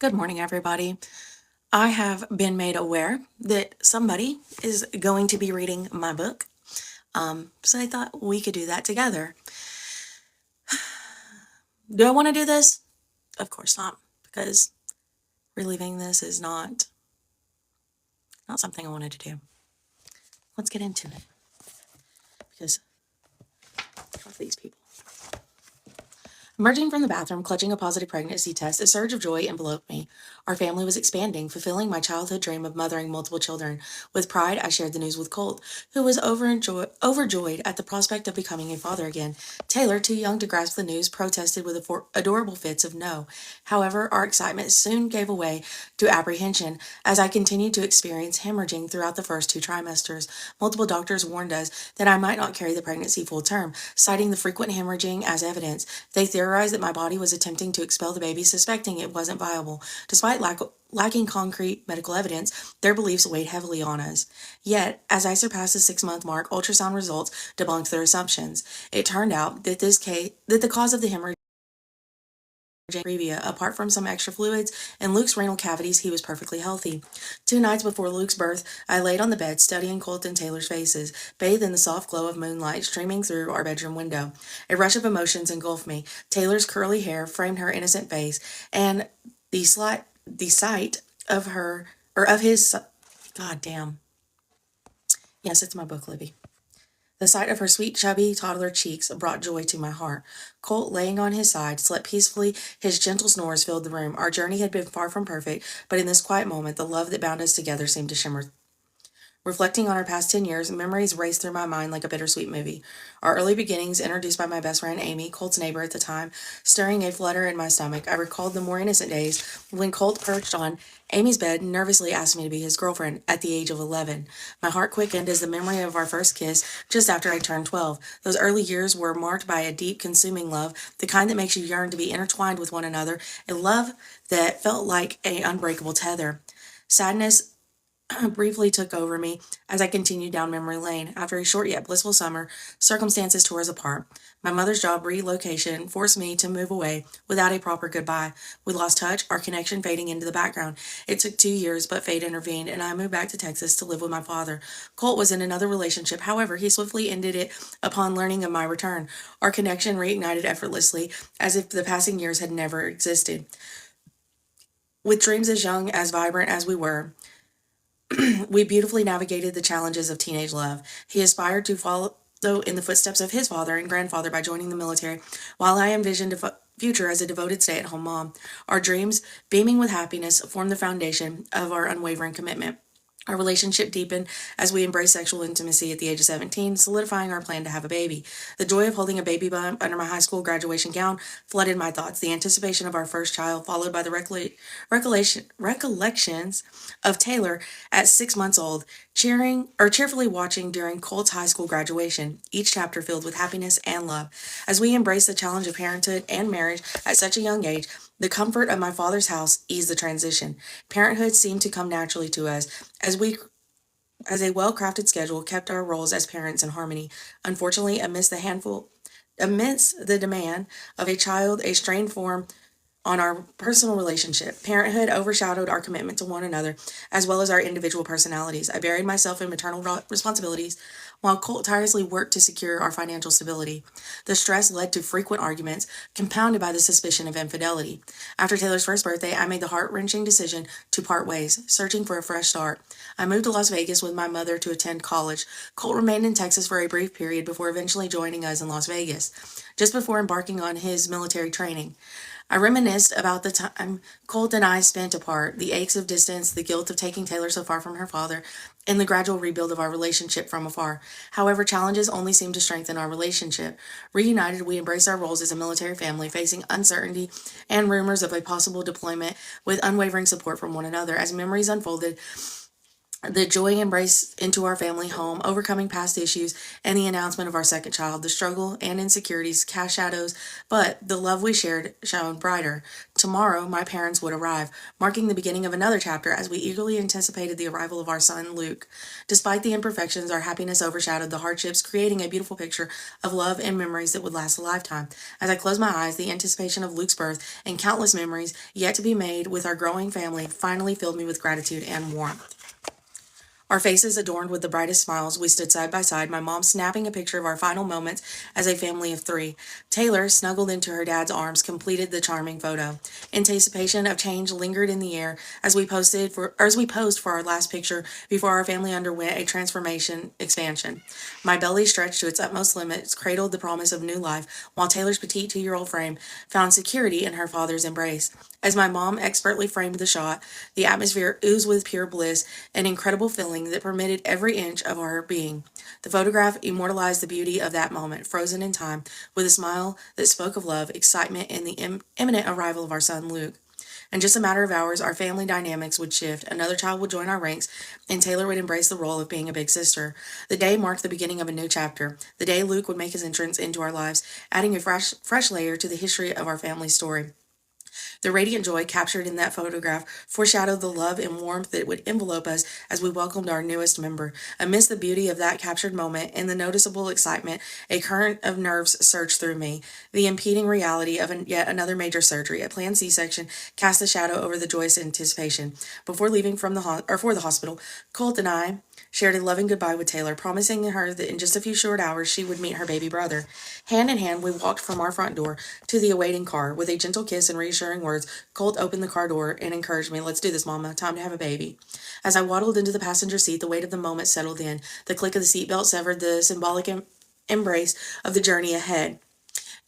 Good morning, everybody. I have been made aware that somebody is going to be reading my book, so I thought we could do that together. Do I want to do this? Of course not, because reliving this is not something I wanted to do. Let's get into it, because fuck these people. Emerging from the bathroom, clutching a positive pregnancy test, a surge of joy enveloped me. Our family was expanding, fulfilling my childhood dream of mothering multiple children. With pride, I shared the news with Colt, who was overjoyed at the prospect of becoming a father again. Taylor, too young to grasp the news, protested with adorable fits of no. However, our excitement soon gave way to apprehension as I continued to experience hemorrhaging throughout the first 2 trimesters. Multiple doctors warned us that I might not carry the pregnancy full term, citing the frequent hemorrhaging as evidence. They theorized that my body was attempting to expel the baby, suspecting it wasn't viable. Despite lacking concrete medical evidence, their beliefs weighed heavily on us. Yet, as I surpassed the 6-month mark, ultrasound results debunked their assumptions. It turned out that the cause of the hemorrhage previa, apart from some extra fluids and Luke's renal cavities, he was perfectly healthy. 2 nights before Luke's birth, I laid on the bed studying Colt and Taylor's faces, bathed in the soft glow of moonlight streaming through our bedroom window. A rush of emotions engulfed me. Taylor's curly hair framed her innocent face, and the sight of his, god damn. Yes, it's my book, Libby. The sight of her sweet, chubby toddler cheeks brought joy to my heart. Colt, laying on his side, slept peacefully. His gentle snores filled the room. Our journey had been far from perfect, but in this quiet moment, the love that bound us together seemed to shimmer. Reflecting on our past 10 years, memories raced through my mind like a bittersweet movie. Our early beginnings, introduced by my best friend Amy, Colt's neighbor at the time, stirring a flutter in my stomach. I recalled the more innocent days when Colt perched on Amy's bed and nervously asked me to be his girlfriend at the age of 11. My heart quickened as the memory of our first kiss just after I turned 12. Those early years were marked by a deep, consuming love, the kind that makes you yearn to be intertwined with one another, a love that felt like an unbreakable tether. Sadness briefly took over me as I continued down memory lane. After a short yet blissful summer, circumstances tore us apart. My mother's job relocation forced me to move away without a proper goodbye. We lost touch, our connection fading into the background. It took 2 years, but fate intervened, and I moved back to Texas to live with my father. Colt was in another relationship. However, he swiftly ended it upon learning of my return. Our connection reignited effortlessly, as if the passing years had never existed. With dreams as young, as vibrant as we were, we beautifully navigated the challenges of teenage love. He aspired to follow in the footsteps of his father and grandfather by joining the military, while I envisioned a future as a devoted stay-at-home mom. Our dreams, beaming with happiness, formed the foundation of our unwavering commitment. Our relationship deepened as we embraced sexual intimacy at the age of 17, solidifying our plan to have a baby. The joy of holding a baby bump under my high school graduation gown flooded my thoughts. The anticipation of our first child, followed by the recollections of Taylor at 6 months old, cheerfully watching during Colt's high school graduation, each chapter filled with happiness and love. As we embraced the challenge of parenthood and marriage at such a young age, the comfort of my father's house eased the transition. Parenthood seemed to come naturally to us as a well-crafted schedule kept our roles as parents in harmony. Unfortunately, amidst the demand of a child, a strained form on our personal relationship. Parenthood overshadowed our commitment to one another, as well as our individual personalities. I buried myself in maternal responsibilities, while Colt tirelessly worked to secure our financial stability. The stress led to frequent arguments, compounded by the suspicion of infidelity. After Taylor's first birthday, I made the heart-wrenching decision to part ways, searching for a fresh start. I moved to Las Vegas with my mother to attend college. Colt remained in Texas for a brief period before eventually joining us in Las Vegas, just before embarking on his military training. I reminisced about the time Colt and I spent apart, the aches of distance, the guilt of taking Taylor so far from her father, and the gradual rebuild of our relationship from afar. However, challenges only seemed to strengthen our relationship. Reunited, we embraced our roles as a military family, facing uncertainty and rumors of a possible deployment with unwavering support from one another. As memories unfolded, The joy embraced into our family home, overcoming past issues, and the announcement of our second child. The struggle and insecurities cast shadows, but the love we shared shone brighter. Tomorrow, my parents would arrive, marking the beginning of another chapter as we eagerly anticipated the arrival of our son, Luke. Despite the imperfections, our happiness overshadowed the hardships, creating a beautiful picture of love and memories that would last a lifetime. As I closed my eyes, the anticipation of Luke's birth and countless memories yet to be made with our growing family finally filled me with gratitude and warmth. Our faces adorned with the brightest smiles, we stood side by side, my mom snapping a picture of our final moments as a family of three. Taylor, snuggled into her dad's arms, completed the charming photo. Anticipation of change lingered in the air as we posed for our last picture before our family underwent a transformation expansion. My belly stretched to its utmost limits, cradled the promise of new life, while Taylor's petite 2-year-old frame found security in her father's embrace. As my mom expertly framed the shot, the atmosphere oozed with pure bliss, an incredible feeling that permitted every inch of our being. The photograph immortalized the beauty of that moment, frozen in time, with a smile that spoke of love, excitement, and the imminent arrival of our son Luke. In just a matter of hours, our family dynamics would shift. Another child would join our ranks, and Taylor would embrace the role of being a big sister. The day marked the beginning of a new chapter. The day Luke would make his entrance into our lives, adding a fresh layer to the history of our family story. The radiant joy captured in that photograph foreshadowed the love and warmth that would envelope us as we welcomed our newest member. Amidst the beauty of that captured moment and the noticeable excitement, a current of nerves surged through me. The impending reality of yet another major surgery, a planned C-section, cast a shadow over the joyous anticipation. Before leaving for the hospital, Colt and I shared a loving goodbye with Taylor, promising her that in just a few short hours she would meet her baby brother. Hand in hand, we walked from our front door to the awaiting car. With a gentle kiss and reassuring words, Colt opened the car door and encouraged me, "Let's do this, Mama. Time to have a baby." As I waddled into the passenger seat, the weight of the moment settled in. The click of the seatbelt severed the symbolic embrace of the journey ahead.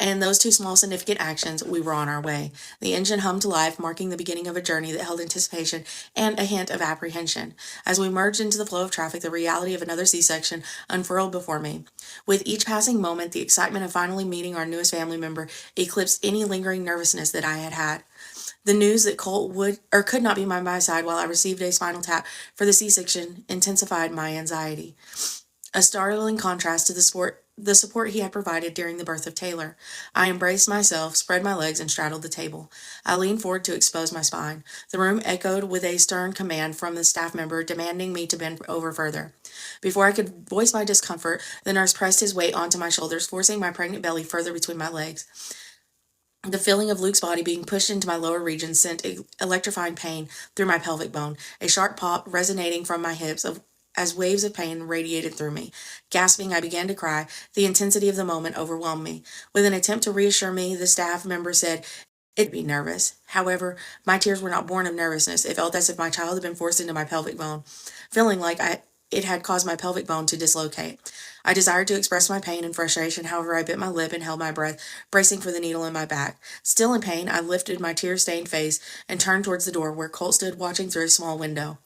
And in those two small significant actions, we were on our way. The engine hummed to life, marking the beginning of a journey that held anticipation and a hint of apprehension. As we merged into the flow of traffic, the reality of another C-section unfurled before me. With each passing moment, the excitement of finally meeting our newest family member eclipsed any lingering nervousness that I had had. The news that Colt would or could not be by my side while I received a spinal tap for the C-section intensified my anxiety. A startling contrast to the support he had provided during the birth of Taylor. I embraced myself, spread my legs, and straddled the table. I leaned forward to expose my spine. The room echoed with a stern command from the staff member demanding me to bend over further. Before I could voice my discomfort, the nurse pressed his weight onto my shoulders, forcing my pregnant belly further between my legs. The feeling of Luke's body being pushed into my lower region sent electrifying pain through my pelvic bone, a sharp pop resonating from my hips as waves of pain radiated through me. Gasping, I began to cry. The intensity of the moment overwhelmed me. With an attempt to reassure me, the staff member said, "It'd be nervous." However, my tears were not born of nervousness. It felt as if my child had been forced into my pelvic bone, feeling like it had caused my pelvic bone to dislocate. I desired to express my pain and frustration, however I bit my lip and held my breath, bracing for the needle in my back. Still in pain, I lifted my tear-stained face and turned towards the door where Colt stood watching through a small window.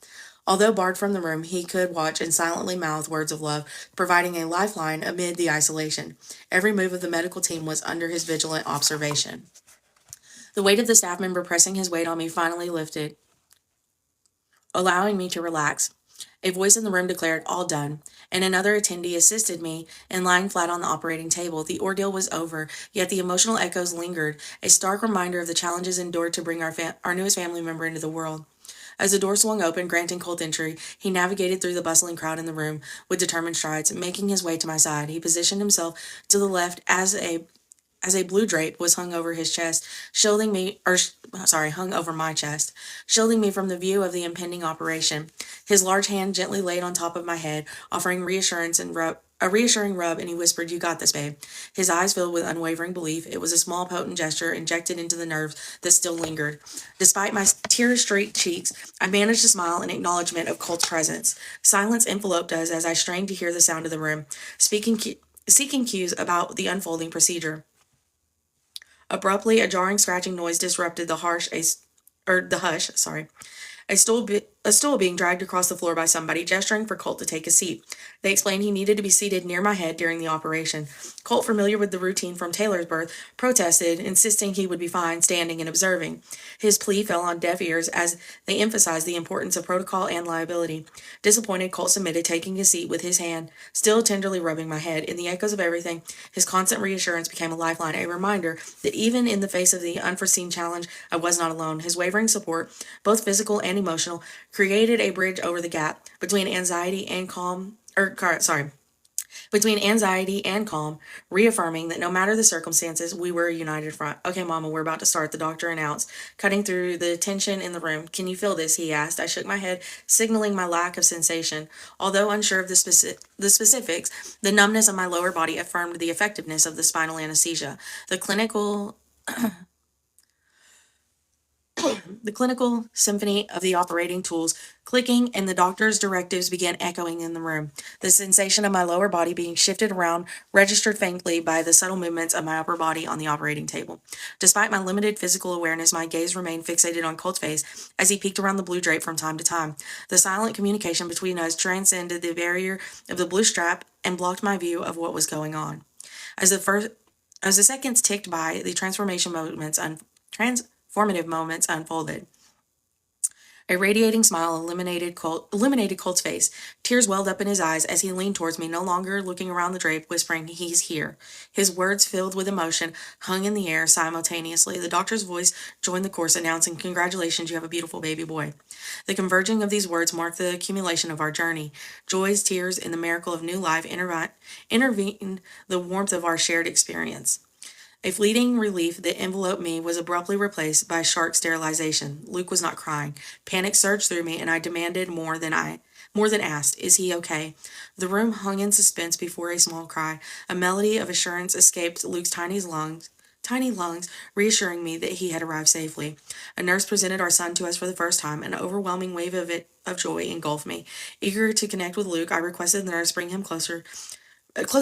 Although barred from the room, he could watch and silently mouth words of love, providing a lifeline amid the isolation. Every move of the medical team was under his vigilant observation. The weight of the staff member pressing his weight on me finally lifted, allowing me to relax. A voice in the room declared, "All done," and another attendee assisted me in lying flat on the operating table. The ordeal was over, yet the emotional echoes lingered, a stark reminder of the challenges endured to bring our newest family member into the world. As the door swung open, granting Colt entry, he navigated through the bustling crowd in the room with determined strides, making his way to my side. He positioned himself to the left as a blue drape was hung over his chest, hung over my chest, shielding me from the view of the impending operation. His large hand gently laid on top of my head, offering reassurance and a reassuring rub, and he whispered, "You got this, babe." His eyes filled with unwavering belief. It was a small, potent gesture injected into the nerves that still lingered. Despite my tear-streaked cheeks, I managed to smile in acknowledgement of Colt's presence. Silence enveloped us as I strained to hear the sound of the room, seeking cues about the unfolding procedure. Abruptly, a jarring, scratching noise disrupted the hush. A a stool being dragged across the floor by somebody, gesturing for Colt to take a seat. They explained he needed to be seated near my head during the operation. Colt, familiar with the routine from Taylor's birth, protested, insisting he would be fine standing and observing. His plea fell on deaf ears as they emphasized the importance of protocol and liability. Disappointed, Colt submitted, taking his seat with his hand still tenderly rubbing my head. In the echoes of everything, his constant reassurance became a lifeline, a reminder that even in the face of the unforeseen challenge, I was not alone. His wavering support, both physical and emotional, created a bridge over the gap between anxiety and calm, reaffirming that no matter the circumstances, we were a united front. Okay, Mama, we're about to start, the doctor announced, cutting through the tension in the room. Can you feel this? He asked. I shook my head, signaling my lack of sensation. Although unsure of the specifics, the numbness of my lower body affirmed the effectiveness of the spinal anesthesia. The clinical symphony of the operating tools clicking and the doctor's directives began echoing in the room. The sensation of my lower body being shifted around registered faintly by the subtle movements of my upper body on the operating table. Despite my limited physical awareness, my gaze remained fixated on Colt's face as he peeked around the blue drape from time to time. The silent communication between us transcended the barrier of the blue strap and blocked my view of what was going on. As the seconds ticked by, the transformative moments unfolded. A radiating smile illuminated Colt's face. Tears welled up in his eyes as he leaned towards me, no longer looking around the drape, whispering, "He's here." His words, filled with emotion, hung in the air simultaneously. The doctor's voice joined the chorus, announcing, "Congratulations, you have a beautiful baby boy." The converging of these words marked the accumulation of our journey. Joys, tears, and the miracle of new life intervened the warmth of our shared experience. A fleeting relief that enveloped me was abruptly replaced by sharp sterilization. Luke was not crying. Panic surged through me, and I demanded more than asked, "Is he okay?" The room hung in suspense before a small cry. A melody of assurance escaped Luke's tiny lungs, reassuring me that he had arrived safely. A nurse presented our son to us for the first time. An overwhelming wave of joy engulfed me. Eager to connect with Luke, I requested the nurse bring him close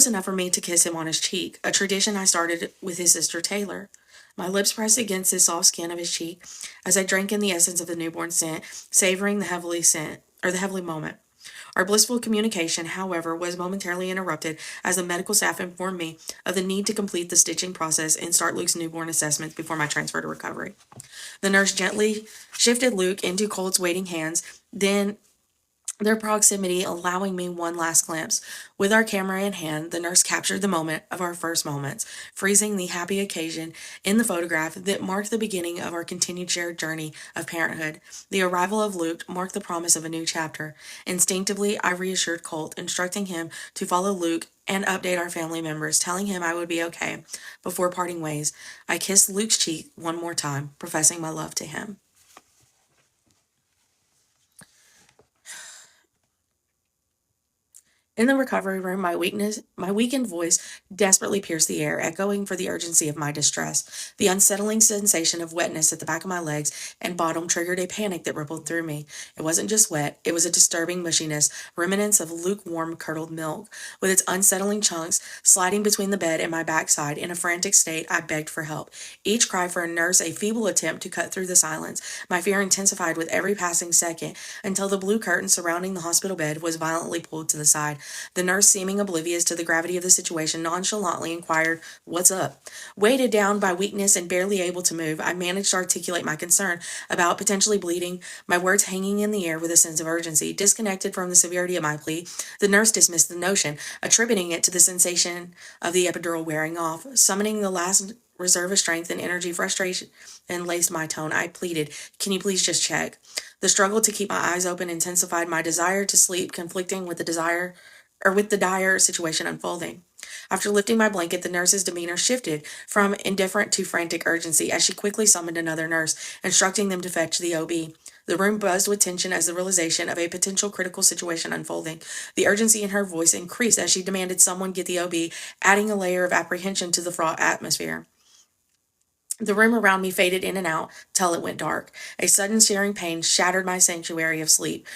enough for me to kiss him on his cheek, a tradition I started with his sister Taylor. My lips pressed against the soft skin of his cheek as I drank in the essence of the newborn scent, savoring the heavenly moment. Our blissful communication, however, was momentarily interrupted as the medical staff informed me of the need to complete the stitching process and start Luke's newborn assessments before my transfer to recovery. The nurse gently shifted Luke into Colt's waiting hands, then their proximity allowing me one last glimpse. With our camera in hand, the nurse captured the moment of our first moments, freezing the happy occasion in the photograph that marked the beginning of our continued shared journey of parenthood. The arrival of Luke marked the promise of a new chapter. Instinctively, I reassured Colt, instructing him to follow Luke and update our family members, telling him I would be okay. Before parting ways, I kissed Luke's cheek one more time, professing my love to him. In the recovery room, my weakened voice desperately pierced the air, echoing for the urgency of my distress. The unsettling sensation of wetness at the back of my legs and bottom triggered a panic that rippled through me. It wasn't just wet, it was a disturbing mushiness, remnants of lukewarm curdled milk. With its unsettling chunks sliding between the bed and my backside, in a frantic state, I begged for help. Each cry for a nurse a feeble attempt to cut through the silence. My fear intensified with every passing second until the blue curtain surrounding the hospital bed was violently pulled to the side. The nurse, seeming oblivious to the gravity of the situation, nonchalantly inquired, "What's up?" Weighted down by weakness and barely able to move, I managed to articulate my concern about potentially bleeding, my words hanging in the air with a sense of urgency. Disconnected from the severity of my plea, the nurse dismissed the notion, attributing it to the sensation of the epidural wearing off. Summoning the last reserve of strength and energy, frustration and laced my tone, I pleaded, "Can you please just check?" The struggle to keep my eyes open intensified, my desire to sleep conflicting with the dire situation unfolding. After lifting my blanket, the nurse's demeanor shifted from indifferent to frantic urgency as she quickly summoned another nurse, instructing them to fetch the OB. The room buzzed with tension as the realization of a potential critical situation unfolding. The urgency in her voice increased as she demanded someone get the OB, adding a layer of apprehension to the fraught atmosphere. The room around me faded in and out till it went dark. A sudden searing pain shattered my sanctuary of sleep.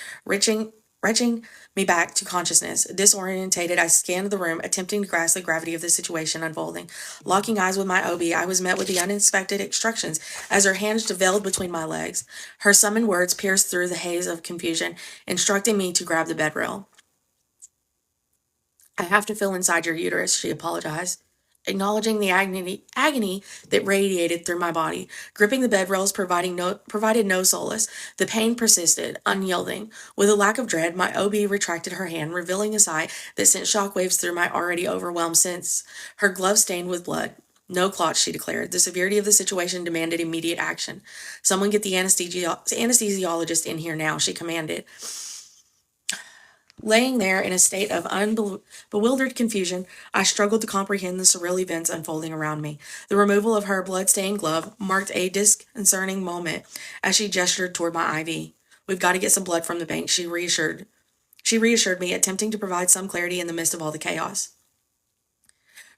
retching me back to consciousness. Disorientated, I scanned the room, attempting to grasp the gravity of the situation unfolding. Locking eyes with my OB, I was met with the unexpected instructions as her hands developed between my legs. Her summoned words pierced through the haze of confusion, instructing me to grab the bed rail. I have to feel inside your uterus, she apologized, acknowledging the agony that radiated through my body. Gripping the bed rails provided no solace. The pain persisted, unyielding. With a lack of dread, my OB retracted her hand, revealing a sigh that sent shockwaves through my already overwhelmed sense. Her glove stained with blood. No clots, she declared. The severity of the situation demanded immediate action. Someone get the anesthesiologist in here now, she commanded. Laying there in a state of bewildered confusion, I struggled to comprehend the surreal events unfolding around me. The removal of her blood-stained glove marked a disconcerting moment as she gestured toward my IV. We've got to get some blood from the bank, she reassured me, attempting to provide some clarity in the midst of all the chaos.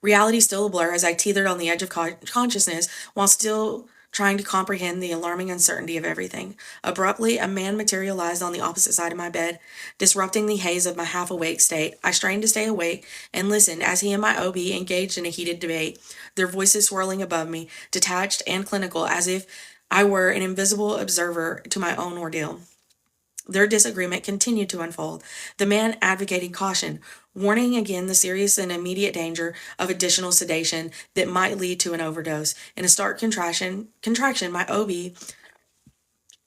Reality still a blur as I teetered on the edge of consciousness while still trying to comprehend the alarming uncertainty of everything. Abruptly, a man materialized on the opposite side of my bed, disrupting the haze of my half-awake state. I strained to stay awake and listened as he and my OB engaged in a heated debate, their voices swirling above me, detached and clinical, as if I were an invisible observer to my own ordeal. Their disagreement continued to unfold, the man advocating caution, warning again the serious and immediate danger of additional sedation that might lead to an overdose. In a stark contraction, my OB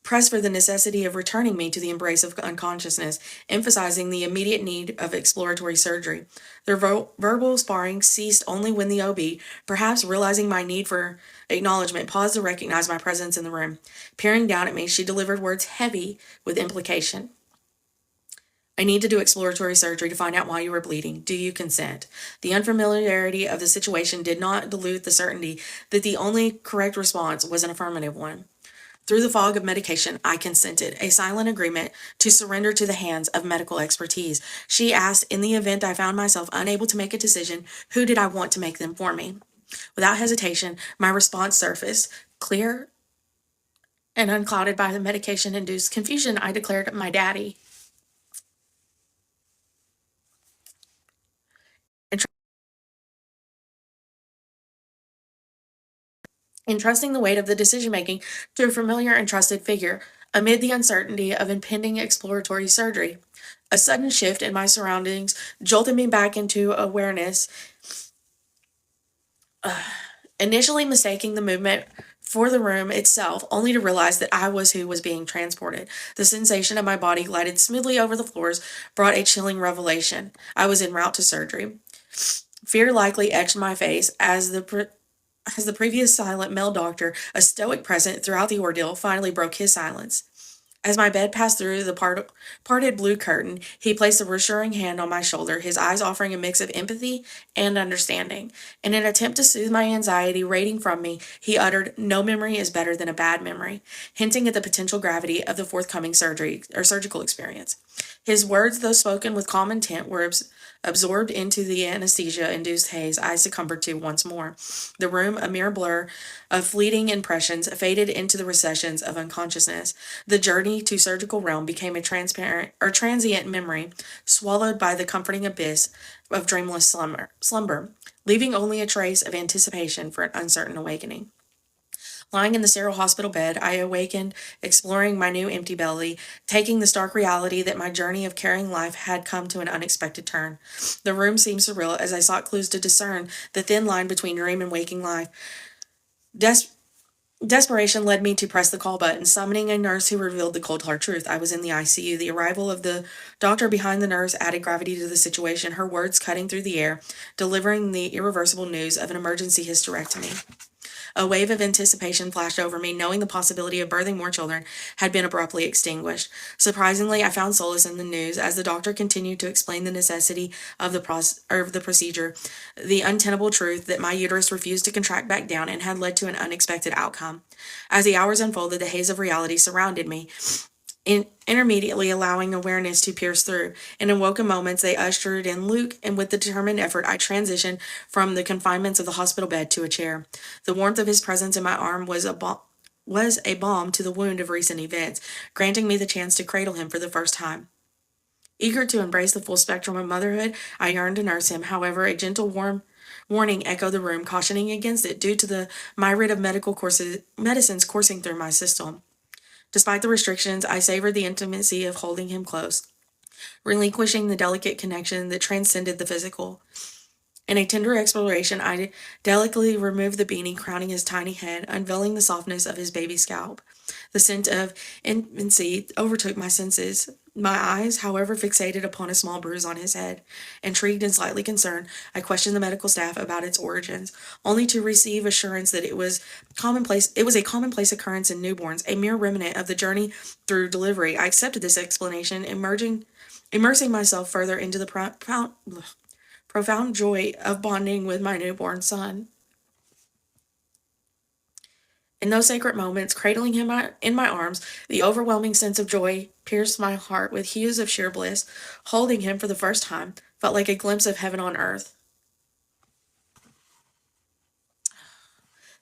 pressed for the necessity of returning me to the embrace of unconsciousness, emphasizing the immediate need of exploratory surgery. Their verbal sparring ceased only when the OB, perhaps realizing my need for acknowledgement, paused to recognize my presence in the room. Peering down at me, she delivered words heavy with implication. I need to do exploratory surgery to find out why you were bleeding. Do you consent? The unfamiliarity of the situation did not dilute the certainty that the only correct response was an affirmative one. Through the fog of medication, I consented, a silent agreement to surrender to the hands of medical expertise. She asked, in the event I found myself unable to make a decision, who did I want to make them for me? Without hesitation, my response surfaced. Clear and unclouded by the medication-induced confusion, I declared my daddy. Entrusting the weight of the decision-making to a familiar and trusted figure amid the uncertainty of impending exploratory surgery. A sudden shift in my surroundings jolted me back into awareness, initially mistaking the movement for the room itself, only to realize that I was who was being transported. The sensation of my body glided smoothly over the floors brought a chilling revelation. I was en route to surgery. Fear likely etched my face as the previous silent male doctor, a stoic presence throughout the ordeal, finally broke his silence. As my bed passed through the parted blue curtain, he placed a reassuring hand on my shoulder, his eyes offering a mix of empathy and understanding. In an attempt to soothe my anxiety raging from me, he uttered, "No memory is better than a bad memory," hinting at the potential gravity of the forthcoming surgical experience. His words, though spoken with calm intent, were absorbed into the anesthesia-induced haze I succumbed to once more. The room, a mere blur of fleeting impressions, faded into the recessions of unconsciousness. The journey to surgical realm became a transient memory, swallowed by the comforting abyss of dreamless slumber, leaving only a trace of anticipation for an uncertain awakening. Lying in the sterile hospital bed, I awakened, exploring my new empty belly, taking the stark reality that my journey of carrying life had come to an unexpected turn. The room seemed surreal as I sought clues to discern the thin line between dream and waking life. Desperation led me to press the call button, summoning a nurse who revealed the cold hard truth. I was in the ICU. The arrival of the doctor behind the nurse added gravity to the situation, her words cutting through the air, delivering the irreversible news of an emergency hysterectomy. A wave of anticipation flashed over me, knowing the possibility of birthing more children had been abruptly extinguished. Surprisingly, I found solace in the news as the doctor continued to explain the necessity of the procedure, the untenable truth that my uterus refused to contract back down and had led to an unexpected outcome. As the hours unfolded, the haze of reality surrounded me, intermediately allowing awareness to pierce through. In awoken moments, they ushered in Luke, and with determined effort, I transitioned from the confinements of the hospital bed to a chair. The warmth of his presence in my arm was a balm to the wound of recent events, granting me the chance to cradle him for the first time. Eager to embrace the full spectrum of motherhood, I yearned to nurse him. However, a gentle warning echoed the room, cautioning against it due to the myriad of medicines coursing through my system. Despite the restrictions, I savored the intimacy of holding him close, relinquishing the delicate connection that transcended the physical. In a tender exploration, I delicately removed the beanie crowning his tiny head, unveiling the softness of his baby scalp. The scent of infancy overtook my senses. My eyes, however, fixated upon a small bruise on his head. Intrigued and slightly concerned, I questioned the medical staff about its origins, only to receive assurance that it was a commonplace occurrence in newborns, a mere remnant of the journey through delivery. I accepted this explanation, immersing myself further into the profound joy of bonding with my newborn son. In those sacred moments, cradling him in my arms, the overwhelming sense of joy pierced my heart with hues of sheer bliss. Holding him for the first time felt like a glimpse of heaven on earth.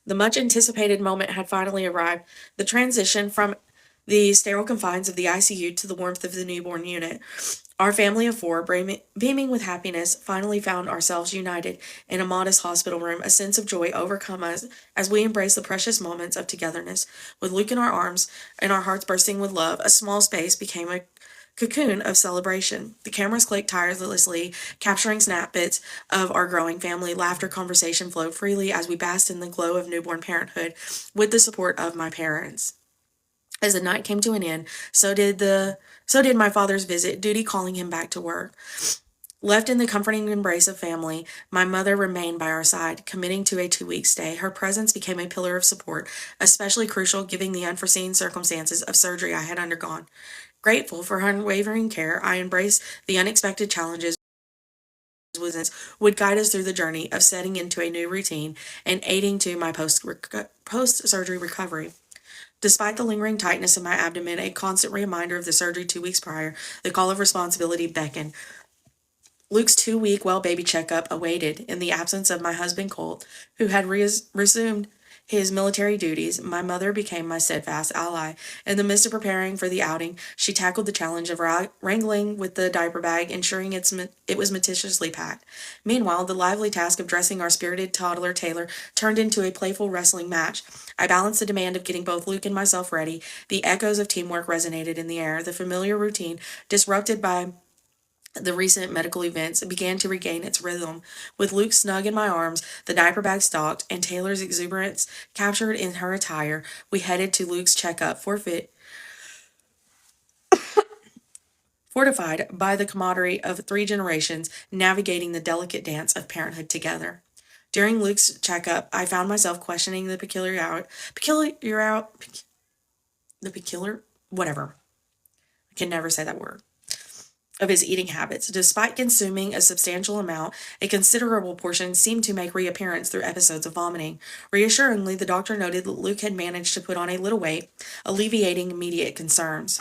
The much-anticipated moment had finally arrived. The transition from the sterile confines of the ICU to the warmth of the newborn unit. Our family of four, beaming with happiness, finally found ourselves united in a modest hospital room. A sense of joy overcome us as we embraced the precious moments of togetherness. With Luke in our arms and our hearts bursting with love, a small space became a cocoon of celebration. The cameras clicked tirelessly, capturing snap bits of our growing family. Laughter, conversation flowed freely as we basked in the glow of newborn parenthood with the support of my parents. As the night came to an end, so did my father's visit, duty calling him back to work. Left in the comforting embrace of family, my mother remained by our side, committing to a 2-week stay. Her presence became a pillar of support, especially crucial given the unforeseen circumstances of surgery I had undergone. Grateful for her unwavering care, I embraced the unexpected challenges would guide us through the journey of setting into a new routine and aiding to my post-surgery recovery. Despite the lingering tightness in my abdomen, a constant reminder of the surgery 2 weeks prior, the call of responsibility beckoned. Luke's 2-week well baby checkup awaited. In the absence of my husband Colt, who had resumed his military duties, my mother became my steadfast ally. In the midst of preparing for the outing, she tackled the challenge of wrangling with the diaper bag, ensuring it was meticulously packed. Meanwhile, the lively task of dressing our spirited toddler Taylor turned into a playful wrestling match. I balanced the demand of getting both Luke and myself ready. The echoes of teamwork resonated in the air. The familiar routine, disrupted by the recent medical events, began to regain its rhythm. With Luke snug in my arms, the diaper bag stalked, and Taylor's exuberance captured in her attire, we headed to Luke's checkup, fortified by the camaraderie of 3 generations navigating the delicate dance of parenthood together. During Luke's checkup, I found myself questioning the whatever. I can never say that word. Of his eating habits. Despite consuming a substantial amount, a considerable portion seemed to make reappearance through episodes of vomiting. Reassuringly, the doctor noted that Luke had managed to put on a little weight, alleviating immediate concerns.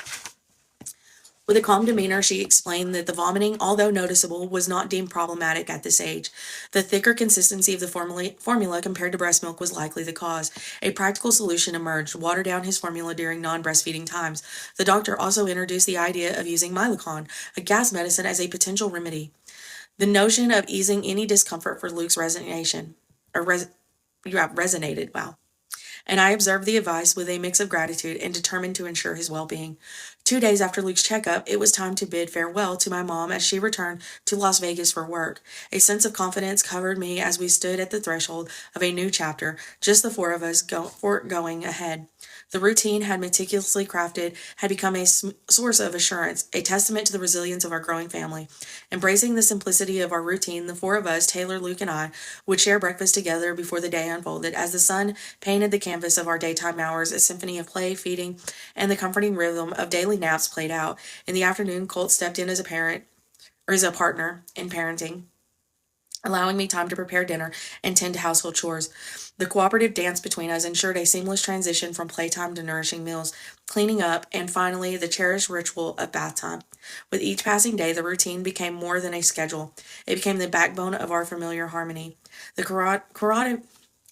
With a calm demeanor, she explained that the vomiting, although noticeable, was not deemed problematic at this age. The thicker consistency of the formula compared to breast milk was likely the cause. A practical solution emerged: water down his formula during non-breastfeeding times. The doctor also introduced the idea of using Mylicon, a gas medicine, as a potential remedy. The notion of easing any discomfort for Luke's resonated, and I observed the advice with a mix of gratitude and determined to ensure his well-being. 2 days after Luke's checkup, it was time to bid farewell to my mom as she returned to Las Vegas for work. A sense of confidence covered me as we stood at the threshold of a new chapter, just the 4 of us going ahead. The routine had meticulously crafted had become a source of assurance, a testament to the resilience of our growing family. Embracing the simplicity of our routine, the 4 of us, Taylor, Luke, and I, would share breakfast together before the day unfolded. As the sun painted the canvas of our daytime hours, a symphony of play, feeding, and the comforting rhythm of daily naps played out. In the afternoon, Colt stepped in as a partner in parenting, allowing me time to prepare dinner and tend to household chores. The cooperative dance between us ensured a seamless transition from playtime to nourishing meals, cleaning up, and finally the cherished ritual of bath time. With each passing day, the routine became more than a schedule. It became the backbone of our familiar harmony. The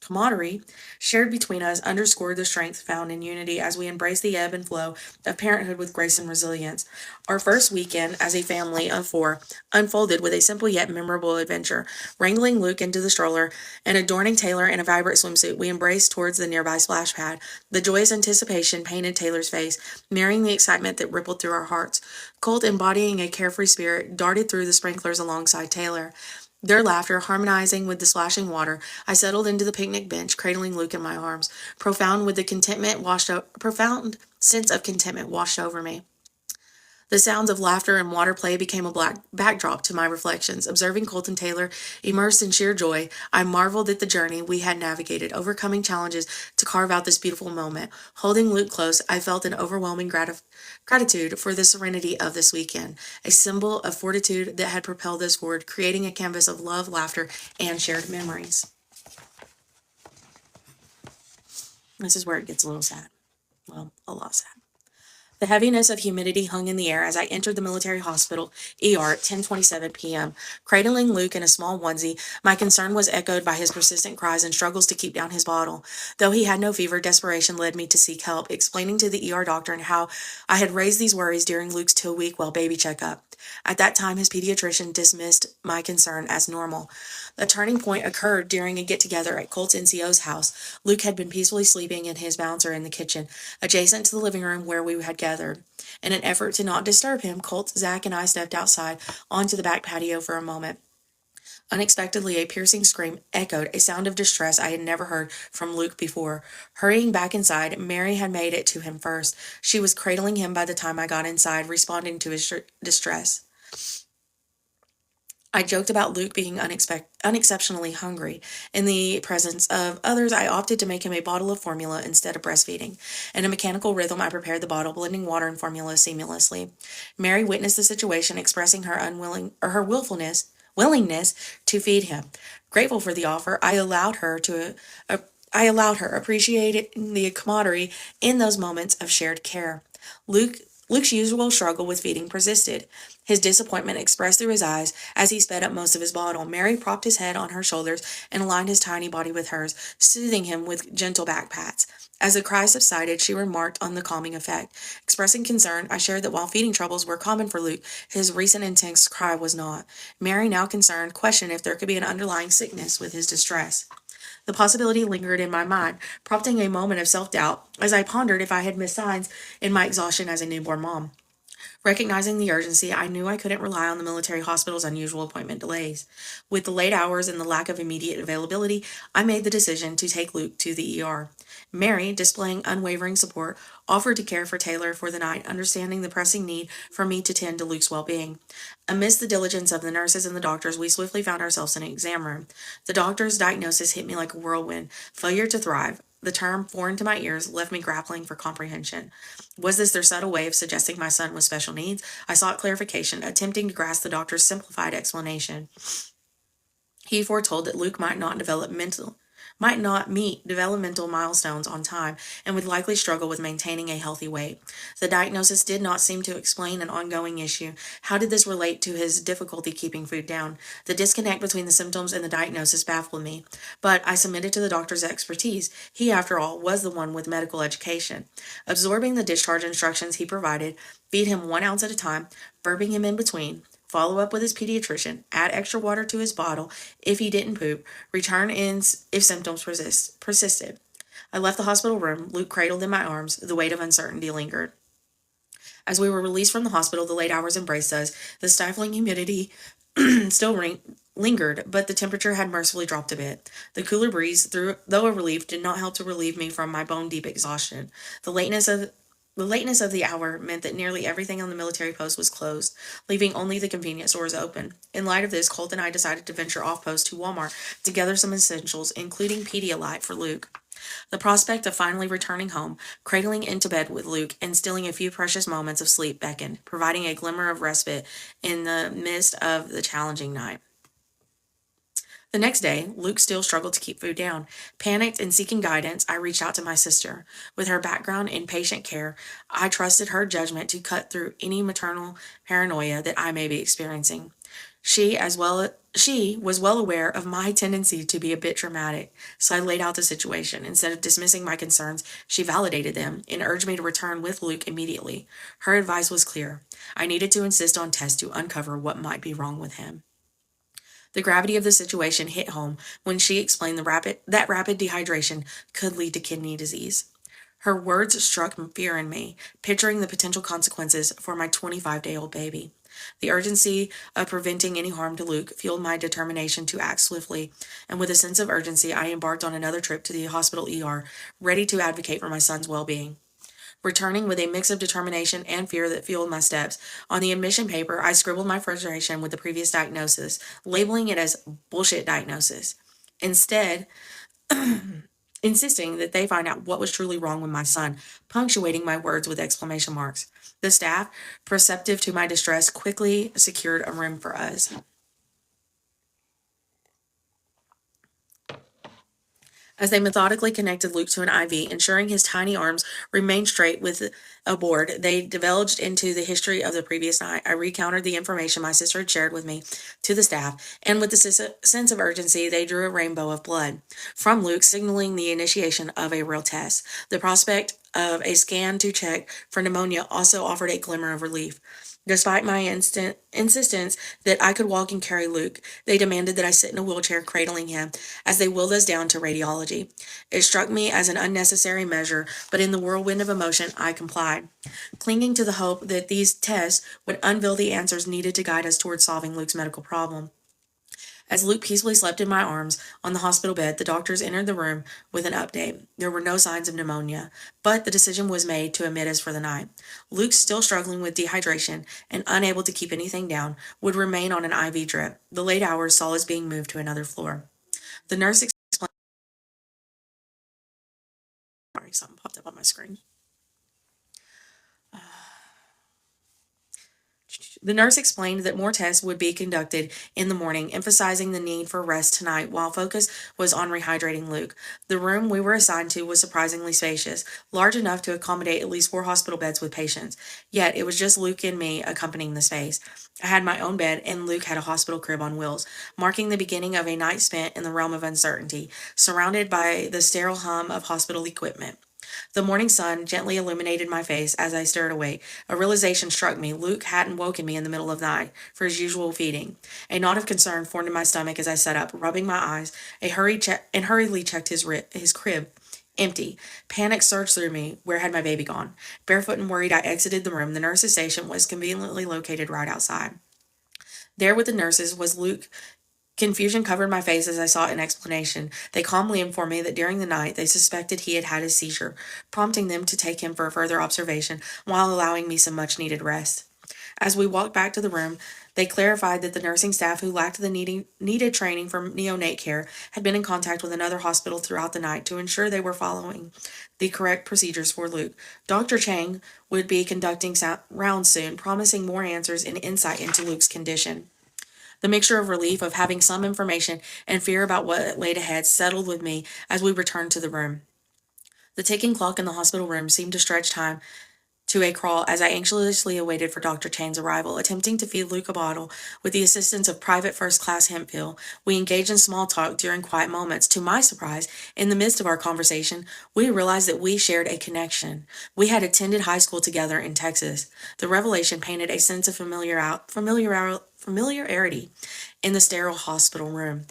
camaraderie shared between us underscored the strength found in unity as we embraced the ebb and flow of parenthood with grace and resilience. Our first weekend as a family of 4 unfolded with a simple yet memorable adventure. Wrangling Luke into the stroller and adorning Taylor in a vibrant swimsuit, we embraced towards the nearby splash pad. The joyous anticipation painted Taylor's face, mirroring the excitement that rippled through our hearts. Colt, embodying a carefree spirit, darted through the sprinklers alongside Taylor. Their laughter harmonizing with the splashing water, I settled into the picnic bench, cradling Luke in my arms. Profound sense of contentment washed over me. The sounds of laughter and water play became a black backdrop to my reflections. Observing Colt and Taylor immersed in sheer joy, I marveled at the journey we had navigated, overcoming challenges to carve out this beautiful moment. Holding Luke close, I felt an overwhelming gratitude for the serenity of this weekend, a symbol of fortitude that had propelled us forward, creating a canvas of love, laughter, and shared memories. This is where it gets a little sad. Well, a lot sad. The heaviness of humidity hung in the air as I entered the military hospital ER at 10:27 p.m. Cradling Luke in a small onesie, my concern was echoed by his persistent cries and struggles to keep down his bottle. Though he had no fever, desperation led me to seek help, explaining to the ER doctor and how I had raised these worries during Luke's 2-week well baby checkup. At that time, his pediatrician dismissed my concern as normal. A turning point occurred during a get-together at Colt's NCO's house. Luke had been peacefully sleeping in his bouncer in the kitchen, adjacent to the living room where we had gathered. In an effort to not disturb him, Colt, Zach, and I stepped outside onto the back patio for a moment. Unexpectedly, a piercing scream echoed, a sound of distress I had never heard from Luke before. Hurrying back inside, Mary had made it to him first. She was cradling him by the time I got inside, responding to his distress. I joked about Luke being unexceptionally hungry. In the presence of others, I opted to make him a bottle of formula instead of breastfeeding. In a mechanical rhythm, I prepared the bottle, blending water and formula seamlessly. Mary witnessed the situation, expressing her willingness to feed him. Grateful for the offer, I allowed her, appreciating the camaraderie in those moments of shared care. Luke's usual struggle with feeding persisted. His disappointment expressed through his eyes as he sped up most of his bottle. Mary propped his head on her shoulders and aligned his tiny body with hers, soothing him with gentle back pats. As the cries subsided, she remarked on the calming effect. Expressing concern, I shared that while feeding troubles were common for Luke, his recent intense cry was not. Mary, now concerned, questioned if there could be an underlying sickness with his distress. The possibility lingered in my mind, prompting a moment of self-doubt as I pondered if I had missed signs in my exhaustion as a newborn mom. Recognizing the urgency, I knew I couldn't rely on the military hospital's unusual appointment delays. With the late hours and the lack of immediate availability, I made the decision to take Luke to the ER. Mary, displaying unwavering support, offered to care for Taylor for the night, understanding the pressing need for me to tend to Luke's well-being. Amidst the diligence of the nurses and the doctors, we swiftly found ourselves in an exam room. The doctor's diagnosis hit me like a whirlwind: failure to thrive. The term, foreign to my ears, left me grappling for comprehension. Was this their subtle way of suggesting my son with special needs? I sought clarification, attempting to grasp the doctor's simplified explanation. He foretold that Luke might not meet developmental milestones on time and would likely struggle with maintaining a healthy weight. The diagnosis did not seem to explain an ongoing issue. How did this relate to his difficulty keeping food down? The disconnect between the symptoms and the diagnosis baffled me, but I submitted to the doctor's expertise. He, after all, was the one with medical education. Absorbing the discharge instructions he provided, feed him 1 ounce at a time, burping him in between, follow up with his pediatrician, add extra water to his bottle if he didn't poop, return in if symptoms persisted. I left the hospital room, Luke cradled in my arms, the weight of uncertainty lingered. As we were released from the hospital, the late hours embraced us. The stifling humidity still lingered, but the temperature had mercifully dropped a bit. The cooler breeze, though a relief, did not help to relieve me from my bone-deep exhaustion. The lateness of the hour meant that nearly everything on the military post was closed, leaving only the convenience stores open. In light of this, Colt and I decided to venture off-post to Walmart to gather some essentials, including Pedialyte for Luke. The prospect of finally returning home, cradling into bed with Luke, and stealing a few precious moments of sleep beckoned, providing a glimmer of respite in the midst of the challenging night. The next day, Luke still struggled to keep food down. Panicked and seeking guidance, I reached out to my sister. With her background in patient care, I trusted her judgment to cut through any maternal paranoia that I may be experiencing. She was well aware of my tendency to be a bit dramatic, so I laid out the situation. Instead of dismissing my concerns, she validated them and urged me to return with Luke immediately. Her advice was clear. I needed to insist on tests to uncover what might be wrong with him. The gravity of the situation hit home when she explained that rapid dehydration could lead to kidney disease. Her words struck fear in me, picturing the potential consequences for my 25-day-old baby. The urgency of preventing any harm to Luke fueled my determination to act swiftly, and with a sense of urgency, I embarked on another trip to the hospital ER, ready to advocate for my son's well-being. Returning with a mix of determination and fear that fueled my steps. On the admission paper, I scribbled my frustration with the previous diagnosis, labeling it as bullshit diagnosis. Instead, insisting that they find out what was truly wrong with my son, punctuating my words with exclamation marks. The staff, perceptive to my distress, quickly secured a room for us. As they methodically connected Luke to an IV, ensuring his tiny arms remained straight with a board, they divulged into the history of the previous night. I recounted the information my sister had shared with me to the staff, and with the sense of urgency, they drew a rainbow of blood from Luke, signaling the initiation of a real test. The prospect of a scan to check for pneumonia also offered a glimmer of relief. Despite my insistence that I could walk and carry Luke, they demanded that I sit in a wheelchair cradling him as they wheeled us down to radiology. It struck me as an unnecessary measure, but in the whirlwind of emotion, I complied, clinging to the hope that these tests would unveil the answers needed to guide us towards solving Luke's medical problem. As Luke peacefully slept in my arms on the hospital bed, the doctors entered the room with an update. There were no signs of pneumonia, but the decision was made to admit us for the night. Luke, still struggling with dehydration and unable to keep anything down, would remain on an IV drip. The late hours saw us being moved to another floor. The nurse explained. Sorry, something popped up on my screen. The nurse explained that more tests would be conducted in the morning, emphasizing the need for rest tonight while focus was on rehydrating Luke. The room we were assigned to was surprisingly spacious, large enough to accommodate at least 4 hospital beds with patients. Yet it was just Luke and me accompanying the space. I had my own bed, and Luke had a hospital crib on wheels, marking the beginning of a night spent in the realm of uncertainty, surrounded by the sterile hum of hospital equipment. The morning sun gently illuminated my face as I stirred awake. A realization struck me. Luke hadn't woken me in the middle of the night for his usual feeding. A knot of concern formed in my stomach as I sat up, rubbing my eyes, hurriedly checked his crib. Empty. Panic surged through me. Where had my baby gone? Barefoot and worried, I exited the room. The nurse's station was conveniently located right outside. There with the nurses was Luke. Confusion covered my face as I sought an explanation. They calmly informed me that during the night they suspected he had had a seizure, prompting them to take him for further observation while allowing me some much-needed rest. As we walked back to the room, they clarified that the nursing staff who lacked the needed training for neonate care had been in contact with another hospital throughout the night to ensure they were following the correct procedures for Luke. Dr. Chang would be conducting rounds soon, promising more answers and insight into Luke's condition. The mixture of relief of having some information and fear about what laid ahead settled with me as we returned to the room. The ticking clock in the hospital room seemed to stretch time to a crawl as I anxiously awaited for Dr. Chang's arrival. Attempting to feed Luke a bottle with the assistance of private first-class Hemphill, we engaged in small talk during quiet moments. To my surprise, in the midst of our conversation, we realized that we shared a connection. We had attended high school together in Texas. The revelation painted a sense of familiarity in the sterile hospital room.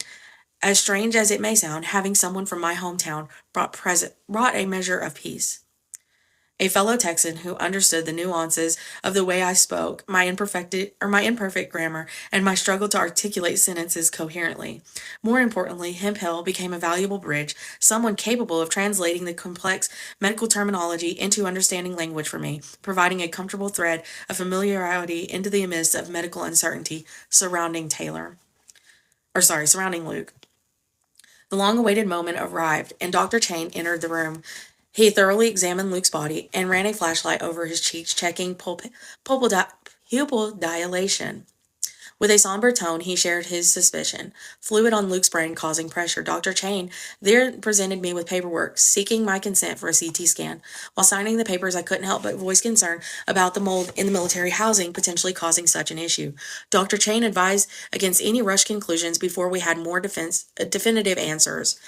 As strange as it may sound, having someone from my hometown brought a measure of peace. A fellow Texan who understood the nuances of the way I spoke, my imperfect grammar, and my struggle to articulate sentences coherently. More importantly, Hemphill became a valuable bridge, someone capable of translating the complex medical terminology into understanding language for me, providing a comfortable thread of familiarity into the midst of medical uncertainty surrounding Luke. The long-awaited moment arrived, and Dr. Chang entered the room. He thoroughly examined Luke's body and ran a flashlight over his cheeks, checking pupil dilation. With a somber tone, he shared his suspicion. Fluid on Luke's brain causing pressure. Dr. Chain then presented me with paperwork seeking my consent for a CT scan. While signing the papers, I couldn't help but voice concern about the mold in the military housing potentially causing such an issue. Dr. Chain advised against any rush conclusions before we had more definitive answers.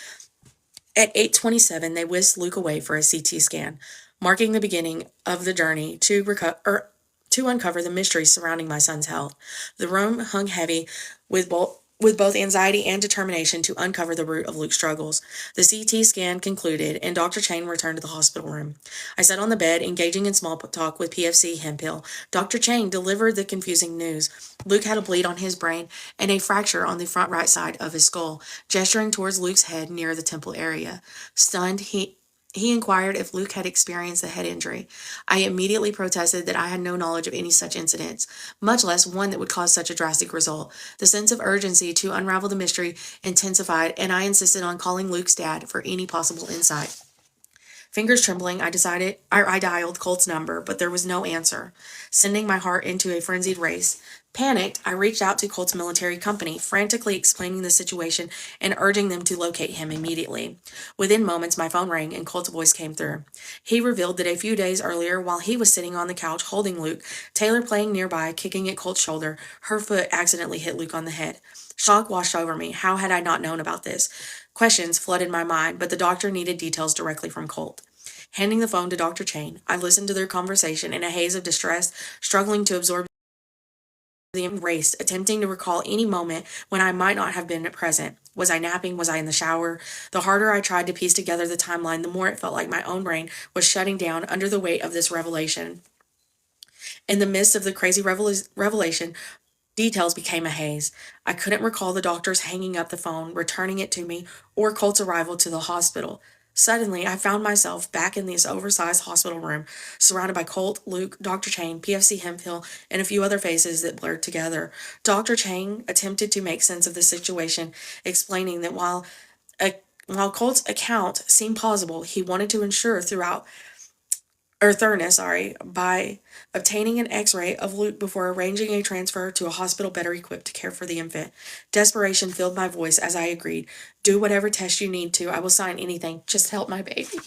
At 8:27, they whisked Luke away for a CT scan, marking the beginning of the journey to uncover the mysteries surrounding my son's health. The room hung heavy with both anxiety and determination to uncover the root of Luke's struggles. The CT scan concluded, and Dr. Chain returned to the hospital room. I sat on the bed, engaging in small talk with PFC Hempill. Dr. Chain delivered the confusing news. Luke had a bleed on his brain and a fracture on the front right side of his skull, gesturing towards Luke's head near the temple area. Stunned, he inquired if Luke had experienced a head injury. I immediately protested that I had no knowledge of any such incidents, much less one that would cause such a drastic result. The sense of urgency to unravel the mystery intensified, and I insisted on calling Luke's dad for any possible insight. Fingers trembling, I dialed Colt's number, but there was no answer, sending my heart into a frenzied race. Panicked, I reached out to Colt's military company, frantically explaining the situation and urging them to locate him immediately. Within moments, my phone rang and Colt's voice came through. He revealed that a few days earlier, while he was sitting on the couch holding Luke, Taylor playing nearby, kicking at Colt's shoulder, her foot accidentally hit Luke on the head. Shock washed over me. How had I not known about this? Questions flooded my mind, but the doctor needed details directly from Colt. Handing the phone to Dr. Chain, I listened to their conversation in a haze of distress, struggling to absorb the embrace, attempting to recall any moment when I might not have been present. Was I napping? Was I in the shower? The harder I tried to piece together the timeline, the more it felt like my own brain was shutting down under the weight of this revelation. In the midst of the crazy revelation, details became a haze. I couldn't recall the doctors hanging up the phone, returning it to me, or Colt's arrival to the hospital. Suddenly, I found myself back in this oversized hospital room, surrounded by Colt, Luke, Dr. Chang, PFC Hemphill, and a few other faces that blurred together. Dr. Chang attempted to make sense of the situation, explaining that while Colt's account seemed plausible, he wanted to ensure thoroughness, by obtaining an x-ray of Luke before arranging a transfer to a hospital better equipped to care for the infant. Desperation filled my voice as I agreed. Do whatever test you need to. I will sign anything. Just help my baby.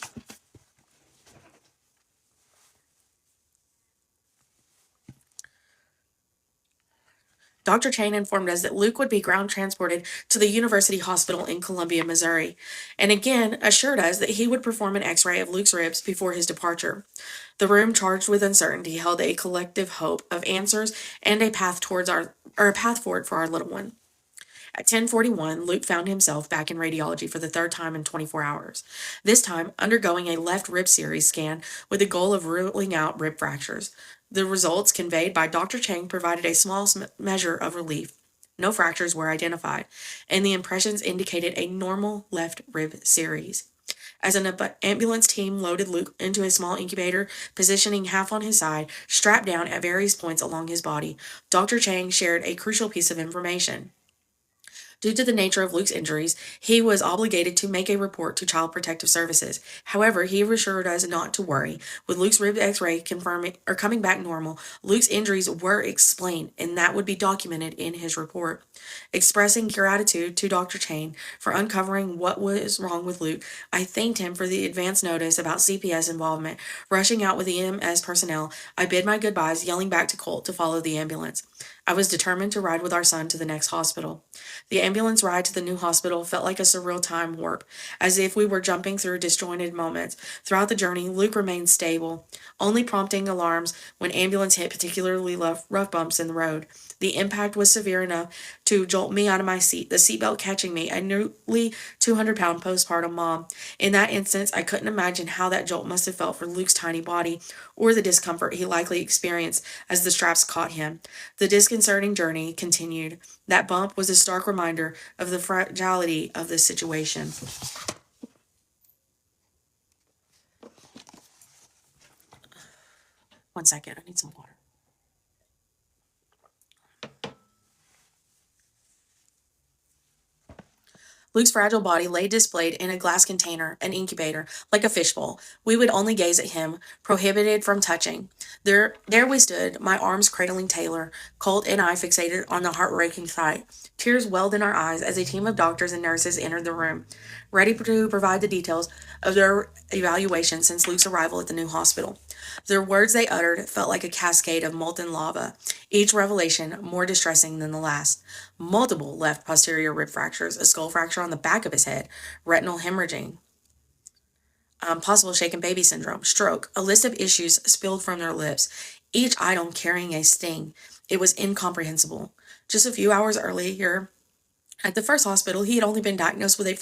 Dr. Chain informed us that Luke would be ground transported to the University Hospital in Columbia, Missouri, and again assured us that he would perform an x-ray of Luke's ribs before his departure. The room, charged with uncertainty, held a collective hope of answers and a path forward for our little one. At 10:41, Luke found himself back in radiology for the third time in 24 hours, this time undergoing a left rib series scan with the goal of ruling out rib fractures. The results conveyed by Dr. Chang provided a small measure of relief. No fractures were identified, and the impressions indicated a normal left rib series. As an ambulance team loaded Luke into a small incubator, positioning half on his side, strapped down at various points along his body, Dr. Chang shared a crucial piece of information. Due to the nature of Luke's injuries, he was obligated to make a report to Child Protective Services. However, he assured us not to worry. With Luke's rib x-ray coming back normal, Luke's injuries were explained, and that would be documented in his report. Expressing gratitude to Dr. Chain for uncovering what was wrong with Luke, I thanked him for the advance notice about CPS involvement. Rushing out with the EMS personnel, I bid my goodbyes, yelling back to Colt to follow the ambulance. I was determined to ride with our son to the next hospital. The ambulance ride to the new hospital felt like a surreal time warp, as if we were jumping through disjointed moments. Throughout the journey, Luke remained stable, only prompting alarms when ambulance hit particularly rough bumps in the road. The impact was severe enough to jolt me out of my seat, the seatbelt catching me, a nearly 200-pound postpartum mom. In that instance, I couldn't imagine how that jolt must have felt for Luke's tiny body, or the discomfort he likely experienced as the straps caught him. The disconcerting journey continued. That bump was a stark reminder of the fragility of this situation. One second, I need some water. Luke's fragile body lay displayed in a glass container, an incubator, like a fishbowl. We would only gaze at him, prohibited from touching. There we stood, my arms cradling Taylor, Colt and I fixated on the heart-breaking sight. Tears welled in our eyes as a team of doctors and nurses entered the room, ready to provide the details of their evaluation since Luke's arrival at the new hospital. The words they uttered felt like a cascade of molten lava, each revelation more distressing than the last. Multiple left posterior rib fractures, a skull fracture on the back of his head, retinal hemorrhaging, possible shaken baby syndrome, stroke, a list of issues spilled from their lips, each item carrying a sting. It was incomprehensible. Just a few hours earlier, at the first hospital, he had only been diagnosed with a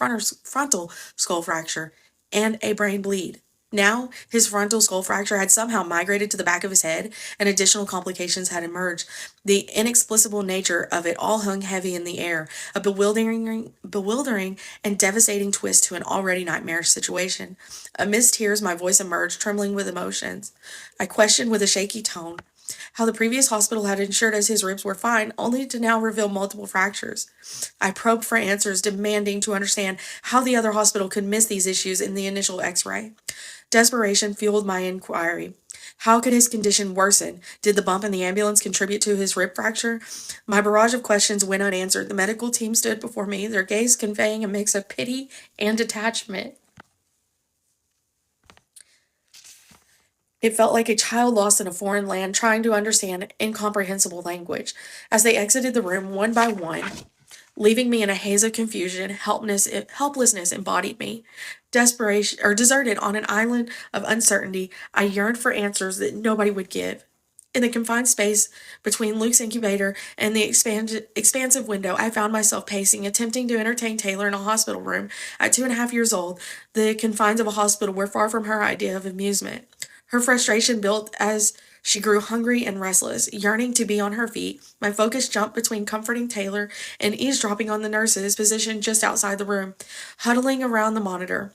frontal skull fracture and a brain bleed. Now, his frontal skull fracture had somehow migrated to the back of his head, and additional complications had emerged. The inexplicable nature of it all hung heavy in the air, a bewildering and devastating twist to an already nightmarish situation. Amidst tears, my voice emerged, trembling with emotions. I questioned with a shaky tone how the previous hospital had ensured us his ribs were fine, only to now reveal multiple fractures. I probed for answers, demanding to understand how the other hospital could miss these issues in the initial x-ray. Desperation fueled my inquiry. How could his condition worsen? Did the bump in the ambulance contribute to his rib fracture? My barrage of questions went unanswered. The medical team stood before me, their gaze conveying a mix of pity and detachment. It felt like a child lost in a foreign land trying to understand incomprehensible language. As they exited the room one by one, leaving me in a haze of confusion, helplessness embodied me. Desperation, or deserted on an island of uncertainty, I yearned for answers that nobody would give. In the confined space between Luke's incubator and the expansive window, I found myself pacing, attempting to entertain Taylor in a hospital room. At 2.5 years old, the confines of a hospital were far from her idea of amusement. Her frustration built as she grew hungry and restless, yearning to be on her feet. My focus jumped between comforting Taylor and eavesdropping on the nurses positioned just outside the room, huddling around the monitor.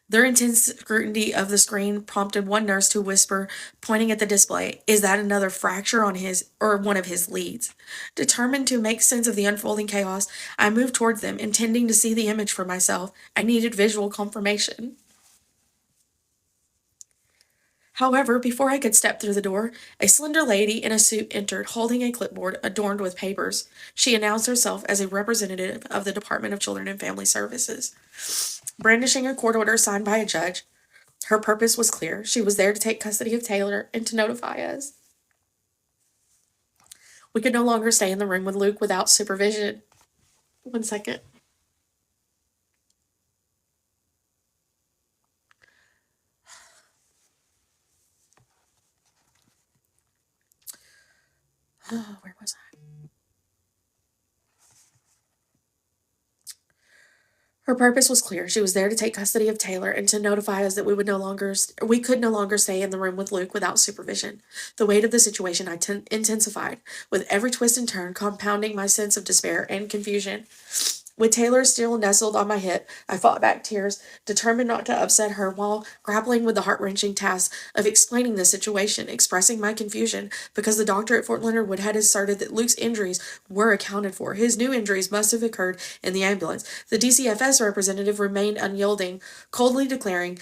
Their intense scrutiny of the screen prompted one nurse to whisper, pointing at the display, "Is that another fracture on his or one of his leads?" Determined to make sense of the unfolding chaos, I moved towards them, intending to see the image for myself. I needed visual confirmation. However, before I could step through the door, a slender lady in a suit entered, holding a clipboard adorned with papers. She announced herself as a representative of the Department of Children and Family Services. Brandishing a court order signed by a judge, her purpose was clear. She was there to take custody of Taylor and to notify us. We could no longer stay in the room with Luke without supervision. 1 second. Where was I? Her purpose was clear. She was there to take custody of Taylor and to notify us that we could no longer stay in the room with Luke without supervision. The weight of the situation intensified, with every twist and turn compounding my sense of despair and confusion. With Taylor still nestled on my hip, I fought back tears, determined not to upset her while grappling with the heart-wrenching task of explaining the situation, expressing my confusion, because the doctor at Fort Leonard Wood had asserted that Luke's injuries were accounted for. His new injuries must have occurred in the ambulance. The DCFS representative remained unyielding, coldly declaring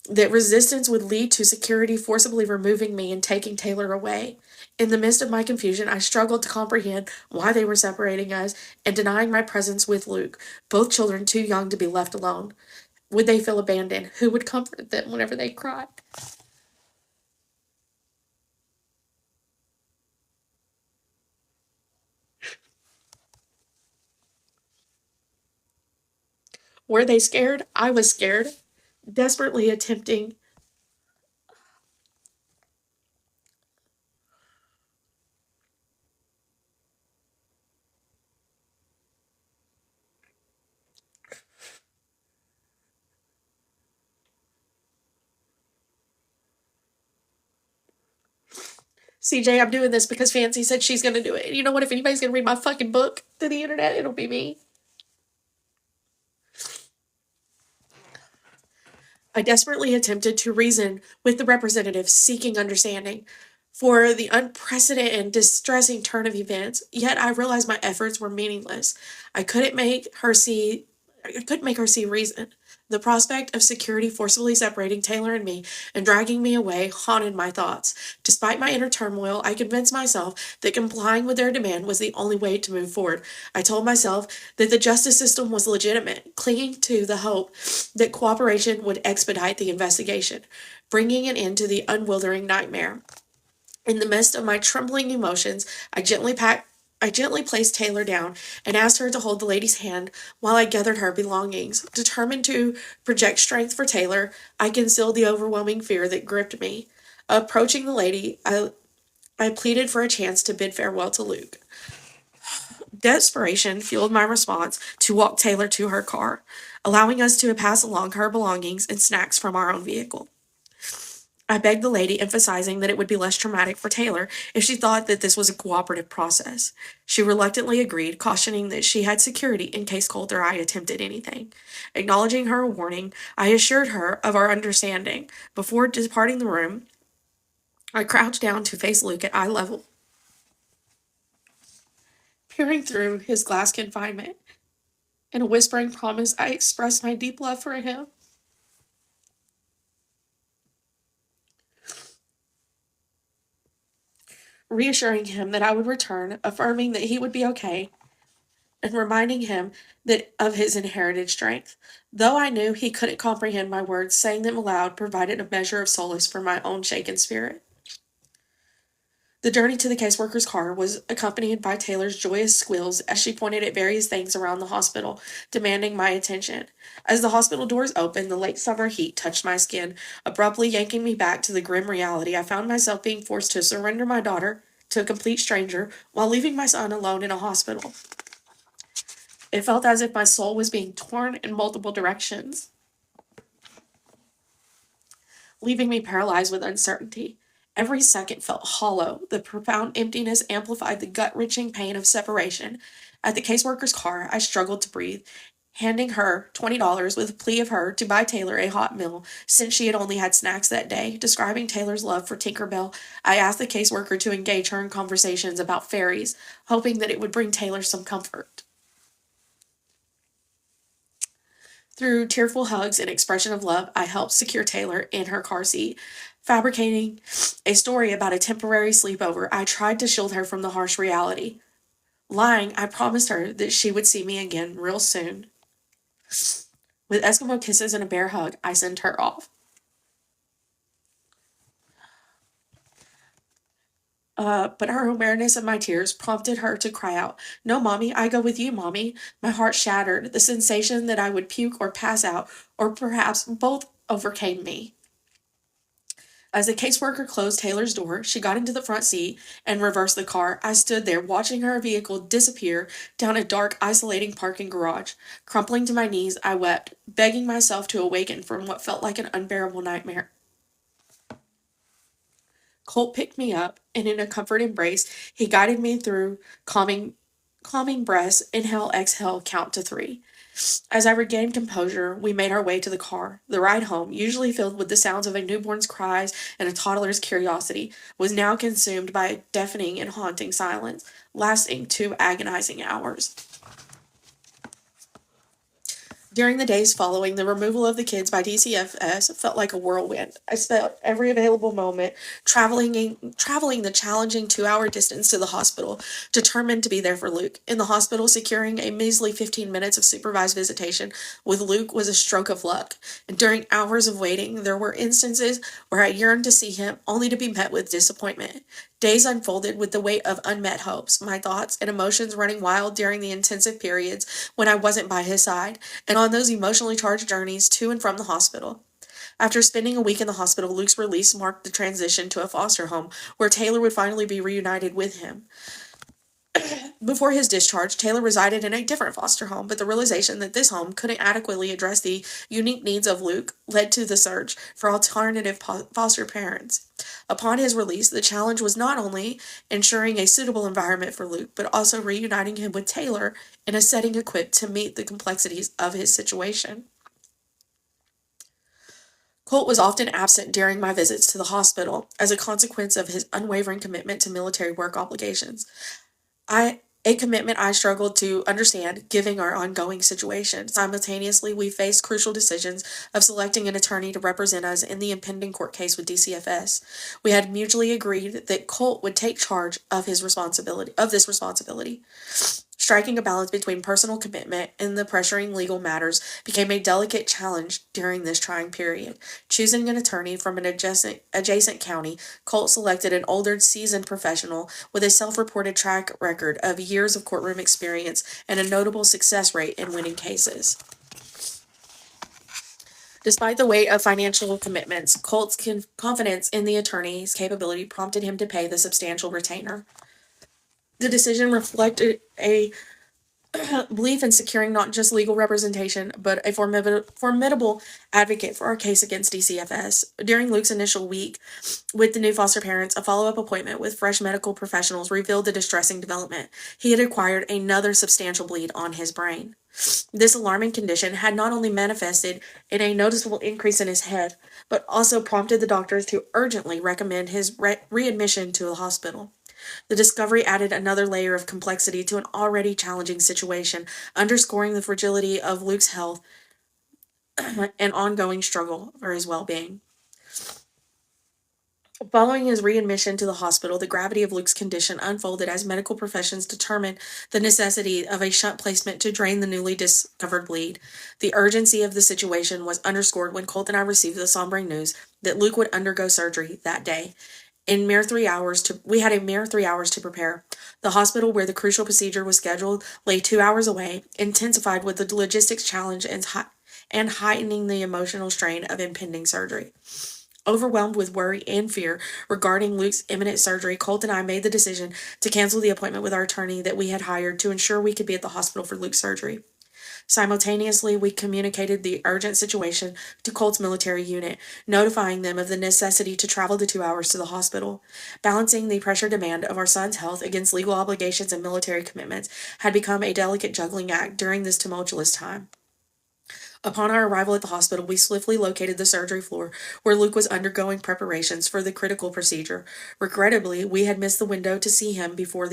that resistance would lead to security forcibly removing me and taking Taylor away. In the midst of my confusion, I struggled to comprehend why they were separating us and denying my presence with Luke, both children too young to be left alone. Would they feel abandoned? Who would comfort them whenever they cried? Were they scared? I was scared, desperately attempting CJ, I'm doing this because Fancy said she's gonna do it. And you know what? If anybody's gonna read my fucking book to the internet, it'll be me. I desperately attempted to reason with the representative, seeking understanding. for the unprecedented and distressing turn of events, yet I realized my efforts were meaningless. I couldn't make her see reason. The prospect of security forcibly separating Taylor and me and dragging me away haunted my thoughts. Despite my inner turmoil, I convinced myself that complying with their demand was the only way to move forward. I told myself that the justice system was legitimate, clinging to the hope that cooperation would expedite the investigation, bringing an end to the unwildering nightmare. In the midst of my trembling emotions, I gently placed Taylor down and asked her to hold the lady's hand while I gathered her belongings. Determined to project strength for Taylor, I concealed the overwhelming fear that gripped me. Approaching the lady, I pleaded for a chance to bid farewell to Luke. Desperation fueled my response to walk Taylor to her car, allowing us to pass along her belongings and snacks from our own vehicle. I begged the lady, emphasizing that it would be less traumatic for Taylor if she thought that this was a cooperative process. She reluctantly agreed, cautioning that she had security in case Colt or I attempted anything. Acknowledging her warning, I assured her of our understanding. Before departing the room, I crouched down to face Luke at eye level, peering through his glass confinement. In a whispering promise, I expressed my deep love for him. Reassuring him that I would return, affirming that he would be okay, and reminding him that of his inherited strength. Though I knew he couldn't comprehend my words, saying them aloud provided a measure of solace for my own shaken spirit. The journey to the caseworker's car was accompanied by Taylor's joyous squeals as she pointed at various things around the hospital, demanding my attention. As the hospital doors opened, the late summer heat touched my skin, abruptly yanking me back to the grim reality. I found myself being forced to surrender my daughter to a complete stranger while leaving my son alone in a hospital. It felt as if my soul was being torn in multiple directions, leaving me paralyzed with uncertainty. Every second felt hollow. The profound emptiness amplified the gut-wrenching pain of separation. At the caseworker's car, I struggled to breathe, handing her $20 with a plea of her to buy Taylor a hot meal since she had only had snacks that day. Describing Taylor's love for Tinkerbell, I asked the caseworker to engage her in conversations about fairies, hoping that it would bring Taylor some comfort. Through tearful hugs and expression of love, I helped secure Taylor in her car seat. Fabricating a story about a temporary sleepover, I tried to shield her from the harsh reality. Lying, I promised her that she would see me again real soon. With Eskimo kisses and a bear hug, I sent her off. But her awareness of my tears prompted her to cry out, "No, Mommy, I go with you, Mommy." My heart shattered. The sensation that I would puke or pass out, or perhaps both, overcame me. As the caseworker closed Taylor's door, she got into the front seat and reversed the car. I stood there, watching her vehicle disappear down a dark, isolating parking garage. Crumpling to my knees, I wept, begging myself to awaken from what felt like an unbearable nightmare. Colt picked me up, and in a comfort embrace, he guided me through calming breaths, inhale, exhale, count to 3. As I regained composure, we made our way to the car. The ride home, usually filled with the sounds of a newborn's cries and a toddler's curiosity, was now consumed by a deafening and haunting silence, lasting 2 agonizing hours. During the days following the removal of the kids by DCFS felt like a whirlwind. I spent every available moment traveling the challenging 2-hour distance to the hospital, determined to be there for Luke. In the hospital, securing a measly 15 minutes of supervised visitation with Luke was a stroke of luck. And during hours of waiting, there were instances where I yearned to see him, only to be met with disappointment. Days unfolded with the weight of unmet hopes, my thoughts and emotions running wild during the intensive periods when I wasn't by his side, and on those emotionally charged journeys to and from the hospital. After spending a week in the hospital, Luke's release marked the transition to a foster home, where Taylor would finally be reunited with him. Before his discharge, Taylor resided in a different foster home, but the realization that this home couldn't adequately address the unique needs of Luke led to the search for alternative foster parents. Upon his release, the challenge was not only ensuring a suitable environment for Luke, but also reuniting him with Taylor in a setting equipped to meet the complexities of his situation. Colt was often absent during my visits to the hospital as a consequence of his unwavering commitment to military work obligations. A commitment I struggled to understand given our ongoing situation. Simultaneously, we faced crucial decisions of selecting an attorney to represent us in the impending court case with DCFS. We had mutually agreed that Colt would take charge of this responsibility. Striking a balance between personal commitment and the pressuring legal matters became a delicate challenge during this trying period. Choosing an attorney from an adjacent county, Colt selected an older, seasoned professional with a self-reported track record of years of courtroom experience and a notable success rate in winning cases. Despite the weight of financial commitments, Colt's confidence in the attorney's capability prompted him to pay the substantial retainer. The decision reflected a belief in securing not just legal representation, but a formidable advocate for our case against DCFS. During Luke's initial week with the new foster parents, a follow-up appointment with fresh medical professionals revealed the distressing development. He had acquired another substantial bleed on his brain. This alarming condition had not only manifested in a noticeable increase in his head, but also prompted the doctors to urgently recommend his readmission to a hospital. The discovery added another layer of complexity to an already challenging situation, underscoring the fragility of Luke's health and ongoing struggle for his well-being. Following his readmission to the hospital, the gravity of Luke's condition unfolded as medical professions determined the necessity of a shunt placement to drain the newly discovered bleed. The urgency of the situation was underscored when Colt and I received the sombering news that Luke would undergo surgery that day. We had a mere 3 hours to prepare. The hospital where the crucial procedure was scheduled lay 2 hours away, intensified with the logistics challenge and heightening the emotional strain of impending surgery. Overwhelmed with worry and fear regarding Luke's imminent surgery, Colt and I made the decision to cancel the appointment with our attorney that we had hired to ensure we could be at the hospital for Luke's surgery. Simultaneously, we communicated the urgent situation to Colt's military unit, notifying them of the necessity to travel the 2 hours to the hospital. Balancing the pressure demand of our son's health against legal obligations and military commitments had become a delicate juggling act during this tumultuous time. Upon our arrival at the hospital, we swiftly located the surgery floor where Luke was undergoing preparations for the critical procedure. Regrettably, we had missed the window to see him before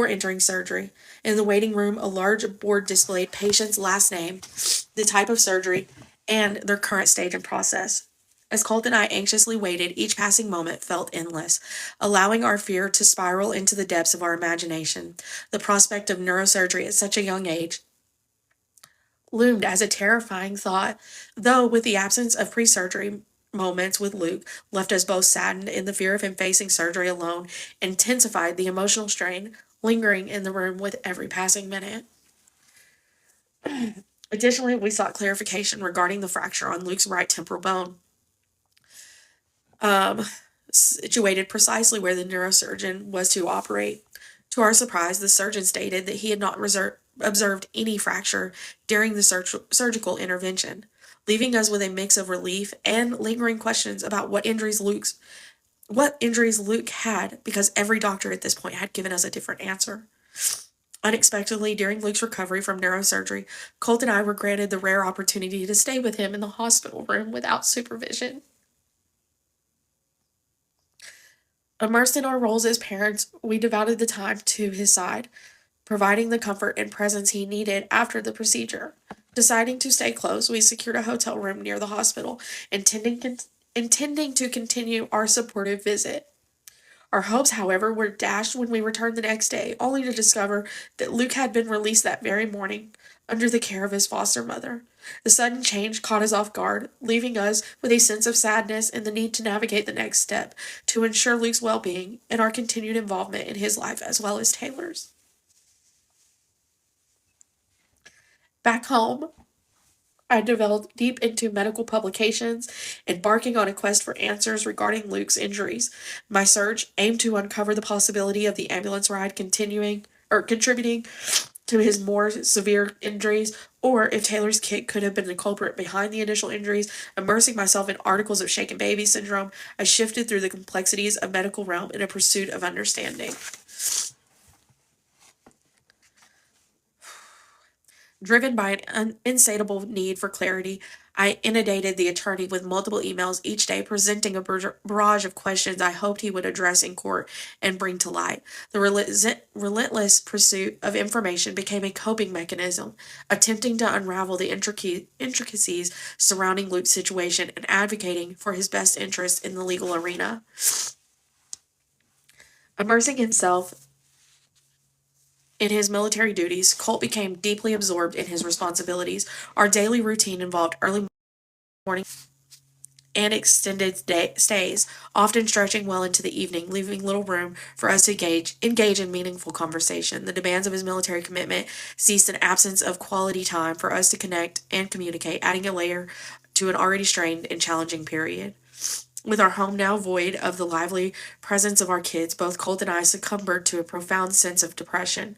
entering surgery. In the waiting room, a large board displayed patient's last name, the type of surgery, and their current stage and process. As Colt and I anxiously waited, each passing moment felt endless, allowing our fear to spiral into the depths of our imagination. The prospect of neurosurgery at such a young age loomed as a terrifying thought, though with the absence of pre-surgery moments with Luke left us both saddened, and the fear of him facing surgery alone intensified the emotional strain lingering in the room with every passing minute. Additionally, we sought clarification regarding the fracture on Luke's right temporal bone, situated precisely where the neurosurgeon was to operate. To our surprise, the surgeon stated that he had not observed any fracture during the surgical intervention, leaving us with a mix of relief and lingering questions about what injuries Luke had, because every doctor at this point had given us a different answer. Unexpectedly, during Luke's recovery from neurosurgery, Colt and I were granted the rare opportunity to stay with him in the hospital room without supervision. Immersed in our roles as parents, we devoted the time to his side, providing the comfort and presence he needed after the procedure. Deciding to stay close, we secured a hotel room near the hospital, intending to continue our supportive visit. Our hopes, however, were dashed when we returned the next day, only to discover that Luke had been released that very morning, under the care of his foster mother. The sudden change caught us off guard, leaving us with a sense of sadness and the need to navigate the next step to ensure Luke's well-being and our continued involvement in his life as well as Taylor's. Back home, I developed deep into medical publications, embarking on a quest for answers regarding Luke's injuries. My search aimed to uncover the possibility of the ambulance ride contributing to his more severe injuries, or if Taylor's kick could have been the culprit behind the initial injuries. Immersing myself in articles of shaken baby syndrome, I shifted through the complexities of medical realm in a pursuit of understanding. Driven by an insatiable need for clarity, I inundated the attorney with multiple emails each day, presenting a barrage of questions I hoped he would address in court and bring to light. The relentless pursuit of information became a coping mechanism, attempting to unravel the intricacies surrounding Luke's situation and advocating for his best interests in the legal arena. Immersing himself in his military duties, Colt became deeply absorbed in his responsibilities. Our daily routine involved early morning and extended stays, often stretching well into the evening, leaving little room for us to engage in meaningful conversation. The demands of his military commitment ceased an absence of quality time for us to connect and communicate, adding a layer to an already strained and challenging period. With our home now void of the lively presence of our kids, both Colt and I succumbed to a profound sense of depression.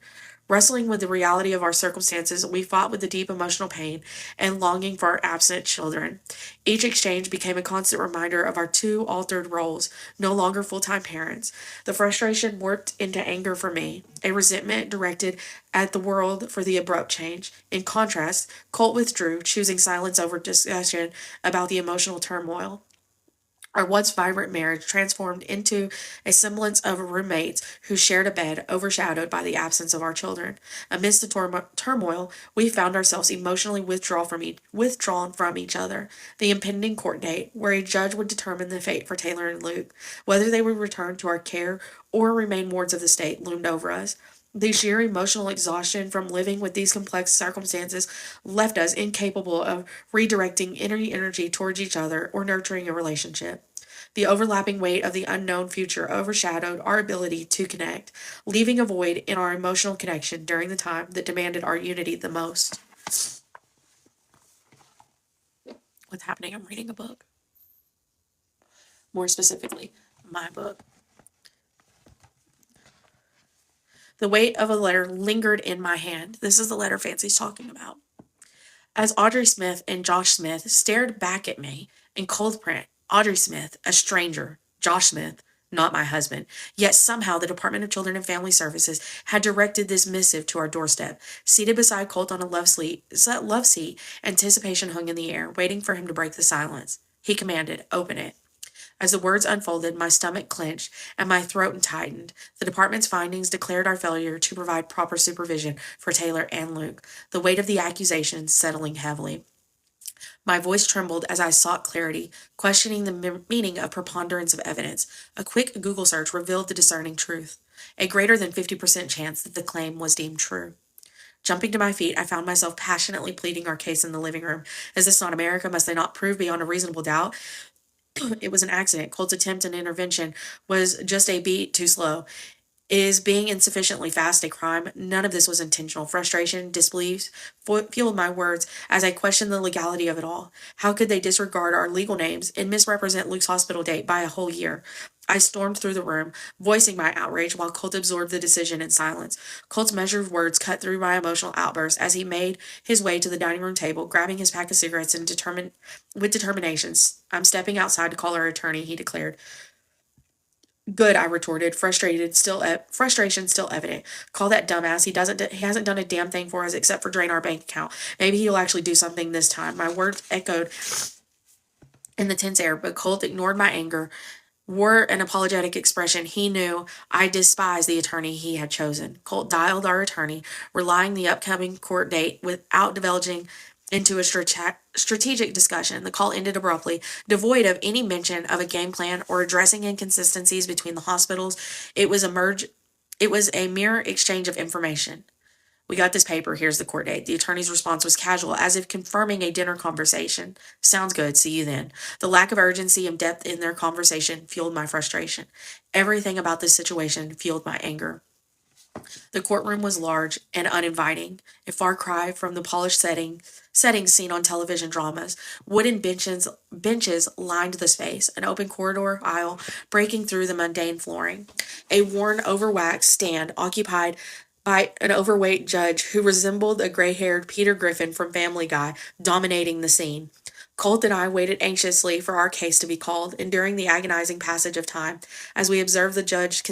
Wrestling with the reality of our circumstances, we fought with the deep emotional pain and longing for our absent children. Each exchange became a constant reminder of our two altered roles, no longer full-time parents. The frustration morphed into anger for me, a resentment directed at the world for the abrupt change. In contrast, Colt withdrew, choosing silence over discussion about the emotional turmoil. Our once vibrant marriage transformed into a semblance of roommates who shared a bed, overshadowed by the absence of our children. Amidst the turmoil, we found ourselves emotionally withdrawn from each other. The impending court date, where a judge would determine the fate for Taylor and Luke, whether they would return to our care or remain wards of the state, loomed over us. The sheer emotional exhaustion from living with these complex circumstances left us incapable of redirecting any energy towards each other or nurturing a relationship. The overlapping weight of the unknown future overshadowed our ability to connect, leaving a void in our emotional connection during the time that demanded our unity the most. What's happening? I'm reading a book. More specifically, my book. The weight of a letter lingered in my hand. This is the letter Fancy's talking about. As Audrey Smith and Josh Smith stared back at me in cold print, Audrey Smith, a stranger, Josh Smith, not my husband. Yet somehow the Department of Children and Family Services had directed this missive to our doorstep. Seated beside Colt on a love seat, anticipation hung in the air, waiting for him to break the silence. He commanded, "Open it." As the words unfolded, my stomach clenched and my throat tightened. The department's findings declared our failure to provide proper supervision for Taylor and Luke, the weight of the accusations settling heavily. My voice trembled as I sought clarity, questioning the meaning of preponderance of evidence. A quick Google search revealed the discerning truth: a greater than 50% chance that the claim was deemed true. Jumping to my feet, I found myself passionately pleading our case in the living room. Is this not America? Must they not prove beyond a reasonable doubt? It was an accident. Colt's attempt at intervention was just a beat too slow. Is being insufficiently fast a crime? None of this was intentional. Frustration, disbelief fueled my words as I questioned the legality of it all. How could they disregard our legal names and misrepresent Luke's hospital date by a whole year? I stormed through the room, voicing my outrage while Colt absorbed the decision in silence. Colt's measured words cut through my emotional outburst as he made his way to the dining room table, grabbing his pack of cigarettes and with determination. "I'm stepping outside to call our attorney," he declared. "Good," I retorted, frustration still evident. "Call that dumbass. He hasn't done a damn thing for us except for drain our bank account. Maybe he'll actually do something this time." My words echoed in the tense air, but Colt ignored my anger, wore an apologetic expression. He knew I despised the attorney he had chosen. Colt dialed our attorney, relying the upcoming court date without divulging into a strategic discussion. The call ended abruptly, devoid of any mention of a game plan or addressing inconsistencies between the hospitals. It was a mere exchange of information. "We got this paper. Here's the court date." The attorney's response was casual, as if confirming a dinner conversation. "Sounds good. See you then." The lack of urgency and depth in their conversation fueled my frustration. Everything about this situation fueled my anger. The courtroom was large and uninviting, a far cry from the polished settings seen on television dramas. Wooden benches lined the space, an open corridor aisle breaking through the mundane flooring. A worn, overwaxed stand occupied by an overweight judge who resembled a gray-haired Peter Griffin from Family Guy, dominating the scene. Colt and I waited anxiously for our case to be called, enduring the agonizing passage of time as we observed the judge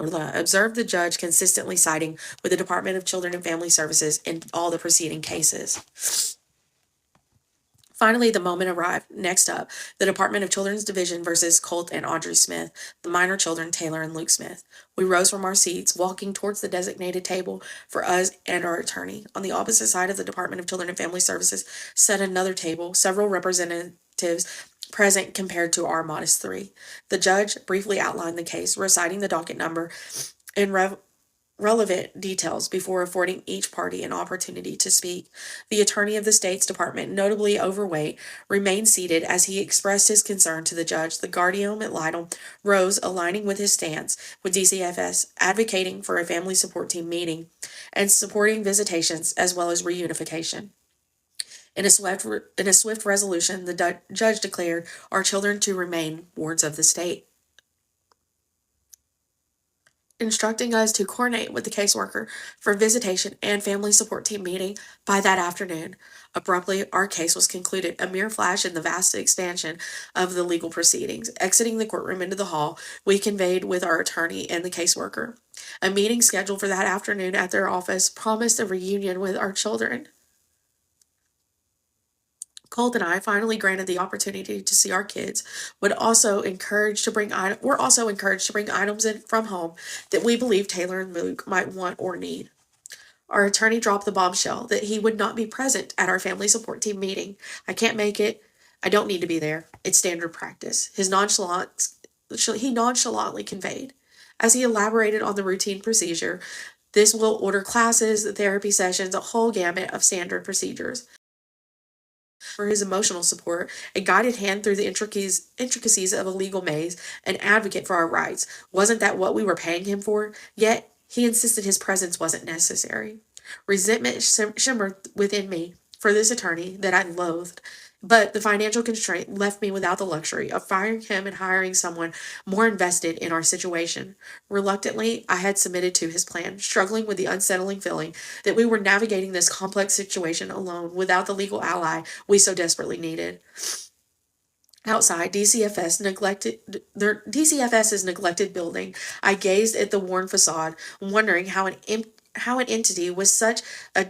observed the judge consistently siding with the Department of Children and Family Services in all the preceding cases. Finally, the moment arrived. Next up, the Department of Children's Division versus Colt and Audrey Smith, the minor children Taylor and Luke Smith. We rose from our seats, walking towards the designated table for us and our attorney. On the opposite side of the Department of Children and Family Services sat another table, several representatives present compared to our modest three. The judge briefly outlined the case, reciting the docket number and relevant details before affording each party an opportunity to speak. The attorney of the state's department, notably overweight, remained seated as he expressed his concern to the judge. The guardian ad litem rose, aligning with his stance with DCFS, advocating for a family support team meeting and supporting visitations as well as reunification. In a swift resolution, the judge declared our children to remain wards of the state, instructing us to coordinate with the caseworker for visitation and family support team meeting by that afternoon. Abruptly, our case was concluded, a mere flash in the vast expansion of the legal proceedings. Exiting the courtroom into the hall, we conveyed with our attorney and the caseworker. A meeting scheduled for that afternoon at their office promised a reunion with our children. Colt and I, finally granted the opportunity to see our kids, we're also encouraged to bring items in from home that we believe Taylor and Luke might want or need. Our attorney dropped the bombshell that he would not be present at our family support team meeting. I can't make it. I don't need to be there. It's standard practice. He nonchalantly conveyed. As he elaborated on the routine procedure, this will order classes, therapy sessions, a whole gamut of standard procedures. For his emotional support, a guided hand through the intricacies of a legal maze, an advocate for our rights. Wasn't that what we were paying him for? Yet, he insisted his presence wasn't necessary. Resentment shimmered within me for this attorney that I loathed, but the financial constraint left me without the luxury of firing him and hiring someone more invested in our situation. Reluctantly, I had submitted to his plan, struggling with the unsettling feeling that we were navigating this complex situation alone without the legal ally we so desperately needed. Outside, DCFS's neglected building, I gazed at the worn facade, wondering how an entity with such a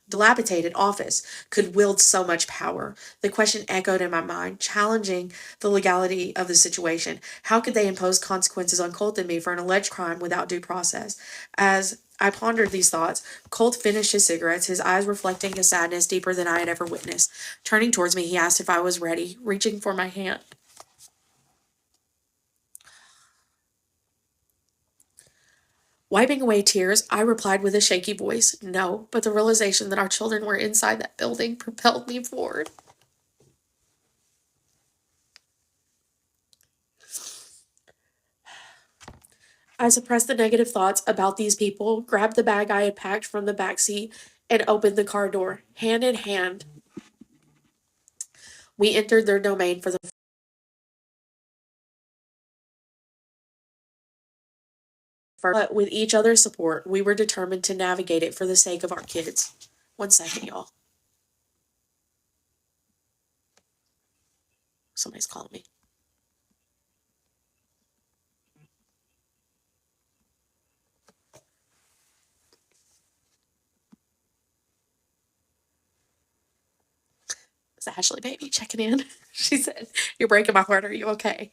dilapidated office could wield so much power. The question echoed in my mind, challenging the legality of the situation. How could they impose consequences on Colt and me for an alleged crime without due process? As I pondered these thoughts, Colt finished his cigarettes, his eyes reflecting a sadness deeper than I had ever witnessed. Turning towards me, he asked if I was ready, reaching for my hand. Wiping away tears, I replied with a shaky voice, no, but the realization that our children were inside that building propelled me forward. I suppressed the negative thoughts about these people, grabbed the bag I had packed from the back seat, and opened the car door. Hand in hand, we entered their domain for the but with each other's support, we were determined to navigate it for the sake of our kids. 1 second, y'all. Somebody's calling me. It's Ashley, baby, checking in. She said, "You're breaking my heart. Are you okay?"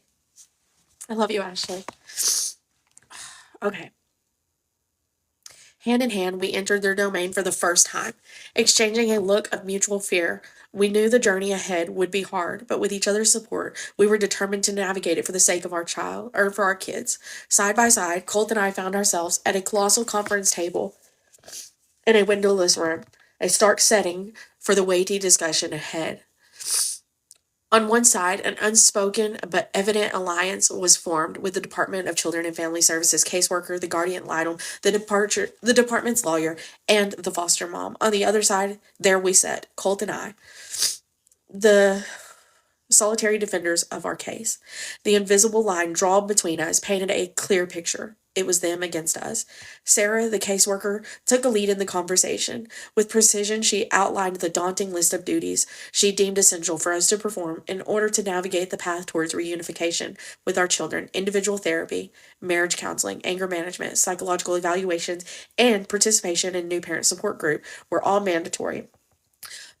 I love you, Ashley. Okay. Hand in hand, we entered their domain for the first time, exchanging a look of mutual fear. We knew the journey ahead would be hard, but with each other's support, we were determined to navigate it for the sake of our for our kids. Side by side, Colt and I found ourselves at a colossal conference table in a windowless room, a stark setting for the weighty discussion ahead. On one side, an unspoken but evident alliance was formed with the Department of Children and Family Services caseworker, the guardian ad litem, the department's lawyer, and the foster mom. On the other side, there we sat, Colt and I. The solitary defenders of our case. The invisible line drawn between us painted a clear picture. It was them against us. Sarah, the caseworker, took a lead in the conversation. With precision, she outlined the daunting list of duties she deemed essential for us to perform in order to navigate the path towards reunification with our children. Individual therapy, marriage counseling, anger management, psychological evaluations, and participation in new parent support group were all mandatory.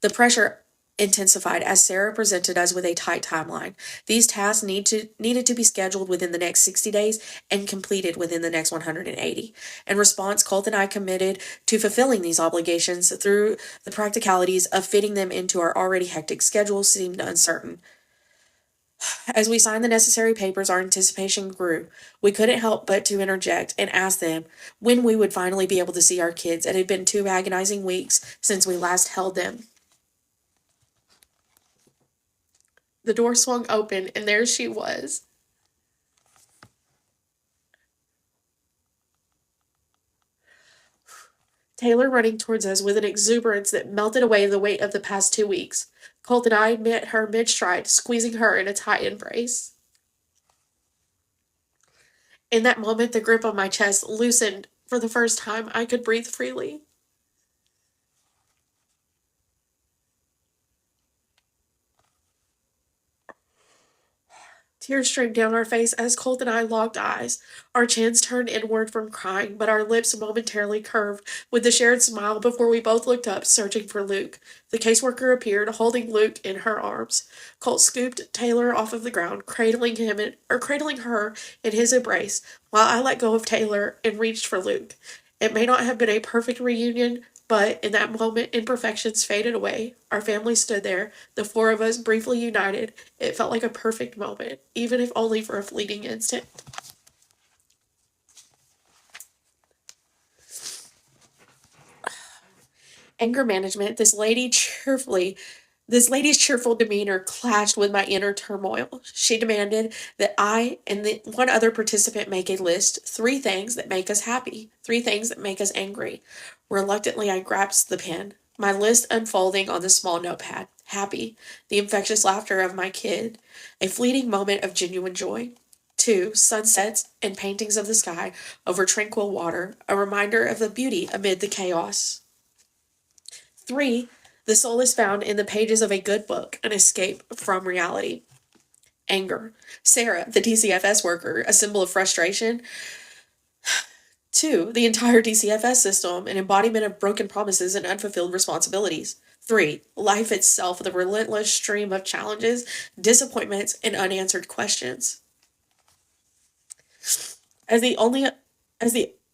The pressure intensified as Sarah presented us with a tight timeline. These tasks needed to be scheduled within the next 60 days and completed within the next 180. In response, Colt and I committed to fulfilling these obligations through the practicalities of fitting them into our already hectic schedule seemed uncertain. As we signed the necessary papers, our anticipation grew. We couldn't help but to interject and ask them when we would finally be able to see our kids. It had been 2 agonizing weeks since we last held them. The door swung open, and there she was. Taylor running towards us with an exuberance that melted away the weight of the past 2 weeks. Colt and I met her mid-stride, squeezing her in a tight embrace. In that moment, the grip on my chest loosened. For the first time, I could breathe freely. Tears streamed down our face as Colt and I locked eyes. Our chins turned inward from crying, but our lips momentarily curved with the shared smile before we both looked up, searching for Luke. The caseworker appeared, holding Luke in her arms. Colt scooped Taylor off of the ground, cradling her in his embrace, while I let go of Taylor and reached for Luke. It may not have been a perfect reunion, but in that moment, imperfections faded away. Our family stood there, the 4 of us briefly united. It felt like a perfect moment, even if only for a fleeting instant. Anger management, this lady's cheerful demeanor clashed with my inner turmoil. She demanded that I and the one other participant make a list, 3 things that make us happy, 3 things that make us angry. Reluctantly, I grasped the pen, my list unfolding on the small notepad. Happy, the infectious laughter of my kid, a fleeting moment of genuine joy. 2, sunsets and paintings of the sky over tranquil water, a reminder of the beauty amid the chaos. 3, the solace found in the pages of a good book, an escape from reality. Anger. Sarah, the DCFS worker, a symbol of frustration. 2, the entire DCFS system, an embodiment of broken promises and unfulfilled responsibilities. 3, life itself, the relentless stream of challenges, disappointments, and unanswered questions. As the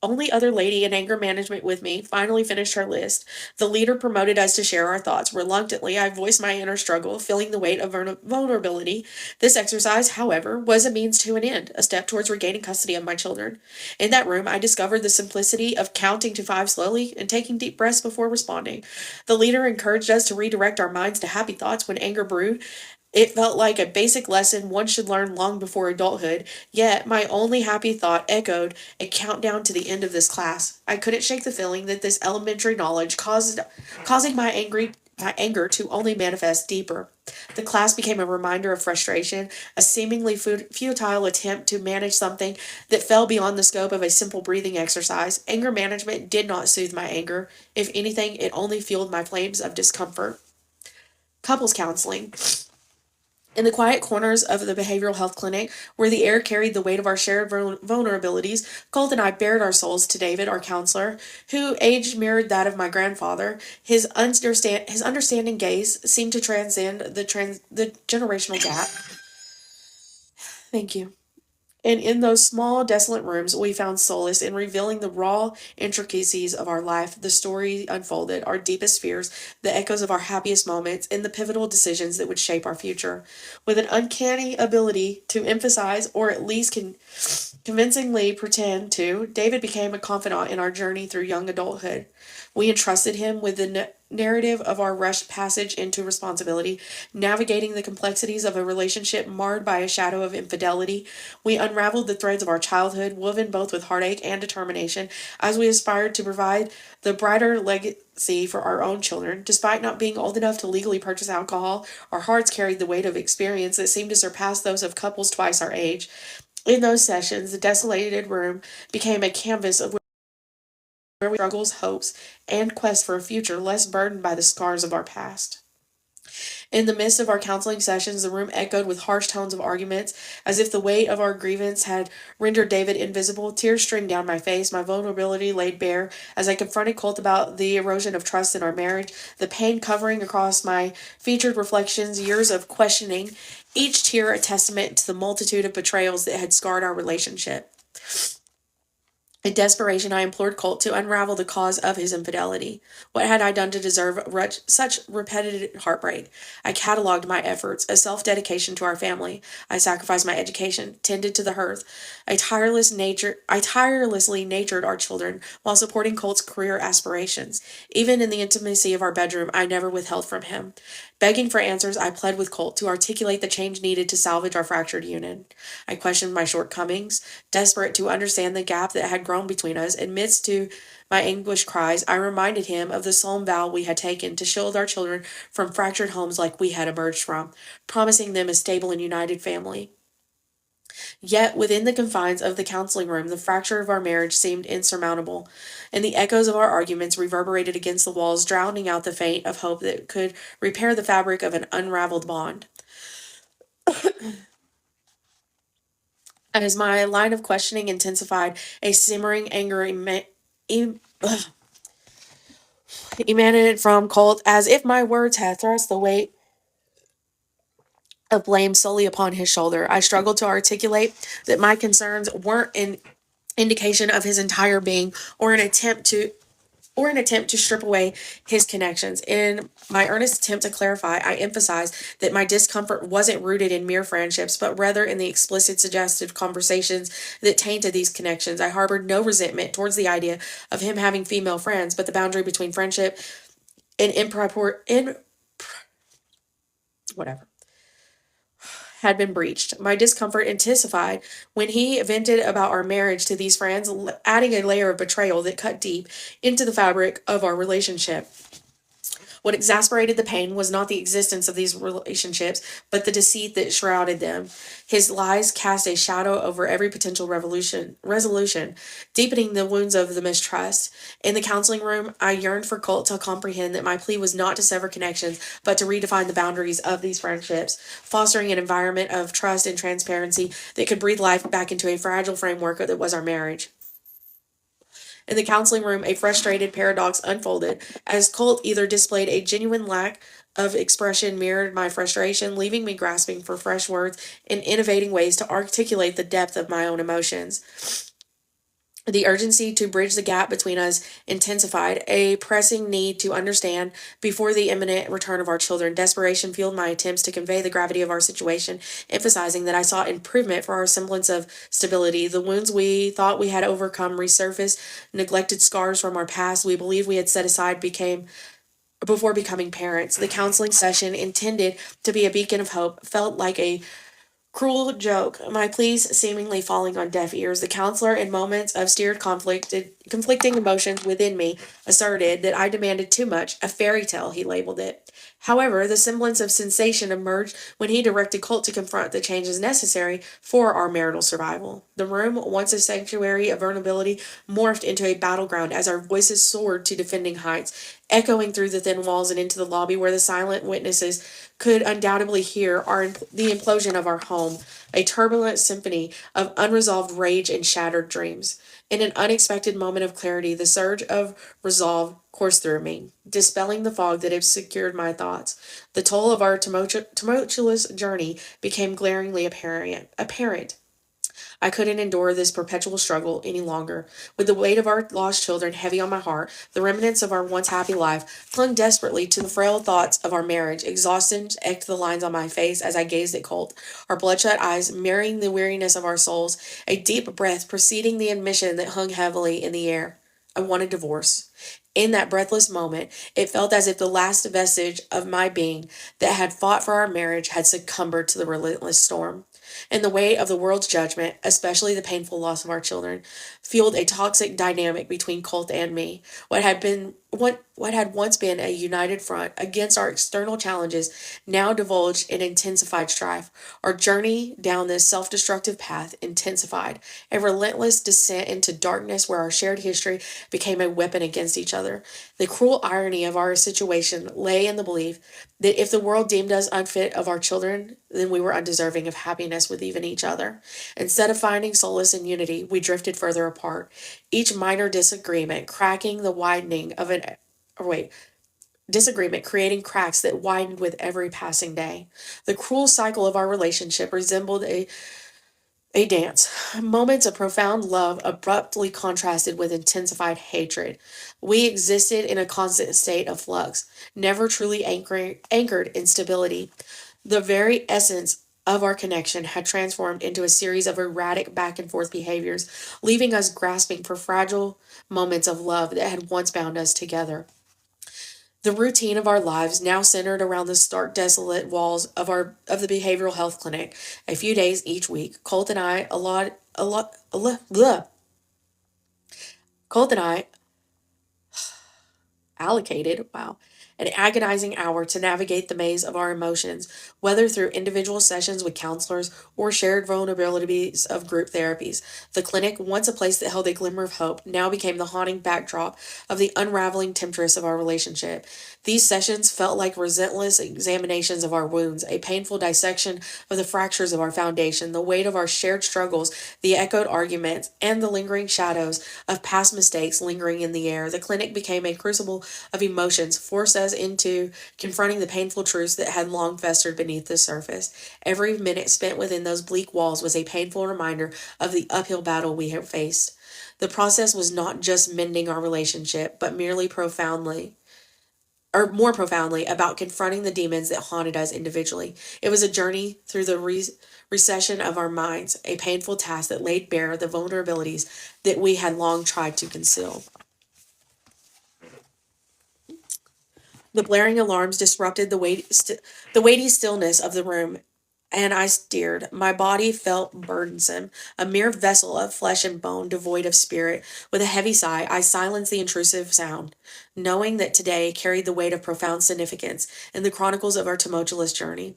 only other lady in anger management with me finally finished her list, the leader promoted us to share our thoughts. Reluctantly, I voiced my inner struggle, feeling the weight of vulnerability. This exercise, however, was a means to an end, a step towards regaining custody of my children. In that room, I discovered the simplicity of counting to 5 slowly and taking deep breaths before responding. The leader encouraged us to redirect our minds to happy thoughts when anger brewed. It felt like a basic lesson one should learn long before adulthood, yet my only happy thought echoed a countdown to the end of this class. I couldn't shake the feeling that this elementary knowledge causing my anger to only manifest deeper. The class became a reminder of frustration, a seemingly futile attempt to manage something that fell beyond the scope of a simple breathing exercise. Anger management did not soothe my anger. If anything, it only fueled my flames of discomfort. Couples counseling. In the quiet corners of the behavioral health clinic, where the air carried the weight of our shared vulnerabilities, Colt and I bared our souls to David, our counselor, who age mirrored that of my grandfather. His understanding gaze seemed to transcend the generational gap. Thank you. And in those small, desolate rooms, we found solace in revealing the raw intricacies of our life, the story unfolded, our deepest fears, the echoes of our happiest moments, and the pivotal decisions that would shape our future. With an uncanny ability to emphasize, or at least convincingly pretend to, David became a confidant in our journey through young adulthood. We entrusted him with the narrative of our rushed passage into responsibility, navigating the complexities of a relationship marred by a shadow of infidelity. We unraveled the threads of our childhood, woven both with heartache and determination, as we aspired to provide the brighter legacy for our own children. Despite not being old enough to legally purchase alcohol, our hearts carried the weight of experience that seemed to surpass those of couples twice our age. In those sessions, the desolated room became a canvas of where we struggles, hopes, and quest for a future less burdened by the scars of our past. In the midst of our counseling sessions, the room echoed with harsh tones of arguments, as if the weight of our grievance had rendered David invisible. Tears streamed down my face, my vulnerability laid bare, as I confronted Colt about the erosion of trust in our marriage, the pain covering across my featured reflections, years of questioning, each tear a testament to the multitude of betrayals that had scarred our relationship. In desperation, I implored Colt to unravel the cause of his infidelity. What had I done to deserve such repetitive heartbreak? I cataloged my efforts, a self-dedication to our family. I sacrificed my education, tended to the hearth. I tirelessly nurtured our children while supporting Colt's career aspirations. Even in the intimacy of our bedroom, I never withheld from him. Begging for answers, I pled with Colt to articulate the change needed to salvage our fractured union. I questioned my shortcomings, desperate to understand the gap that had grown between us. Amidst to my anguished cries, I reminded him of the solemn vow we had taken to shield our children from fractured homes like we had emerged from, promising them a stable and united family. Yet, within the confines of the counseling room, the fracture of our marriage seemed insurmountable, and the echoes of our arguments reverberated against the walls, drowning out the faint of hope that could repair the fabric of an unraveled bond. As my line of questioning intensified, a simmering anger emanated from Colt, as if my words had thrust the weight of blame solely upon his shoulder. I struggled to articulate that my concerns weren't an indication of his entire being or an attempt to strip away his connections. In my earnest attempt to clarify, I emphasized that my discomfort wasn't rooted in mere friendships, but rather in the explicit suggestive conversations that tainted these connections. I harbored no resentment towards the idea of him having female friends, but the boundary between friendship and whatever had been breached. My discomfort intensified when he vented about our marriage to these friends, adding a layer of betrayal that cut deep into the fabric of our relationship. What exasperated the pain was not the existence of these relationships, but the deceit that shrouded them. His lies cast a shadow over every potential resolution, deepening the wounds of the mistrust. In the counseling room, I yearned for Colt to comprehend that my plea was not to sever connections, but to redefine the boundaries of these friendships, fostering an environment of trust and transparency that could breathe life back into a fragile framework that was our marriage. In the counseling room, a frustrated paradox unfolded, as Colt either displayed a genuine lack of expression mirrored my frustration, leaving me grasping for fresh words and innovating ways to articulate the depth of my own emotions. The urgency to bridge the gap between us intensified, a pressing need to understand before the imminent return of our children. Desperation fueled my attempts to convey the gravity of our situation, emphasizing that I sought improvement for our semblance of stability. The wounds we thought we had overcome resurfaced, neglected scars from our past we believed we had set aside before becoming parents. The counseling session, intended to be a beacon of hope, felt like a cruel joke, my pleas seemingly falling on deaf ears. The counselor, in moments of stirred conflicting emotions within me, asserted that I demanded too much, a fairy tale, he labeled it. However, the semblance of sensation emerged when he directed Colt to confront the changes necessary for our marital survival. The room, once a sanctuary of vulnerability, morphed into a battleground as our voices soared to defending heights, echoing through the thin walls and into the lobby where the silent witnesses could undoubtedly hear the implosion of our home, a turbulent symphony of unresolved rage and shattered dreams. In an unexpected moment of clarity, the surge of resolve coursed through me, dispelling the fog that obscured my thoughts. The toll of our tumultuous journey became glaringly apparent. I couldn't endure this perpetual struggle any longer. With the weight of our lost children heavy on my heart, the remnants of our once happy life clung desperately to the frail thoughts of our marriage. Exhaustion echoed the lines on my face as I gazed at Colt, our bloodshot eyes mirroring the weariness of our souls, a deep breath preceding the admission that hung heavily in the air. I wanted divorce. In that breathless moment, it felt as if the last vestige of my being that had fought for our marriage had succumbed to the relentless storm. And the weight of the world's judgment, especially the painful loss of our children, fueled a toxic dynamic between Colt and me. What had once been a united front against our external challenges now divulged in intensified strife. Our journey down this self-destructive path intensified, a relentless descent into darkness where our shared history became a weapon against each other. The cruel irony of our situation lay in the belief that if the world deemed us unfit of our children, then we were undeserving of happiness with even each other. Instead of finding solace in unity, we drifted further apart, each minor disagreement cracking the widening of an or wait, disagreement creating cracks that widened with every passing day. The cruel cycle of our relationship resembled a dance. Moments of profound love abruptly contrasted with intensified hatred. We existed in a constant state of flux, never truly anchored in stability. The very essence of our connection had transformed into a series of erratic back and forth behaviors, leaving us grasping for fragile moments of love that had once bound us together. The routine of our lives now centered around the stark, desolate walls of the behavioral health clinic. A few days each week, Colt and I allocated, an agonizing hour to navigate the maze of our emotions, whether through individual sessions with counselors or shared vulnerabilities of group therapies. The clinic, once a place that held a glimmer of hope, now became the haunting backdrop of the unraveling temptress of our relationship. These sessions felt like relentless examinations of our wounds, a painful dissection of the fractures of our foundation, the weight of our shared struggles, the echoed arguments, and the lingering shadows of past mistakes lingering in the air. The clinic became a crucible of emotions, forced us into confronting the painful truths that had long festered beneath the surface. Every minute spent within those bleak walls was a painful reminder of the uphill battle we had faced. The process was not just mending our relationship, but more profoundly, about confronting the demons that haunted us individually. It was a journey through the recession of our minds, a painful task that laid bare the vulnerabilities that we had long tried to conceal. The blaring alarms disrupted the weighty stillness of the room, and I stared. My body felt burdensome, a mere vessel of flesh and bone, devoid of spirit. With a heavy sigh, I silenced the intrusive sound, knowing that today carried the weight of profound significance in the chronicles of our tumultuous journey.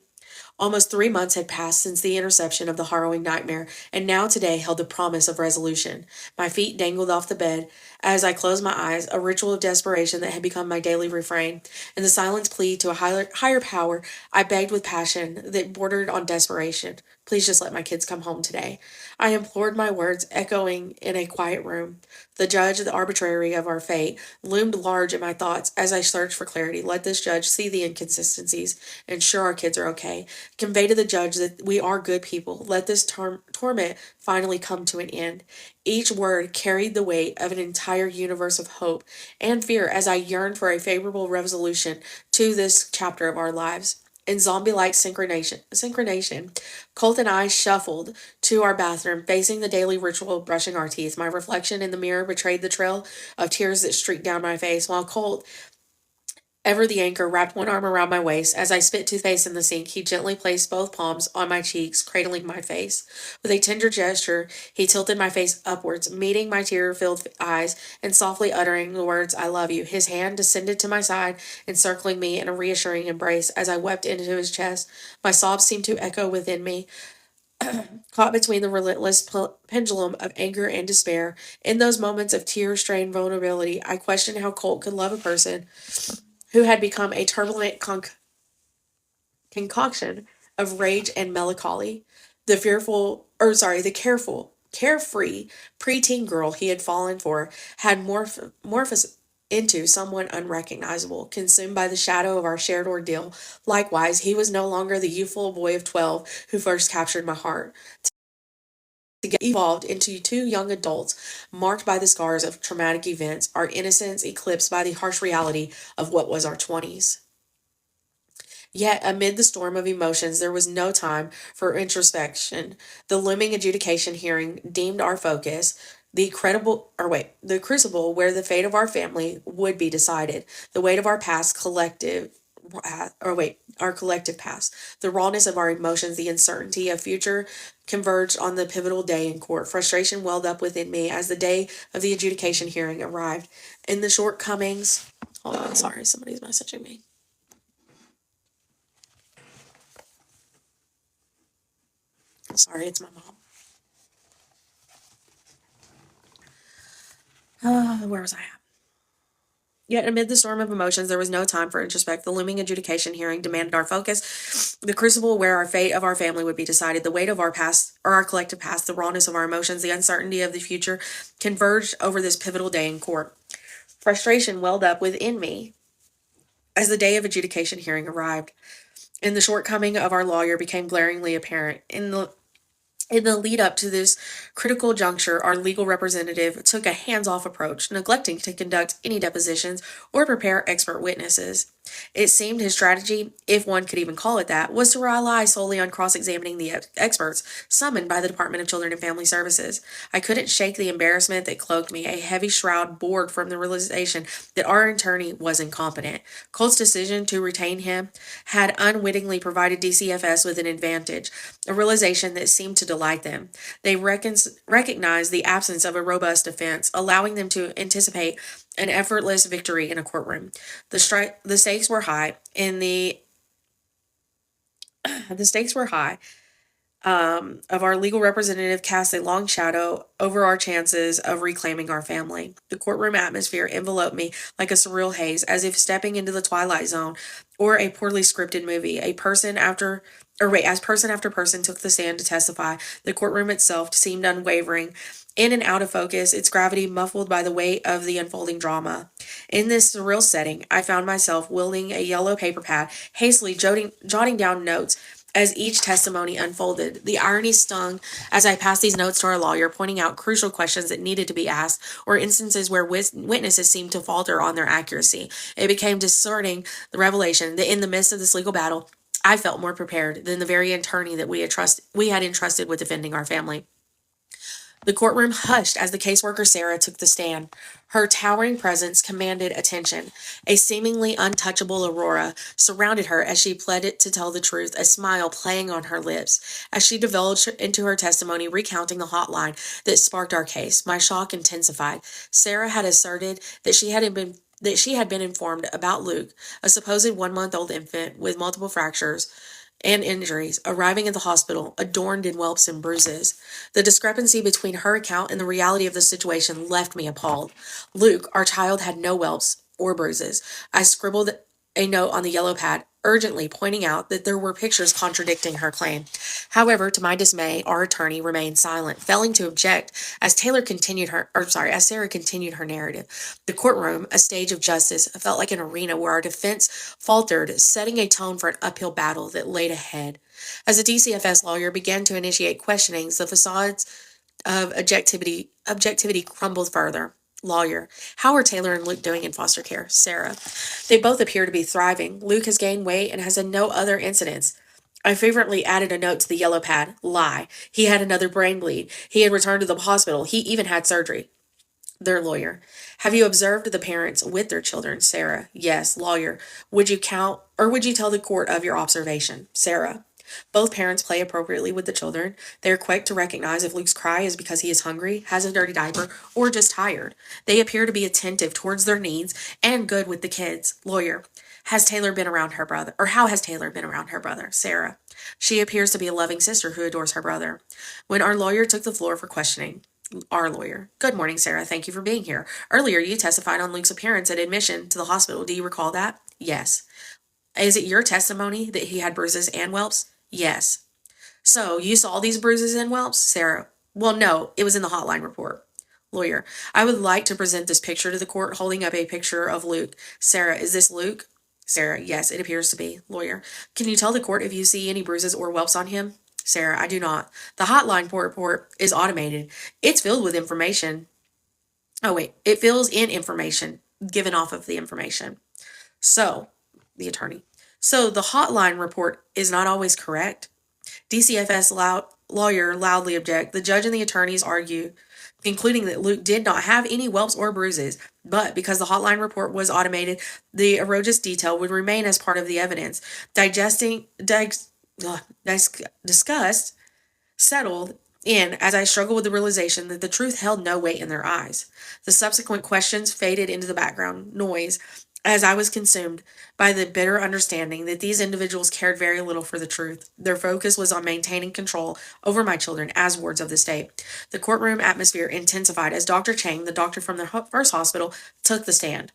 Almost 3 months had passed since the interception of the harrowing nightmare, and now today held the promise of resolution. My feet dangled off the bed as I closed my eyes, a ritual of desperation that had become my daily refrain. In the silent plea to a higher power, I begged with passion that bordered on desperation. Please just let my kids come home today. I implored, my words echoing in a quiet room. The judge, the arbitrary of our fate, loomed large in my thoughts as I searched for clarity. Let this judge see the inconsistencies, ensure our kids are okay. Convey to the judge that we are good people. Let this torment finally come to an end. Each word carried the weight of an entire universe of hope and fear as I yearned for a favorable resolution to this chapter of our lives. In zombie-like synchronization, Colt and I shuffled to our bathroom, facing the daily ritual of brushing our teeth. My reflection in the mirror betrayed the trail of tears that streaked down my face, while Colt, ever the anchor, wrapped one arm around my waist. As I spit toothpaste in the sink, he gently placed both palms on my cheeks, cradling my face. With a tender gesture, he tilted my face upwards, meeting my tear-filled eyes and softly uttering the words, "I love you." His hand descended to my side, encircling me in a reassuring embrace. As I wept into his chest, my sobs seemed to echo within me, caught between the relentless pendulum of anger and despair. In those moments of tear-strained vulnerability, I questioned how Colt could love a person who had become a turbulent concoction of rage and melancholy. The carefree preteen girl he had fallen for had morphed into someone unrecognizable, consumed by the shadow of our shared ordeal. Likewise, he was no longer the youthful boy of 12 who first captured my heart. Together evolved into two young adults, marked by the scars of traumatic events, our innocence eclipsed by the harsh reality of what was our 20s. Yet, amid the storm of emotions, there was no time for introspection. The looming adjudication hearing deemed our focus. the crucible where the fate of our family would be decided, the weight of our our collective past, the rawness of our emotions, the uncertainty of future converged on the pivotal day in court. Frustration welled up within me as the day of the adjudication hearing arrived. In the shortcomings, hold on, sorry, somebody's messaging me. Sorry, it's my mom. Where was I at? Yet amid the storm of emotions, there was no time for introspect. The looming adjudication hearing demanded our focus. The crucible where our fate of our family would be decided, the weight of our past, or our collective past, the rawness of our emotions, the uncertainty of the future, converged over this pivotal day in court. Frustration welled up within me as the day of adjudication hearing arrived, and the shortcoming of our lawyer became glaringly apparent. In the lead up to this critical juncture, our legal representative took a hands-off approach, neglecting to conduct any depositions or prepare expert witnesses. It seemed his strategy, if one could even call it that, was to rely solely on cross-examining the experts summoned by the Department of Children and Family Services. I couldn't shake the embarrassment that cloaked me. A heavy shroud bore from the realization that our attorney was incompetent. Colt's decision to retain him had unwittingly provided DCFS with an advantage, a realization that seemed to delight them. They recognized the absence of a robust defense, allowing them to anticipate an effortless victory in a courtroom. The stakes were high, and the stakes were high. Of our legal representative cast a long shadow over our chances of reclaiming our family. The courtroom atmosphere enveloped me like a surreal haze, as if stepping into the Twilight Zone or a poorly scripted movie. As person after person took the stand to testify, the courtroom itself seemed unwavering, in and out of focus, its gravity muffled by the weight of the unfolding drama. In this surreal setting, I found myself wielding a yellow paper pad, hastily jotting down notes as each testimony unfolded. The irony stung as I passed these notes to our lawyer, pointing out crucial questions that needed to be asked or instances where witnesses seemed to falter on their accuracy. It became discerning the revelation that in the midst of this legal battle, I felt more prepared than the very attorney that we had entrusted with defending our family. The courtroom hushed as the caseworker Sarah took the stand. Her towering presence commanded attention. A seemingly untouchable aurora surrounded her as she pleaded to tell the truth, a smile playing on her lips. As she divulged into her testimony, recounting the hotline that sparked our case, my shock intensified. Sarah had asserted that she had been informed about Luke, a supposed 1-month-old infant with multiple fractures and injuries, arriving at the hospital, adorned in whelps and bruises. The discrepancy between her account and the reality of the situation left me appalled. Luke, our child, had no whelps or bruises. I scribbled a note on the yellow pad, urgently pointing out that there were pictures contradicting her claim. However, to my dismay, our attorney remained silent, failing to object as Sarah continued her narrative. The courtroom, a stage of justice, felt like an arena where our defense faltered, setting a tone for an uphill battle that laid ahead. As the DCFS lawyer began to initiate questionings, the facades of objectivity crumbled further. Lawyer: how are Taylor and Luke doing in foster care? Sarah: they both appear to be thriving. Luke has gained weight and has had no other incidents. I frequently added a note to the yellow pad. Lie. He had another brain bleed. He had returned to the hospital. He even had surgery. Their lawyer: have you observed the parents with their children? Sarah: yes. Lawyer: would you tell the court of your observation? Sarah: both parents play appropriately with the children. They are quick to recognize if Luke's cry is because he is hungry, has a dirty diaper, or just tired. They appear to be attentive towards their needs and good with the kids. Lawyer: has Taylor been around her brother? Or how has Taylor been around her brother? Sarah: she appears to be a loving sister who adores her brother. When our lawyer took the floor for questioning, our lawyer: good morning, Sarah. Thank you for being here. Earlier, you testified on Luke's appearance at admission to the hospital. Do you recall that? Yes. Is it your testimony that he had bruises and whelps? Yes. So, you saw these bruises and whelps? Sarah: well, no, it was in the hotline report. Lawyer: I would like to present this picture to the court, holding up a picture of Luke. Sarah: is this Luke? Sarah: yes, it appears to be. Lawyer: can you tell the court if you see any bruises or whelps on him? Sarah: I do not. The hotline report is automated. It's filled with information. It fills in information given off of the information. So, the attorney: so the hotline report is not always correct? DCFS lawyer loudly object. The judge and the attorneys argue including that Luke did not have any whelps or bruises, but because the hotline report was automated, the erroneous detail would remain as part of the evidence. Disgust settled in as I struggled with the realization that the truth held no weight in their eyes. The subsequent questions faded into the background noise as I was consumed by the bitter understanding that these individuals cared very little for the truth. Their focus was on maintaining control over my children as wards of the state. The courtroom atmosphere intensified as Dr. Chang, the doctor from the first hospital, took the stand.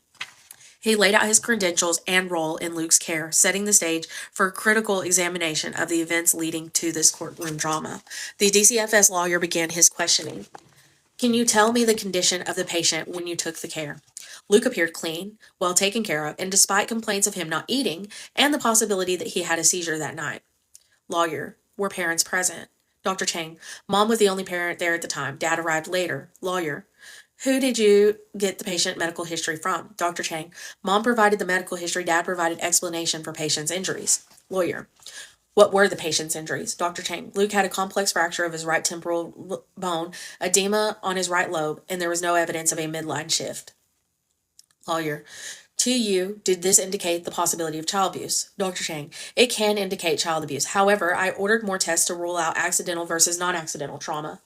He laid out his credentials and role in Luke's care, setting the stage for a critical examination of the events leading to this courtroom drama. The DCFS lawyer began his questioning. Can you tell me the condition of the patient when you took the care? Luke appeared clean, well taken care of, and despite complaints of him not eating and the possibility that he had a seizure that night. Lawyer, were parents present? Dr. Chang, Mom was the only parent there at the time. Dad arrived later. Lawyer, who did you get the patient medical history from? Dr. Chang, Mom provided the medical history. Dad provided explanation for patient's injuries. Lawyer, what were the patient's injuries? Dr. Chang, Luke had a complex fracture of his right temporal bone, edema on his right lobe, and there was no evidence of a midline shift. Lawyer, to you, did this indicate the possibility of child abuse? Dr. Chang, it can indicate child abuse. However, I ordered more tests to rule out accidental versus non-accidental trauma.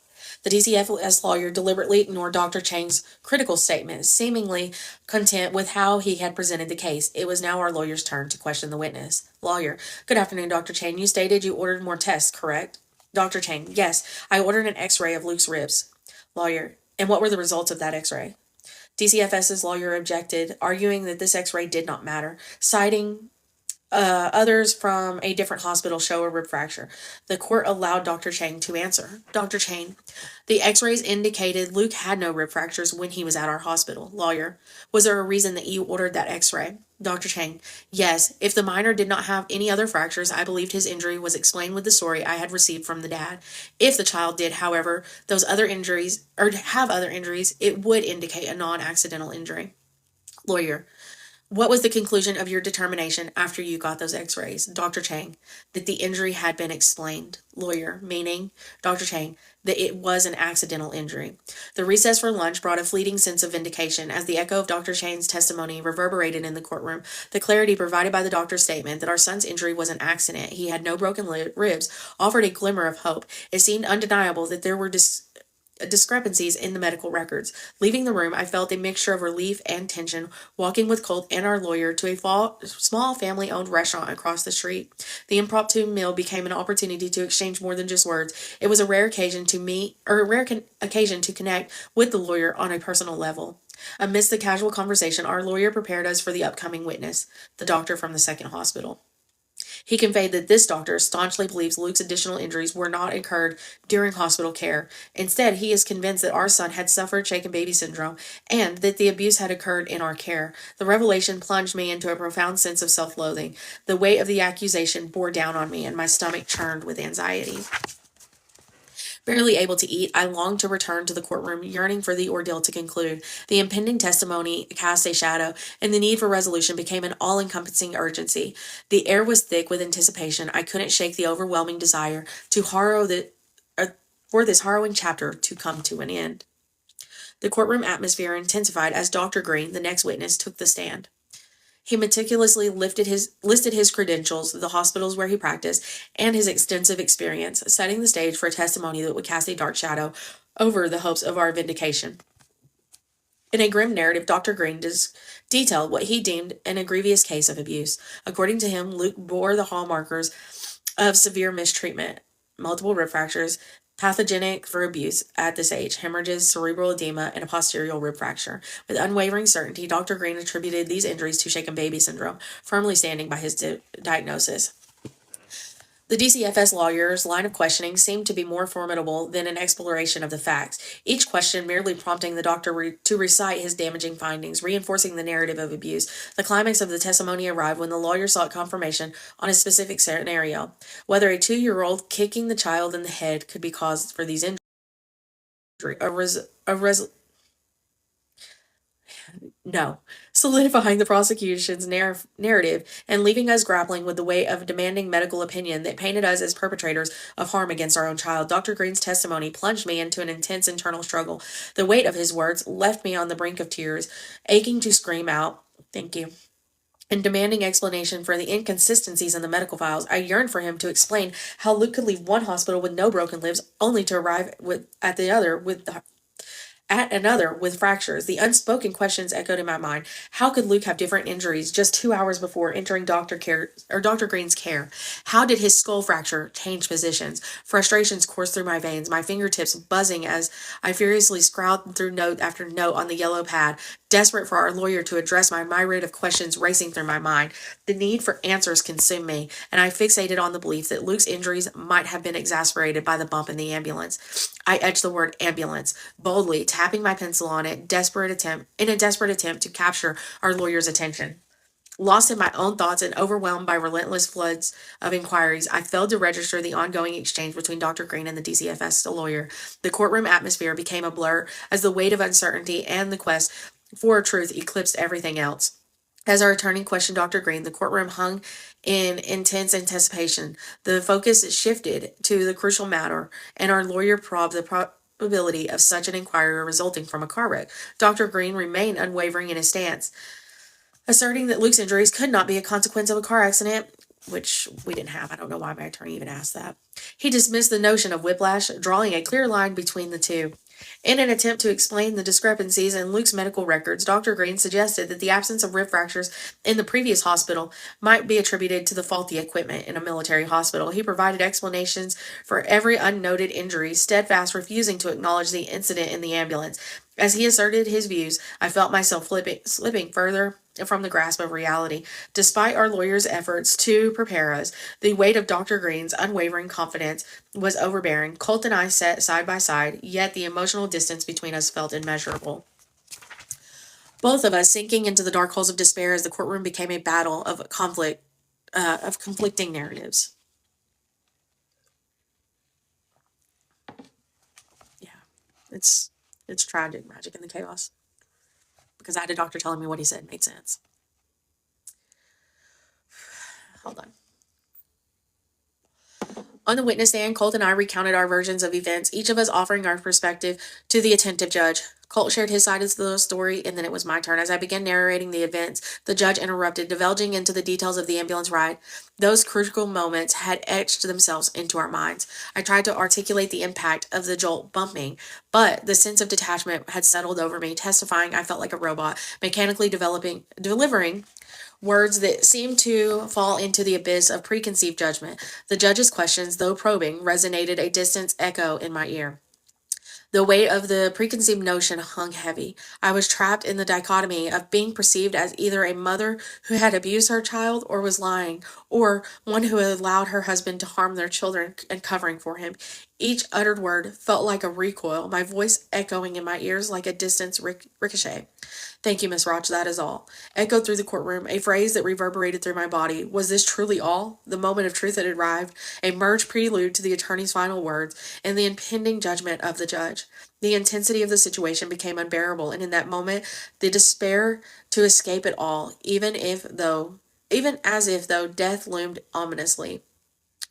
The DCFS lawyer deliberately ignored Dr. Chang's critical statement, seemingly content with how he had presented the case. It was now our lawyer's turn to question the witness. Lawyer, good afternoon, Dr. Chang. You stated you ordered more tests, correct? Dr. Chang, yes, I ordered an x-ray of Luke's ribs. Lawyer, and what were the results of that x-ray? DCFS's lawyer objected, arguing that this x-ray did not matter, citing others from a different hospital show a rib fracture. The court allowed Dr. Chang to answer. Dr. Chang, the x-rays indicated Luke had no rib fractures when he was at our hospital. Lawyer, was there a reason that you ordered that x-ray? Dr. Chang, yes. If the minor did not have any other fractures, I believed his injury was explained with the story I had received from the dad. If the child did, however, those other injuries, or have other injuries, it would indicate a non-accidental injury. Lawyer, what was the conclusion of your determination after you got those x-rays? Dr. Chang, that the injury had been explained. Lawyer, meaning? Dr. Chang, that it was an accidental injury. The recess for lunch brought a fleeting sense of vindication as the echo of Dr. Chang's testimony reverberated in the courtroom. The clarity provided by the doctor's statement that our son's injury was an accident, he had no broken ribs, offered a glimmer of hope. It seemed undeniable that there were discrepancies in the medical records. Leaving the room, I felt a mixture of relief and tension, walking with Colt and our lawyer to a small family-owned restaurant across the street. The impromptu meal became an opportunity to exchange more than just words. It was a rare occasion to connect with the lawyer on a personal level. Amidst the casual conversation, our lawyer prepared us for the upcoming witness, the doctor from the second hospital. He conveyed that this doctor staunchly believes Luke's additional injuries were not incurred during hospital care. Instead, he is convinced that our son had suffered shaken baby syndrome and that the abuse had occurred in our care. The revelation plunged me into a profound sense of self-loathing. The weight of the accusation bore down on me, and my stomach churned with anxiety. Barely able to eat, I longed to return to the courtroom, yearning for the ordeal to conclude. The impending testimony cast a shadow, and the need for resolution became an all-encompassing urgency. The air was thick with anticipation. I couldn't shake the overwhelming desire for this harrowing chapter to come to an end. The courtroom atmosphere intensified as Dr. Green, the next witness, took the stand. He meticulously listed his credentials, the hospitals where he practiced, and his extensive experience, setting the stage for a testimony that would cast a dark shadow over the hopes of our vindication. In a grim narrative, Dr. Green detailed what he deemed a grievous case of abuse. According to him, Luke bore the hallmarks of severe mistreatment, multiple rib fractures, pathogenic for abuse at this age, hemorrhages, cerebral edema, and a posterior rib fracture. With unwavering certainty, Dr. Green attributed these injuries to shaken baby syndrome, firmly standing by his diagnosis. The DCFS lawyer's line of questioning seemed to be more formidable than an exploration of the facts, each question merely prompting the doctor to recite his damaging findings, reinforcing the narrative of abuse. The climax of the testimony arrived when the lawyer sought confirmation on a specific scenario, whether a 2-year-old kicking the child in the head could be cause for these injuries. No. solidifying the prosecution's narrative and leaving us grappling with the weight of demanding medical opinion that painted us as perpetrators of harm against our own child. Dr. Green's testimony plunged me into an intense internal struggle. The weight of his words left me on the brink of tears, aching to scream out, "Thank you," and demanding explanation for the inconsistencies in the medical files. I yearned for him to explain how Luke could leave one hospital with no broken ribs only to arrive at another with fractures. The unspoken questions echoed in my mind. How could Luke have different injuries just 2 hours before entering Dr. Green's care? How did his skull fracture change positions? Frustrations coursed through my veins, my fingertips buzzing as I furiously scrawled through note after note on the yellow pad, desperate for our lawyer to address my myriad of questions racing through my mind. The need for answers consumed me, and I fixated on the belief that Luke's injuries might have been exacerbated by the bump in the ambulance. I etched the word ambulance boldly, tapping my pencil on it, in a desperate attempt to capture our lawyer's attention. Lost in my own thoughts and overwhelmed by relentless floods of inquiries, I failed to register the ongoing exchange between Dr. Green and the DCFS lawyer. The courtroom atmosphere became a blur as the weight of uncertainty and the quest for truth eclipsed everything else. As our attorney questioned Dr. Green, the courtroom hung in intense anticipation. The focus shifted to the crucial matter, and our lawyer probed the probability of such an inquiry resulting from a car wreck. Dr. Green remained unwavering in his stance, asserting that Luke's injuries could not be a consequence of a car accident, which we didn't have. I don't know why my attorney even asked that. He dismissed the notion of whiplash, drawing a clear line between the two. In an attempt to explain the discrepancies in Luke's medical records, Dr. Green suggested that the absence of rib fractures in the previous hospital might be attributed to the faulty equipment in a military hospital. He provided explanations for every unnoted injury, steadfast refusing to acknowledge the incident in the ambulance. As he asserted his views, I felt myself slipping further from the grasp of reality. Despite our lawyer's efforts to prepare us, the weight of Dr. Green's unwavering confidence was overbearing. Colt and I sat side by side, yet the emotional distance between us felt immeasurable. Both of us sinking into the dark holes of despair as the courtroom became a battle of conflicting narratives. Yeah, it's tragic, magic in the chaos. Because I had a doctor telling me what he said made sense. Hold on. On the witness stand, Colt and I recounted our versions of events, each of us offering our perspective to the attentive judge. Colt shared his side of the story, and then it was my turn. As I began narrating the events, the judge interrupted, divulging into the details of the ambulance ride. Those crucial moments had etched themselves into our minds. I tried to articulate the impact of the jolt bumping, but the sense of detachment had settled over me. Testifying, I felt like a robot, mechanically delivering words that seemed to fall into the abyss of preconceived judgment. The judge's questions, though probing, resonated a distant echo in my ear. The weight of the preconceived notion hung heavy. I was trapped in the dichotomy of being perceived as either a mother who had abused her child or was lying, or one who had allowed her husband to harm their children and covering for him. Each uttered word felt like a recoil, my voice echoing in my ears like a distant ricochet. "Thank you, Miss Roch, that is all," echoed through the courtroom, a phrase that reverberated through my body. Was this truly all? The moment of truth had arrived, a merged prelude to the attorney's final words and the impending judgment of the judge. The intensity of the situation became unbearable, and in that moment, the despair to escape it all, even as if though death loomed ominously.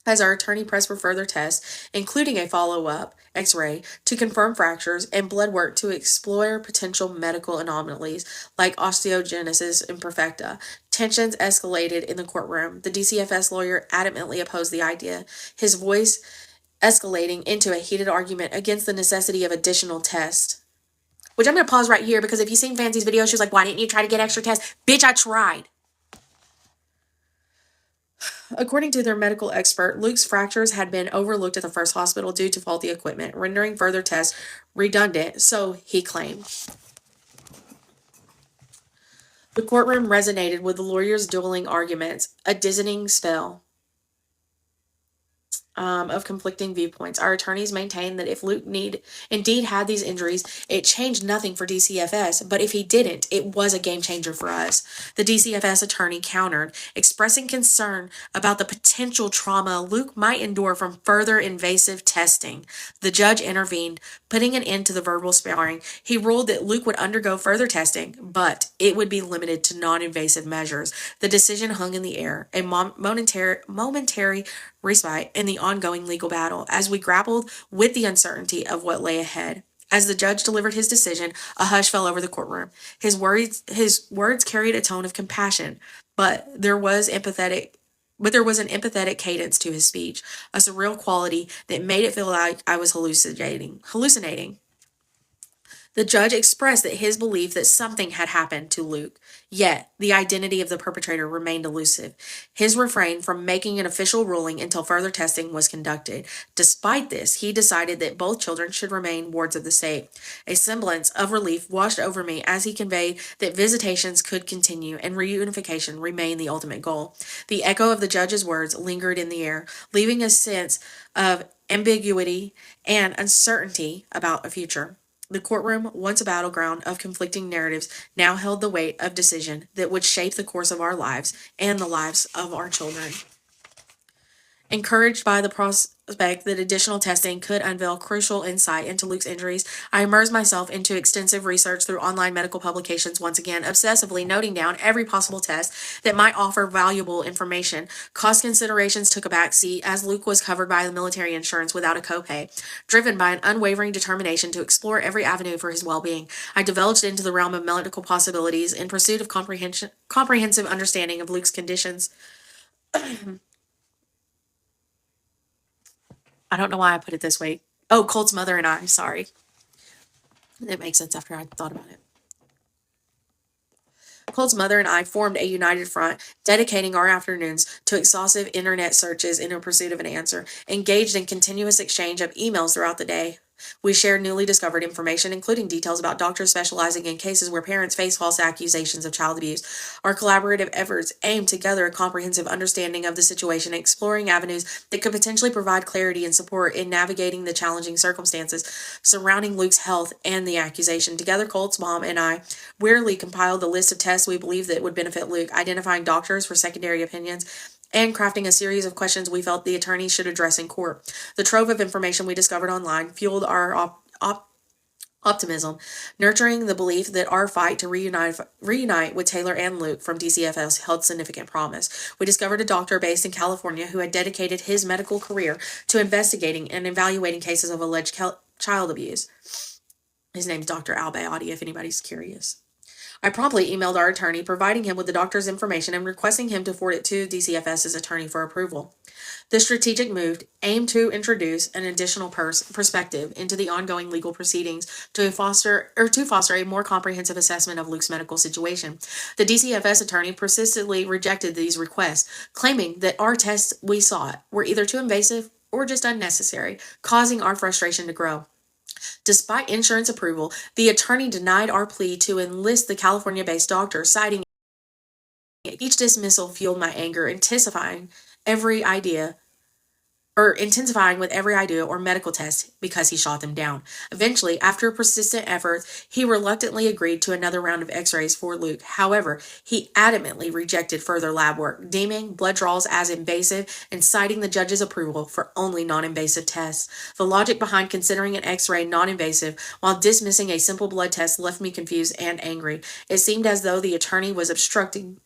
As our attorney pressed for further tests, including a follow-up X-ray to confirm fractures and blood work to explore potential medical anomalies like osteogenesis imperfecta, tensions escalated in the courtroom. The DCFS lawyer adamantly opposed the idea, his voice escalating into a heated argument against the necessity of additional tests. Which I'm going to pause right here because if you've seen Fancy's video, she was like, "Why didn't you try to get extra tests?" Bitch, I tried. According to their medical expert, Luke's fractures had been overlooked at the first hospital due to faulty equipment, rendering further tests redundant, so he claimed. The courtroom resonated with the lawyer's dueling arguments, a dizzying spell. of conflicting viewpoints. Our attorneys maintained that if Luke indeed had these injuries, it changed nothing for DCFS, but if he didn't, it was a game changer for us. The DCFS attorney countered, expressing concern about the potential trauma Luke might endure from further invasive testing. The judge intervened, putting an end to the verbal sparring. He ruled that Luke would undergo further testing, but it would be limited to non-invasive measures. The decision hung in the air, a momentary respite in the ongoing legal battle as we grappled with the uncertainty of what lay ahead. As the judge delivered his decision, a hush fell over the courtroom. His words carried a tone of compassion, but there was an empathetic cadence to his speech, a surreal quality that made it feel like I was hallucinating. The judge expressed that his belief that something had happened to Luke, yet the identity of the perpetrator remained elusive. His refrained from making an official ruling until further testing was conducted. Despite this, he decided that both children should remain wards of the state. A semblance of relief washed over me as he conveyed that visitations could continue and reunification remain the ultimate goal. The echo of the judge's words lingered in the air, leaving a sense of ambiguity and uncertainty about a future. The courtroom, once a battleground of conflicting narratives, now held the weight of decision that would shape the course of our lives and the lives of our children. Encouraged by the prospect that additional testing could unveil crucial insight into Luke's injuries, I immersed myself into extensive research through online medical publications once again, obsessively noting down every possible test that might offer valuable information. Cost considerations took a back seat as Luke was covered by the military insurance without a copay. Driven by an unwavering determination to explore every avenue for his well-being, I divulged into the realm of medical possibilities in pursuit of comprehensive understanding of Luke's conditions. I don't know why I put it this way. Oh, Colt's mother and I, sorry. It makes sense after I thought about it. Colt's mother and I formed a united front, dedicating our afternoons to exhaustive internet searches in pursuit of an answer, engaged in continuous exchange of emails throughout the day. We shared newly discovered information, including details about doctors specializing in cases where parents face false accusations of child abuse. Our collaborative efforts aimed to gather a comprehensive understanding of the situation, exploring avenues that could potentially provide clarity and support in navigating the challenging circumstances surrounding Luke's health and the accusation. Together, Colt's mom and I wearily compiled the list of tests we believed that would benefit Luke, identifying doctors for secondary opinions, and crafting a series of questions we felt the attorney should address in court. The trove of information we discovered online fueled our optimism, nurturing the belief that our fight to reunite with Taylor and Luke from DCFS held significant promise. We discovered a doctor based in California who had dedicated his medical career to investigating and evaluating cases of alleged child abuse. His name's Dr. Al Bayati, if anybody's curious. I promptly emailed our attorney, providing him with the doctor's information and requesting him to forward it to DCFS's attorney for approval. The strategic move aimed to introduce an additional perspective into the ongoing legal proceedings to foster a more comprehensive assessment of Luke's medical situation. The DCFS attorney persistently rejected these requests, claiming that our tests we sought were either too invasive or just unnecessary, causing our frustration to grow. Despite insurance approval, the attorney denied our plea to enlist the California-based doctor, citing each dismissal fueled my anger, intensifying with every idea or medical test because he shot them down. Eventually, after persistent efforts, he reluctantly agreed to another round of x-rays for Luke. However, he adamantly rejected further lab work, deeming blood draws as invasive and citing the judge's approval for only non-invasive tests. The logic behind considering an x-ray non-invasive while dismissing a simple blood test left me confused and angry. It seemed as though the attorney was obstructing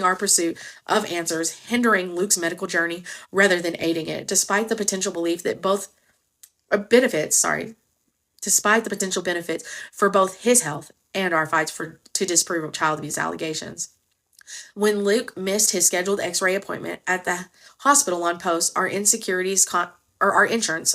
our pursuit of answers, hindering Luke's medical journey rather than aiding it, despite the potential benefits for both his health and our fights to disprove of child abuse allegations. When Luke missed his scheduled x-ray appointment at the hospital on post, our insecurities our insurance,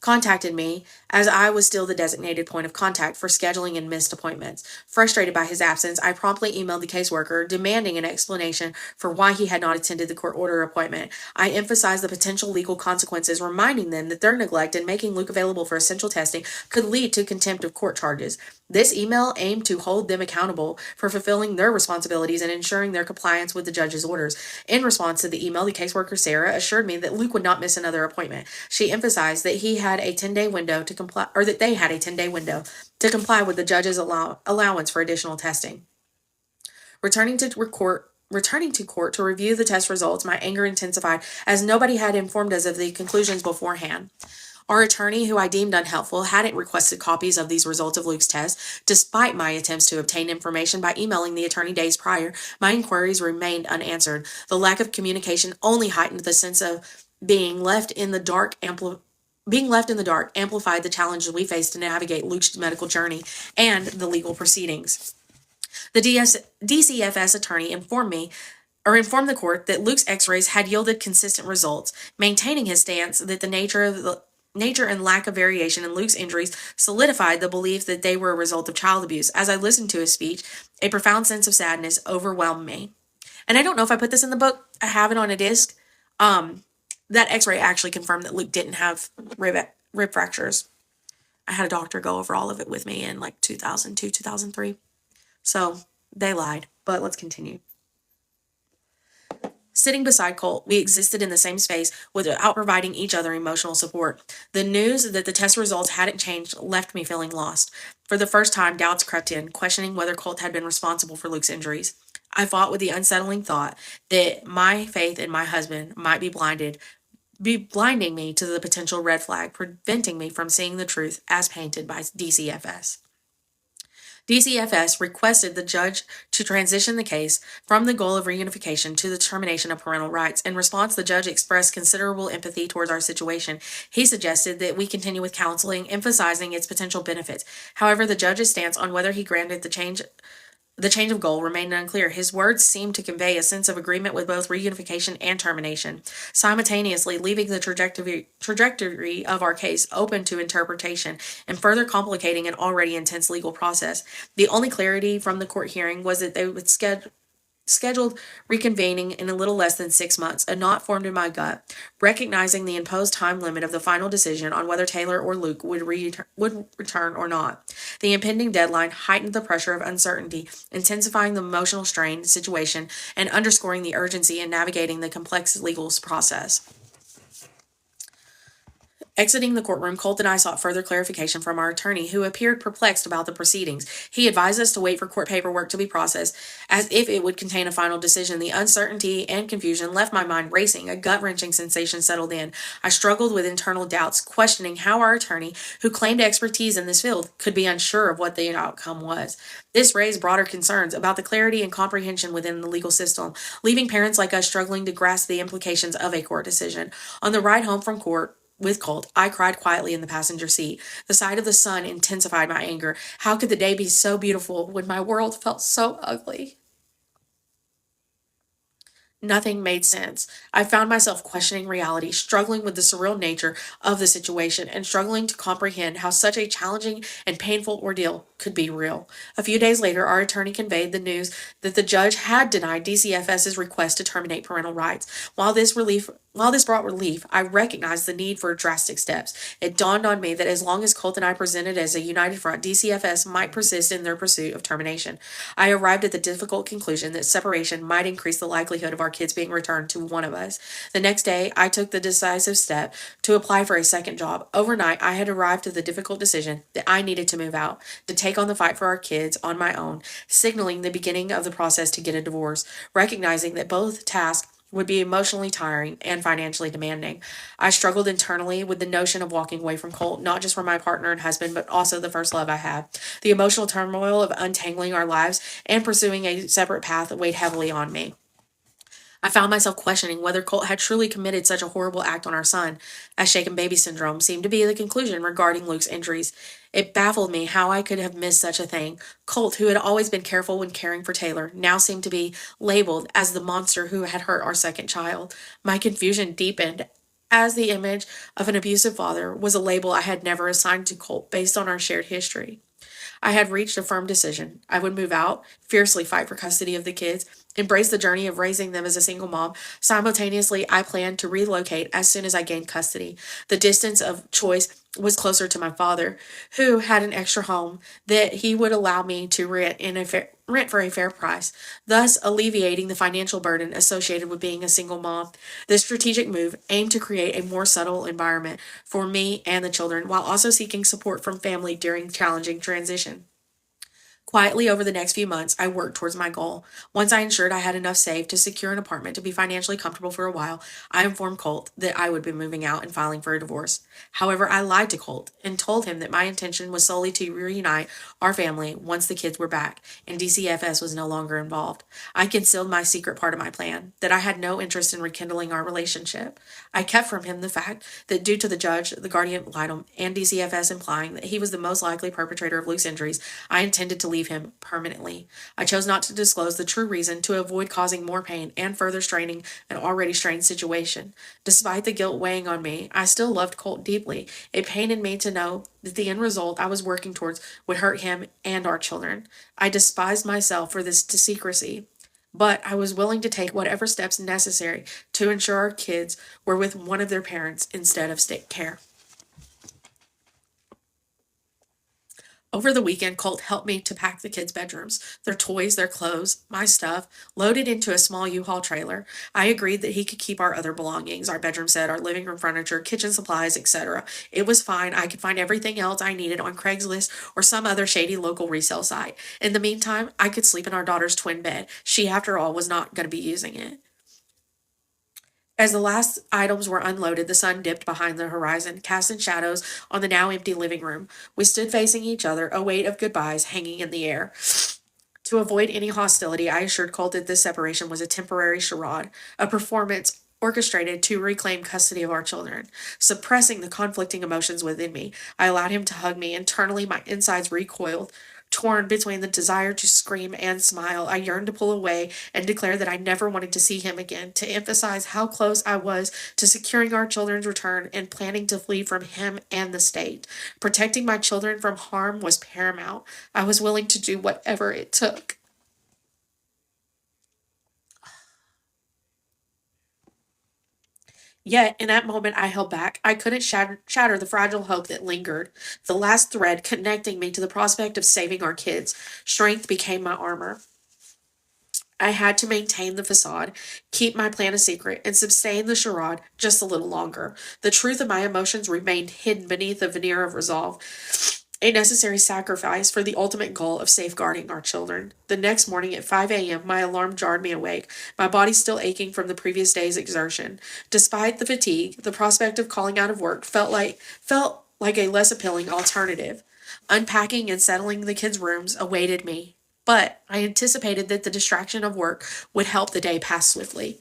contacted me as I was still the designated point of contact for scheduling and missed appointments. Frustrated by his absence, I promptly emailed the caseworker demanding an explanation for why he had not attended the court order appointment. I emphasized the potential legal consequences, reminding them that their neglect in making Luke available for essential testing could lead to contempt of court charges. This email aimed to hold them accountable for fulfilling their responsibilities and ensuring their compliance with the judge's orders. In response to the email, the caseworker Sarah assured me that Luke would not miss another appointment. She emphasized that he had a 10-day window to comply, or that they had a 10-day window to comply with the judge's allowance for additional testing. Returning to court to review the test results, my anger intensified as nobody had informed us of the conclusions beforehand. Our attorney, who I deemed unhelpful, hadn't requested copies of these results of Luke's test. Despite my attempts to obtain information by emailing the attorney days prior, my inquiries remained unanswered. The lack of communication only heightened the sense of being left in the dark, amplified the challenges we faced to navigate Luke's medical journey and the legal proceedings. The DCFS attorney informed the court that Luke's x-rays had yielded consistent results, maintaining his stance that the nature and lack of variation in Luke's injuries solidified the belief that they were a result of child abuse. As I listened to his speech, a profound sense of sadness overwhelmed me. And I don't know if I put this in the book. I have it on a disc. That x-ray actually confirmed that Luke didn't have rib fractures. I had a doctor go over all of it with me in like 2002, 2003. So they lied, but let's continue. Sitting beside Colt, we existed in the same space without providing each other emotional support. The news that the test results hadn't changed left me feeling lost. For the first time, doubts crept in, questioning whether Colt had been responsible for Luke's injuries. I fought with the unsettling thought that my faith in my husband might be blinding me to the potential red flag, preventing me from seeing the truth as painted by DCFS. DCFS requested the judge to transition the case from the goal of reunification to the termination of parental rights. In response, the judge expressed considerable empathy towards our situation. He suggested that we continue with counseling, emphasizing its potential benefits. However, the judge's stance on whether he granted the change of goal remained unclear. His words seemed to convey a sense of agreement with both reunification and termination, simultaneously leaving the trajectory of our case open to interpretation and further complicating an already intense legal process. The only clarity from the court hearing was that they would scheduled reconvening in a little less than 6 months, a knot formed in my gut, recognizing the imposed time limit of the final decision on whether Taylor or Luke would return or not. The impending deadline heightened the pressure of uncertainty, intensifying the emotional strain situation and underscoring the urgency in navigating the complex legal process. Exiting the courtroom, Colt and I sought further clarification from our attorney, who appeared perplexed about the proceedings. He advised us to wait for court paperwork to be processed, as if it would contain a final decision. The uncertainty and confusion left my mind racing. A gut-wrenching sensation settled in. I struggled with internal doubts, questioning how our attorney, who claimed expertise in this field, could be unsure of what the outcome was. This raised broader concerns about the clarity and comprehension within the legal system, leaving parents like us struggling to grasp the implications of a court decision. On the ride home from court, with Colt, I cried quietly in the passenger seat. The sight of the sun intensified my anger. How could the day be so beautiful when my world felt so ugly? Nothing made sense. I found myself questioning reality, struggling with the surreal nature of the situation, and struggling to comprehend how such a challenging and painful ordeal could be real. A few days later, our attorney conveyed the news that the judge had denied DCFS's request to terminate parental rights. While this brought relief, I recognized the need for drastic steps. It dawned on me that as long as Colt and I presented as a united front, DCFS might persist in their pursuit of termination. I arrived at the difficult conclusion that separation might increase the likelihood of our kids being returned to one of us. The next day, I took the decisive step to apply for a second job. Overnight, I had arrived at the difficult decision that I needed to move out, to take on the fight for our kids on my own, signaling the beginning of the process to get a divorce, recognizing that both tasks would be emotionally tiring and financially demanding. I struggled internally with the notion of walking away from Colt, not just from my partner and husband, but also the first love I had. The emotional turmoil of untangling our lives and pursuing a separate path weighed heavily on me. I found myself questioning whether Colt had truly committed such a horrible act on our son, as shaken baby syndrome seemed to be the conclusion regarding Luke's injuries. It baffled me how I could have missed such a thing. Colt, who had always been careful when caring for Taylor, now seemed to be labeled as the monster who had hurt our second child. My confusion deepened as the image of an abusive father was a label I had never assigned to Colt based on our shared history. I had reached a firm decision. I would move out, fiercely fight for custody of the kids, embrace the journey of raising them as a single mom. Simultaneously, I planned to relocate as soon as I gained custody. The distance of choice was closer to my father, who had an extra home that he would allow me to rent for a fair price, thus alleviating the financial burden associated with being a single mom. This strategic move aimed to create a more subtle environment for me and the children, while also seeking support from family during challenging transition. Quietly over the next few months, I worked towards my goal. Once I ensured I had enough saved to secure an apartment to be financially comfortable for a while, I informed Colt that I would be moving out and filing for a divorce. However, I lied to Colt and told him that my intention was solely to reunite our family once the kids were back and DCFS was no longer involved. I concealed my secret part of my plan, that I had no interest in rekindling our relationship. I kept from him the fact that due to the judge, the guardian ad litem, and DCFS implying that he was the most likely perpetrator of Luke's injuries, I intended to leave him permanently. I chose not to disclose the true reason to avoid causing more pain and further straining an already strained situation. Despite the guilt weighing on me, I still loved Colt deeply. It pained me to know that the end result I was working towards would hurt him and our children. I despised myself for this secrecy, but I was willing to take whatever steps necessary to ensure our kids were with one of their parents instead of state care. Over the weekend, Colt helped me to pack the kids' bedrooms, their toys, their clothes, my stuff, loaded into a small U-Haul trailer. I agreed that he could keep our other belongings, our bedroom set, our living room furniture, kitchen supplies, etc. It was fine. I could find everything else I needed on Craigslist or some other shady local resale site. In the meantime, I could sleep in our daughter's twin bed. She, after all, was not going to be using it. As the last items were unloaded, the sun dipped behind the horizon, casting shadows on the now empty living room. We stood facing each other, a weight of goodbyes hanging in the air. To avoid any hostility, I assured Colt that this separation was a temporary charade, a performance orchestrated to reclaim custody of our children. Suppressing the conflicting emotions within me, I allowed him to hug me. Internally, my insides recoiled. Torn between the desire to scream and smile, I yearned to pull away and declare that I never wanted to see him again, to emphasize how close I was to securing our children's return and planning to flee from him and the state. Protecting my children from harm was paramount. I was willing to do whatever it took. Yet, in that moment, I held back. I couldn't shatter the fragile hope that lingered, the last thread connecting me to the prospect of saving our kids. Strength became my armor. I had to maintain the facade, keep my plan a secret, and sustain the charade just a little longer. The truth of my emotions remained hidden beneath a veneer of resolve, a necessary sacrifice for the ultimate goal of safeguarding our children. The next morning at 5 a.m., my alarm jarred me awake, my body still aching from the previous day's exertion. Despite the fatigue, the prospect of calling out of work felt like a less appealing alternative. Unpacking and settling the kids' rooms awaited me, but I anticipated that the distraction of work would help the day pass swiftly.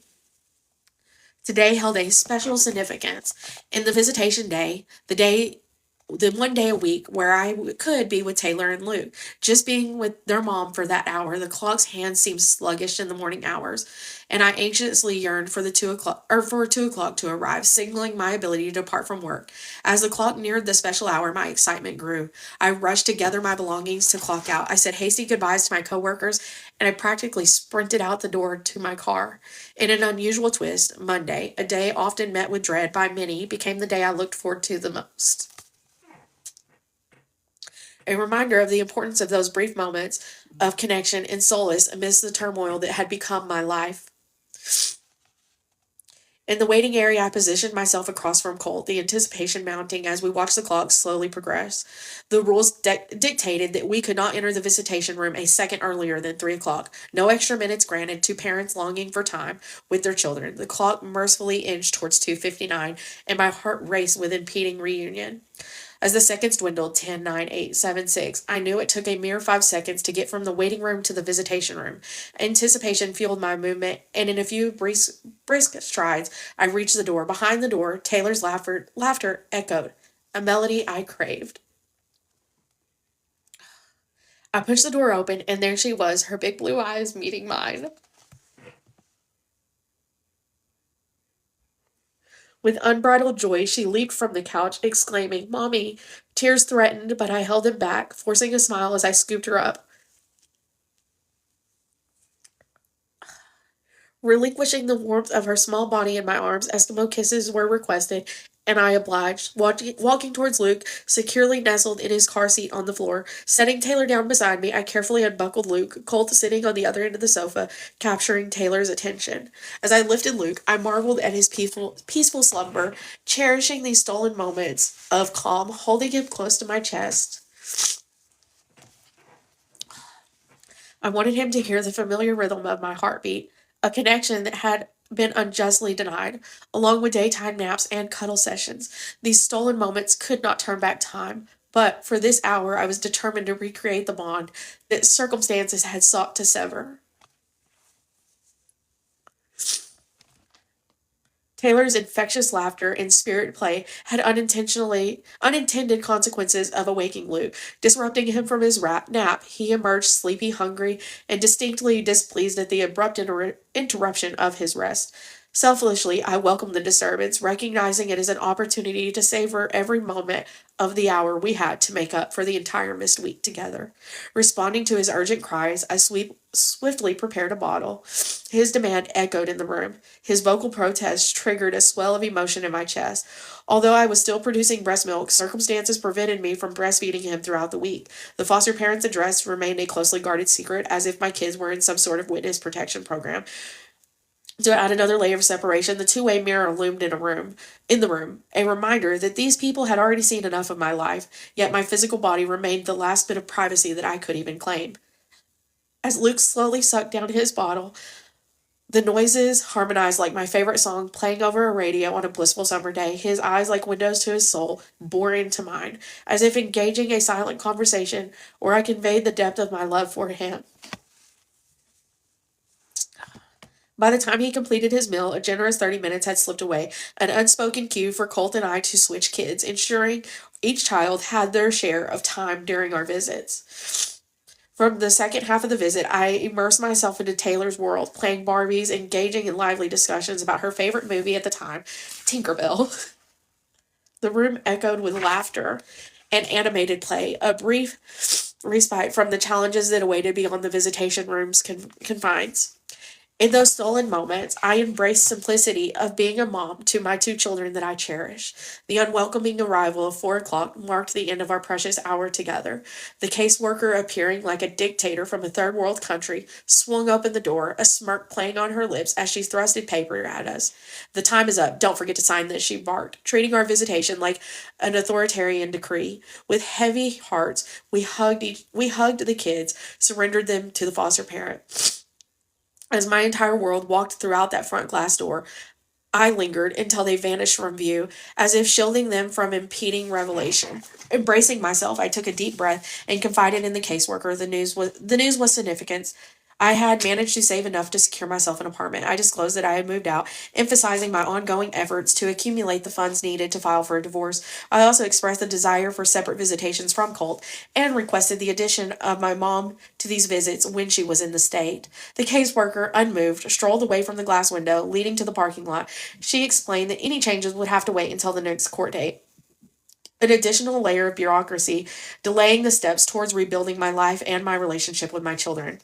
Today held a special significance. In the visitation day, the one day a week where I could be with Taylor and Luke. Just being with their mom for that hour, the clock's hands seemed sluggish in the morning hours, and I anxiously yearned for the 2 o'clock to arrive, signaling my ability to depart from work. As the clock neared the special hour, my excitement grew. I rushed to gather my belongings to clock out. I said hasty goodbyes to my coworkers, and I practically sprinted out the door to my car. In an unusual twist, Monday, a day often met with dread by many, became the day I looked forward to the most. A reminder of the importance of those brief moments of connection and solace amidst the turmoil that had become my life. In the waiting area, I positioned myself across from Colt, the anticipation mounting as we watched the clock slowly progress. The rules dictated that we could not enter the visitation room a second earlier than 3 o'clock. No extra minutes granted to parents longing for time with their children. The clock mercifully inched towards 2:59, and my heart raced with impending reunion. As the seconds dwindled, 10, 9, 8, 7, 6, I knew it took a mere 5 seconds to get from the waiting room to the visitation room. Anticipation fueled my movement, and in a few brisk strides, I reached the door. Behind the door, Taylor's laughter echoed, a melody I craved. I pushed the door open, and there she was, her big blue eyes meeting mine. With unbridled joy, she leaped from the couch, exclaiming, "Mommy!" Tears threatened, but I held them back, forcing a smile as I scooped her up. Relinquishing the warmth of her small body in my arms, Eskimo kisses were requested, and I obliged, walking towards Luke, securely nestled in his car seat on the floor. Setting Taylor down beside me, I carefully unbuckled Luke, Colt sitting on the other end of the sofa, capturing Taylor's attention. As I lifted Luke, I marveled at his peaceful slumber, cherishing these stolen moments of calm, holding him close to my chest. I wanted him to hear the familiar rhythm of my heartbeat, a connection that had been unjustly denied, along with daytime naps and cuddle sessions. These stolen moments could not turn back time, but for this hour I was determined to recreate the bond that circumstances had sought to sever. Taylor's infectious laughter and spirited play had unintended consequences of awaking Luke. Disrupting him from his nap, he emerged sleepy, hungry, and distinctly displeased at the abrupt interruption of his rest. Selfishly, I welcomed the disturbance, recognizing it as an opportunity to savor every moment of the hour we had to make up for the entire missed week together. Responding to his urgent cries, I swiftly prepared a bottle. His demand echoed in the room. His vocal protest triggered a swell of emotion in my chest. Although I was still producing breast milk, circumstances prevented me from breastfeeding him throughout the week. The foster parents' address remained a closely guarded secret, as if my kids were in some sort of witness protection program. To add another layer of separation, the two-way mirror loomed in the room, a reminder that these people had already seen enough of my life, yet my physical body remained the last bit of privacy that I could even claim. As Luke slowly sucked down his bottle, the noises harmonized like my favorite song playing over a radio on a blissful summer day, his eyes like windows to his soul bore into mine, as if engaging a silent conversation where I conveyed the depth of my love for him. By the time he completed his meal, a generous 30 minutes had slipped away, an unspoken cue for Colt and I to switch kids, ensuring each child had their share of time during our visits. From the second half of the visit, I immersed myself into Taylor's world, playing Barbies, engaging in lively discussions about her favorite movie at the time, Tinkerbell. The room echoed with laughter and animated play, a brief respite from the challenges that awaited beyond the visitation room's confines. In those stolen moments, I embraced simplicity of being a mom to my two children that I cherish. The unwelcoming arrival of 4 o'clock marked the end of our precious hour together. The caseworker, appearing like a dictator from a third world country, swung open the door, a smirk playing on her lips as she thrusted paper at us. "The time is up. Don't forget to sign this," she barked, treating our visitation like an authoritarian decree. With heavy hearts, we hugged the kids, surrendered them to the foster parent. As my entire world walked throughout that front glass door, I lingered until they vanished from view, as if shielding them from impeding revelation. Embracing myself, I took a deep breath and confided in the caseworker. The news was significant. I had managed to save enough to secure myself an apartment. I disclosed that I had moved out, emphasizing my ongoing efforts to accumulate the funds needed to file for a divorce. I also expressed a desire for separate visitations from Colt and requested the addition of my mom to these visits when she was in the state. The caseworker, unmoved, strolled away from the glass window leading to the parking lot. She explained that any changes would have to wait until the next court date. An additional layer of bureaucracy, delaying the steps towards rebuilding my life and my relationship with my children.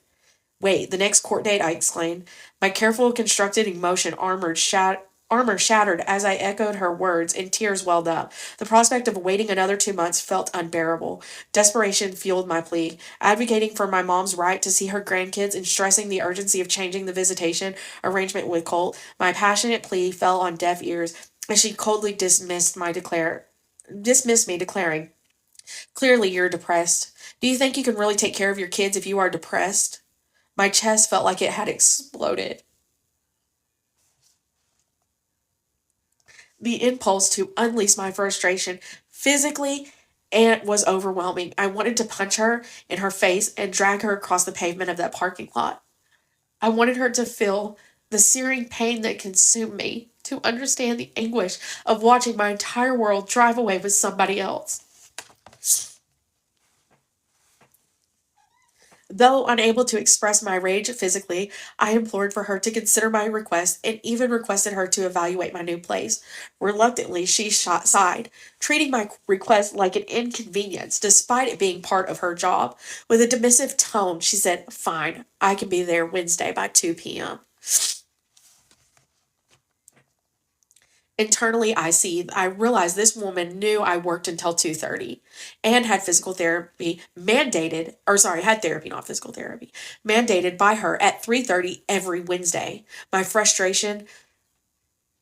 "Wait, the next court date?" I exclaimed. My carefully constructed emotion armor shattered as I echoed her words, and tears welled up. The prospect of waiting another 2 months felt unbearable. Desperation fueled my plea, advocating for my mom's right to see her grandkids and stressing the urgency of changing the visitation arrangement with Colt. My passionate plea fell on deaf ears, as she coldly dismissed me, declaring, "Clearly you're depressed. Do you think you can really take care of your kids if you are depressed?" My chest felt like it had exploded. The impulse to unleash my frustration physically and was overwhelming. I wanted to punch her in her face and drag her across the pavement of that parking lot. I wanted her to feel the searing pain that consumed me, to understand the anguish of watching my entire world drive away with somebody else. Though unable to express my rage physically, I implored for her to consider my request and even requested her to evaluate my new place. Reluctantly, she sighed, treating my request like an inconvenience despite it being part of her job. With a dismissive tone, she said, "Fine, I can be there Wednesday by 2 p.m. Internally, I realized this woman knew I worked until 2:30 and had physical therapy had therapy, not physical therapy, mandated by her at 3:30 every Wednesday. My frustration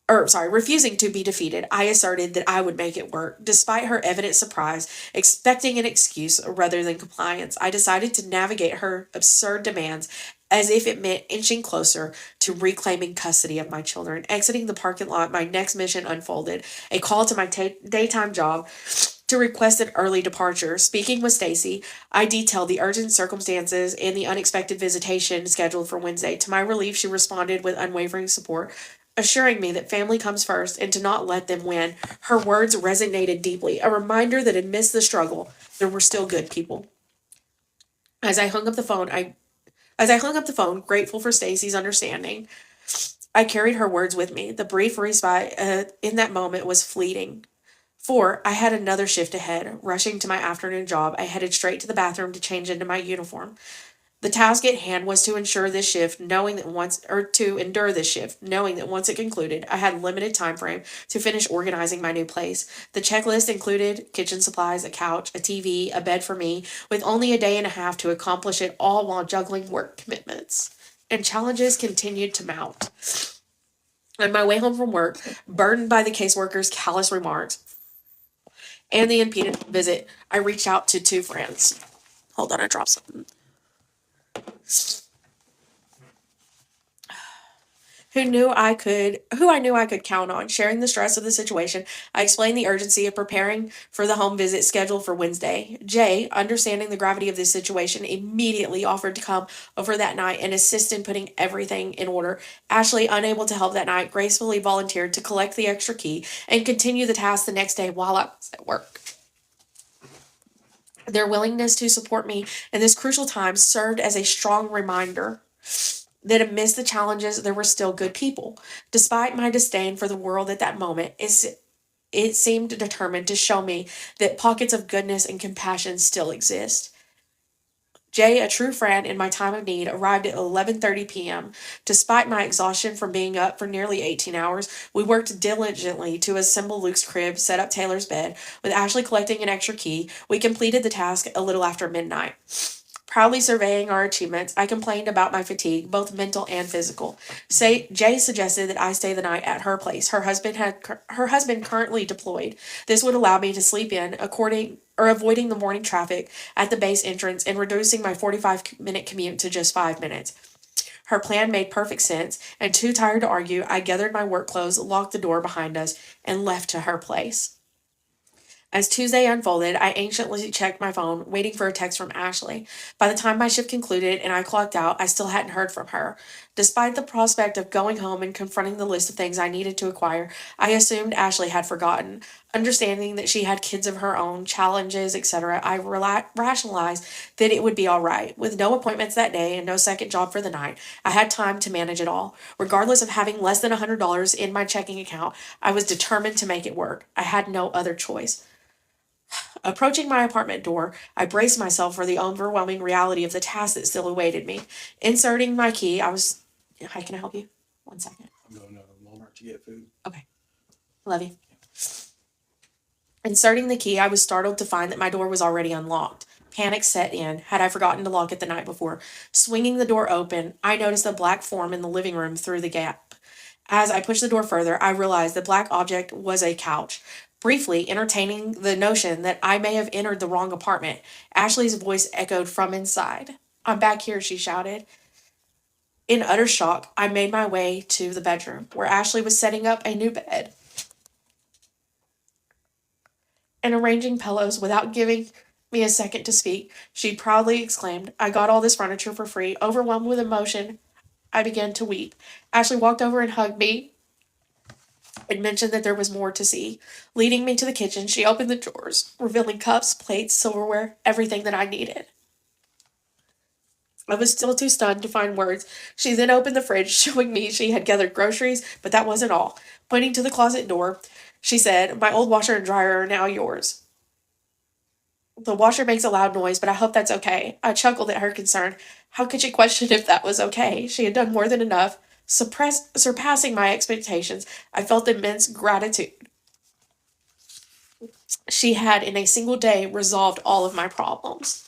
refusing to be defeated, I asserted that I would make it work. Despite her evident surprise, expecting an excuse rather than compliance, I decided to navigate her absurd demands as if it meant inching closer to reclaiming custody of my children. Exiting the parking lot, my next mission unfolded, a call to my daytime job to request an early departure. Speaking with Stacy, I detailed the urgent circumstances and the unexpected visitation scheduled for Wednesday. To my relief, she responded with unwavering support, assuring me that family comes first and to not let them win. Her words resonated deeply, a reminder that amidst the struggle, there were still good people. As I hung up the phone, grateful for Stacy's understanding, I carried her words with me. The brief respite in that moment was fleeting. For I had another shift ahead. Rushing to my afternoon job, I headed straight to the bathroom to change into my uniform. The task at hand was to endure this shift, knowing that once it concluded, I had limited time frame to finish organizing my new place. The checklist included kitchen supplies, a couch, a TV, a bed for me, with only a day and a half to accomplish it all while juggling work commitments. And challenges continued to mount. On my way home from work, burdened by the caseworker's callous remarks and the impeded visit, I reached out to two friends. Hold on, I dropped something. Who I knew I could count on. Sharing the stress of the situation, I explained the urgency of preparing for the home visit scheduled for Wednesday. Jay, understanding the gravity of this situation, immediately offered to come over that night and assist in putting everything in order. Ashley, unable to help that night, gracefully volunteered to collect the extra key and continue the task the next day while I was at work. Their willingness to support me in this crucial time served as a strong reminder that amidst the challenges, there were still good people. Despite my disdain for the world at that moment, it seemed determined to show me that pockets of goodness and compassion still exist. Jay, a true friend in my time of need, arrived at 11:30 p.m. Despite my exhaustion from being up for nearly 18 hours, we worked diligently to assemble Luke's crib, set up Taylor's bed. With Ashley collecting an extra key, we completed the task a little after midnight. Proudly surveying our achievements, I complained about my fatigue, both mental and physical. Jay suggested that I stay the night at her place. Her husband currently deployed. This would allow me to sleep in, avoiding the morning traffic at the base entrance and reducing my 45-minute commute to just 5 minutes. Her plan made perfect sense, and too tired to argue, I gathered my work clothes, locked the door behind us, and left to her place. As Tuesday unfolded, I anxiously checked my phone, waiting for a text from Ashley. By the time my shift concluded and I clocked out, I still hadn't heard from her. Despite the prospect of going home and confronting the list of things I needed to acquire, I assumed Ashley had forgotten. Understanding that she had kids of her own, challenges, etc., I rationalized that it would be all right. With no appointments that day and no second job for the night, I had time to manage it all. Regardless of having less than $100 in my checking account, I was determined to make it work. I had no other choice. Approaching my apartment door, I braced myself for the overwhelming reality of the task that still awaited me. Inserting my key, Hi, can I help you? 1 second. I'm going to Walmart to get food. Okay. Love you. Inserting the key, I was startled to find that my door was already unlocked. Panic set in. Had I forgotten to lock it the night before? Swinging the door open, I noticed a black form in the living room through the gap. As I pushed the door further, I realized the black object was a couch. Briefly entertaining the notion that I may have entered the wrong apartment, Ashley's voice echoed from inside. "I'm back here," she shouted. In utter shock, I made my way to the bedroom, where Ashley was setting up a new bed and arranging pillows. Without giving me a second to speak, she proudly exclaimed, "I got all this furniture for free." Overwhelmed with emotion, I began to weep. Ashley walked over and hugged me and mentioned that there was more to see. Leading me to the kitchen, she opened the drawers, revealing cups, plates, silverware, everything that I needed. I was still too stunned to find words. She then opened the fridge, showing me she had gathered groceries, but that wasn't all. Pointing to the closet door, she said, "My old washer and dryer are now yours." The washer makes a loud noise, but I hope that's okay. I chuckled at her concern. How could she question if that was okay? She had done more than enough, surpassing my expectations. I felt immense gratitude. She had, in a single day, resolved all of my problems.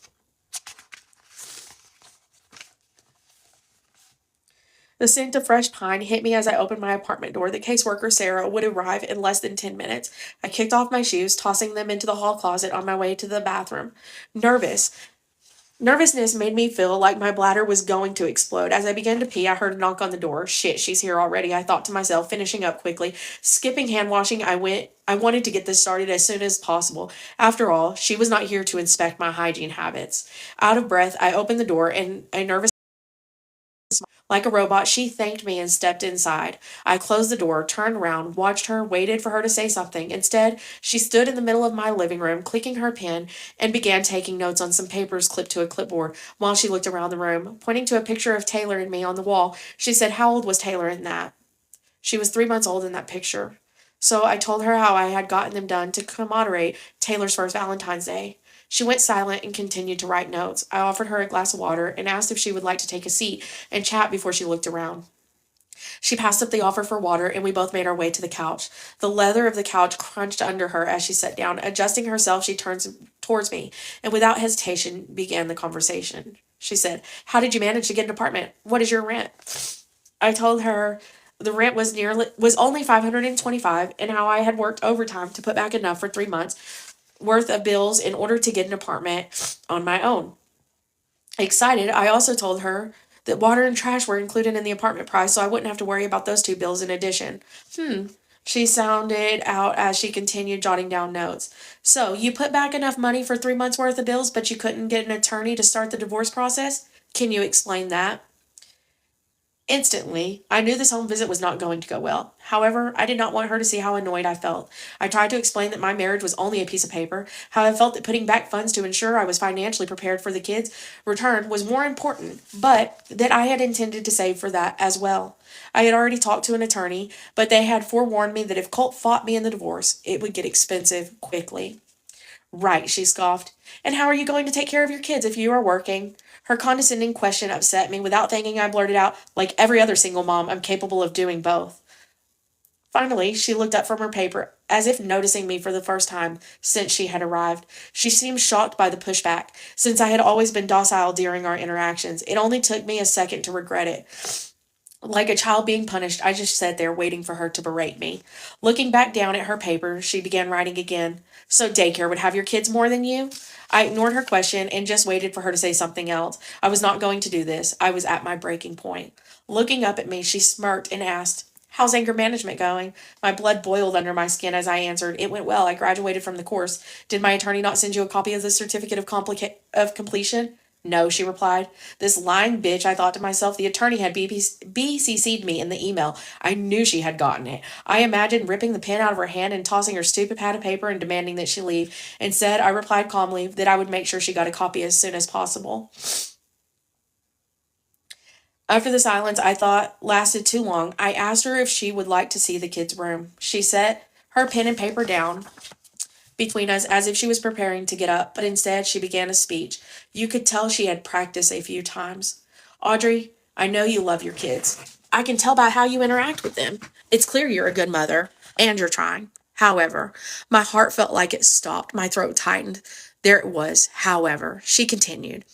The scent of fresh pine hit me as I opened my apartment door. The caseworker, Sarah, would arrive in less than 10 minutes. I kicked off my shoes, tossing them into the hall closet on my way to the bathroom. Nervousness made me feel like my bladder was going to explode. As I began to pee, I heard a knock on the door. Shit, she's here already, I thought to myself, finishing up quickly. Skipping hand washing, I wanted to get this started as soon as possible. After all, she was not here to inspect my hygiene habits. Out of breath, I opened the door and a nervous like a robot, she thanked me and stepped inside. I closed the door, turned around, watched her, waited for her to say something. Instead, she stood in the middle of my living room, clicking her pen, and began taking notes on some papers clipped to a clipboard while she looked around the room. Pointing to a picture of Taylor and me on the wall, she said, "How old was Taylor in that?" She was 3 months old in that picture. So I told her how I had gotten them done to commemorate Taylor's first Valentine's Day. She went silent and continued to write notes. I offered her a glass of water and asked if she would like to take a seat and chat before she looked around. She passed up the offer for water, and we both made our way to the couch. The leather of the couch crunched under her as she sat down. Adjusting herself, she turns towards me and without hesitation began the conversation. She said, "How did you manage to get an apartment? What is your rent?" I told her the rent was only $525 and how I had worked overtime to put back enough for 3 months worth of bills in order to get an apartment on my own. Excited, I also told her that water and trash were included in the apartment price, so I wouldn't have to worry about those two bills in addition. She sounded out as she continued jotting down notes. "So, you put back enough money for 3 months worth of bills, but you couldn't get an attorney to start the divorce process? Can you explain that?" Instantly, I knew this home visit was not going to go well. However, I did not want her to see how annoyed I felt. I tried to explain that my marriage was only a piece of paper, how I felt that putting back funds to ensure I was financially prepared for the kids' return was more important, but that I had intended to save for that as well. I had already talked to an attorney, but they had forewarned me that if Colt fought me in the divorce, it would get expensive quickly. "Right," she scoffed. "And how are you going to take care of your kids if you are working?" Her condescending question upset me. Without thinking, I blurted out, "Like every other single mom, I'm capable of doing both." Finally, she looked up from her paper, as if noticing me for the first time since she had arrived. She seemed shocked by the pushback. Since I had always been docile during our interactions, it only took me a second to regret it. Like a child being punished, I just sat there waiting for her to berate me. Looking back down at her paper, she began writing again. "So daycare would have your kids more than you?" I ignored her question and just waited for her to say something else. I was not going to do this. I was at my breaking point. Looking up at me, she smirked and asked, "How's anger management going?" My blood boiled under my skin as I answered, "It went well. I graduated from the course. Did my attorney not send you a copy of the certificate of completion?" "No," she replied. This lying bitch, I thought to myself. The attorney had BCC'd me in the email. I knew she had gotten it. I imagined ripping the pen out of her hand and tossing her stupid pad of paper and demanding that she leave. Instead, I replied calmly that I would make sure she got a copy as soon as possible. After the silence I thought lasted too long, I asked her if she would like to see the kids' room. She set her pen and paper down between us as if she was preparing to get up, but instead she began a speech. You could tell she had practiced a few times. "Audrey, I know you love your kids. I can tell by how you interact with them. It's clear you're a good mother, and you're trying. However," my heart felt like it stopped. My throat tightened. There it was. However, she continued,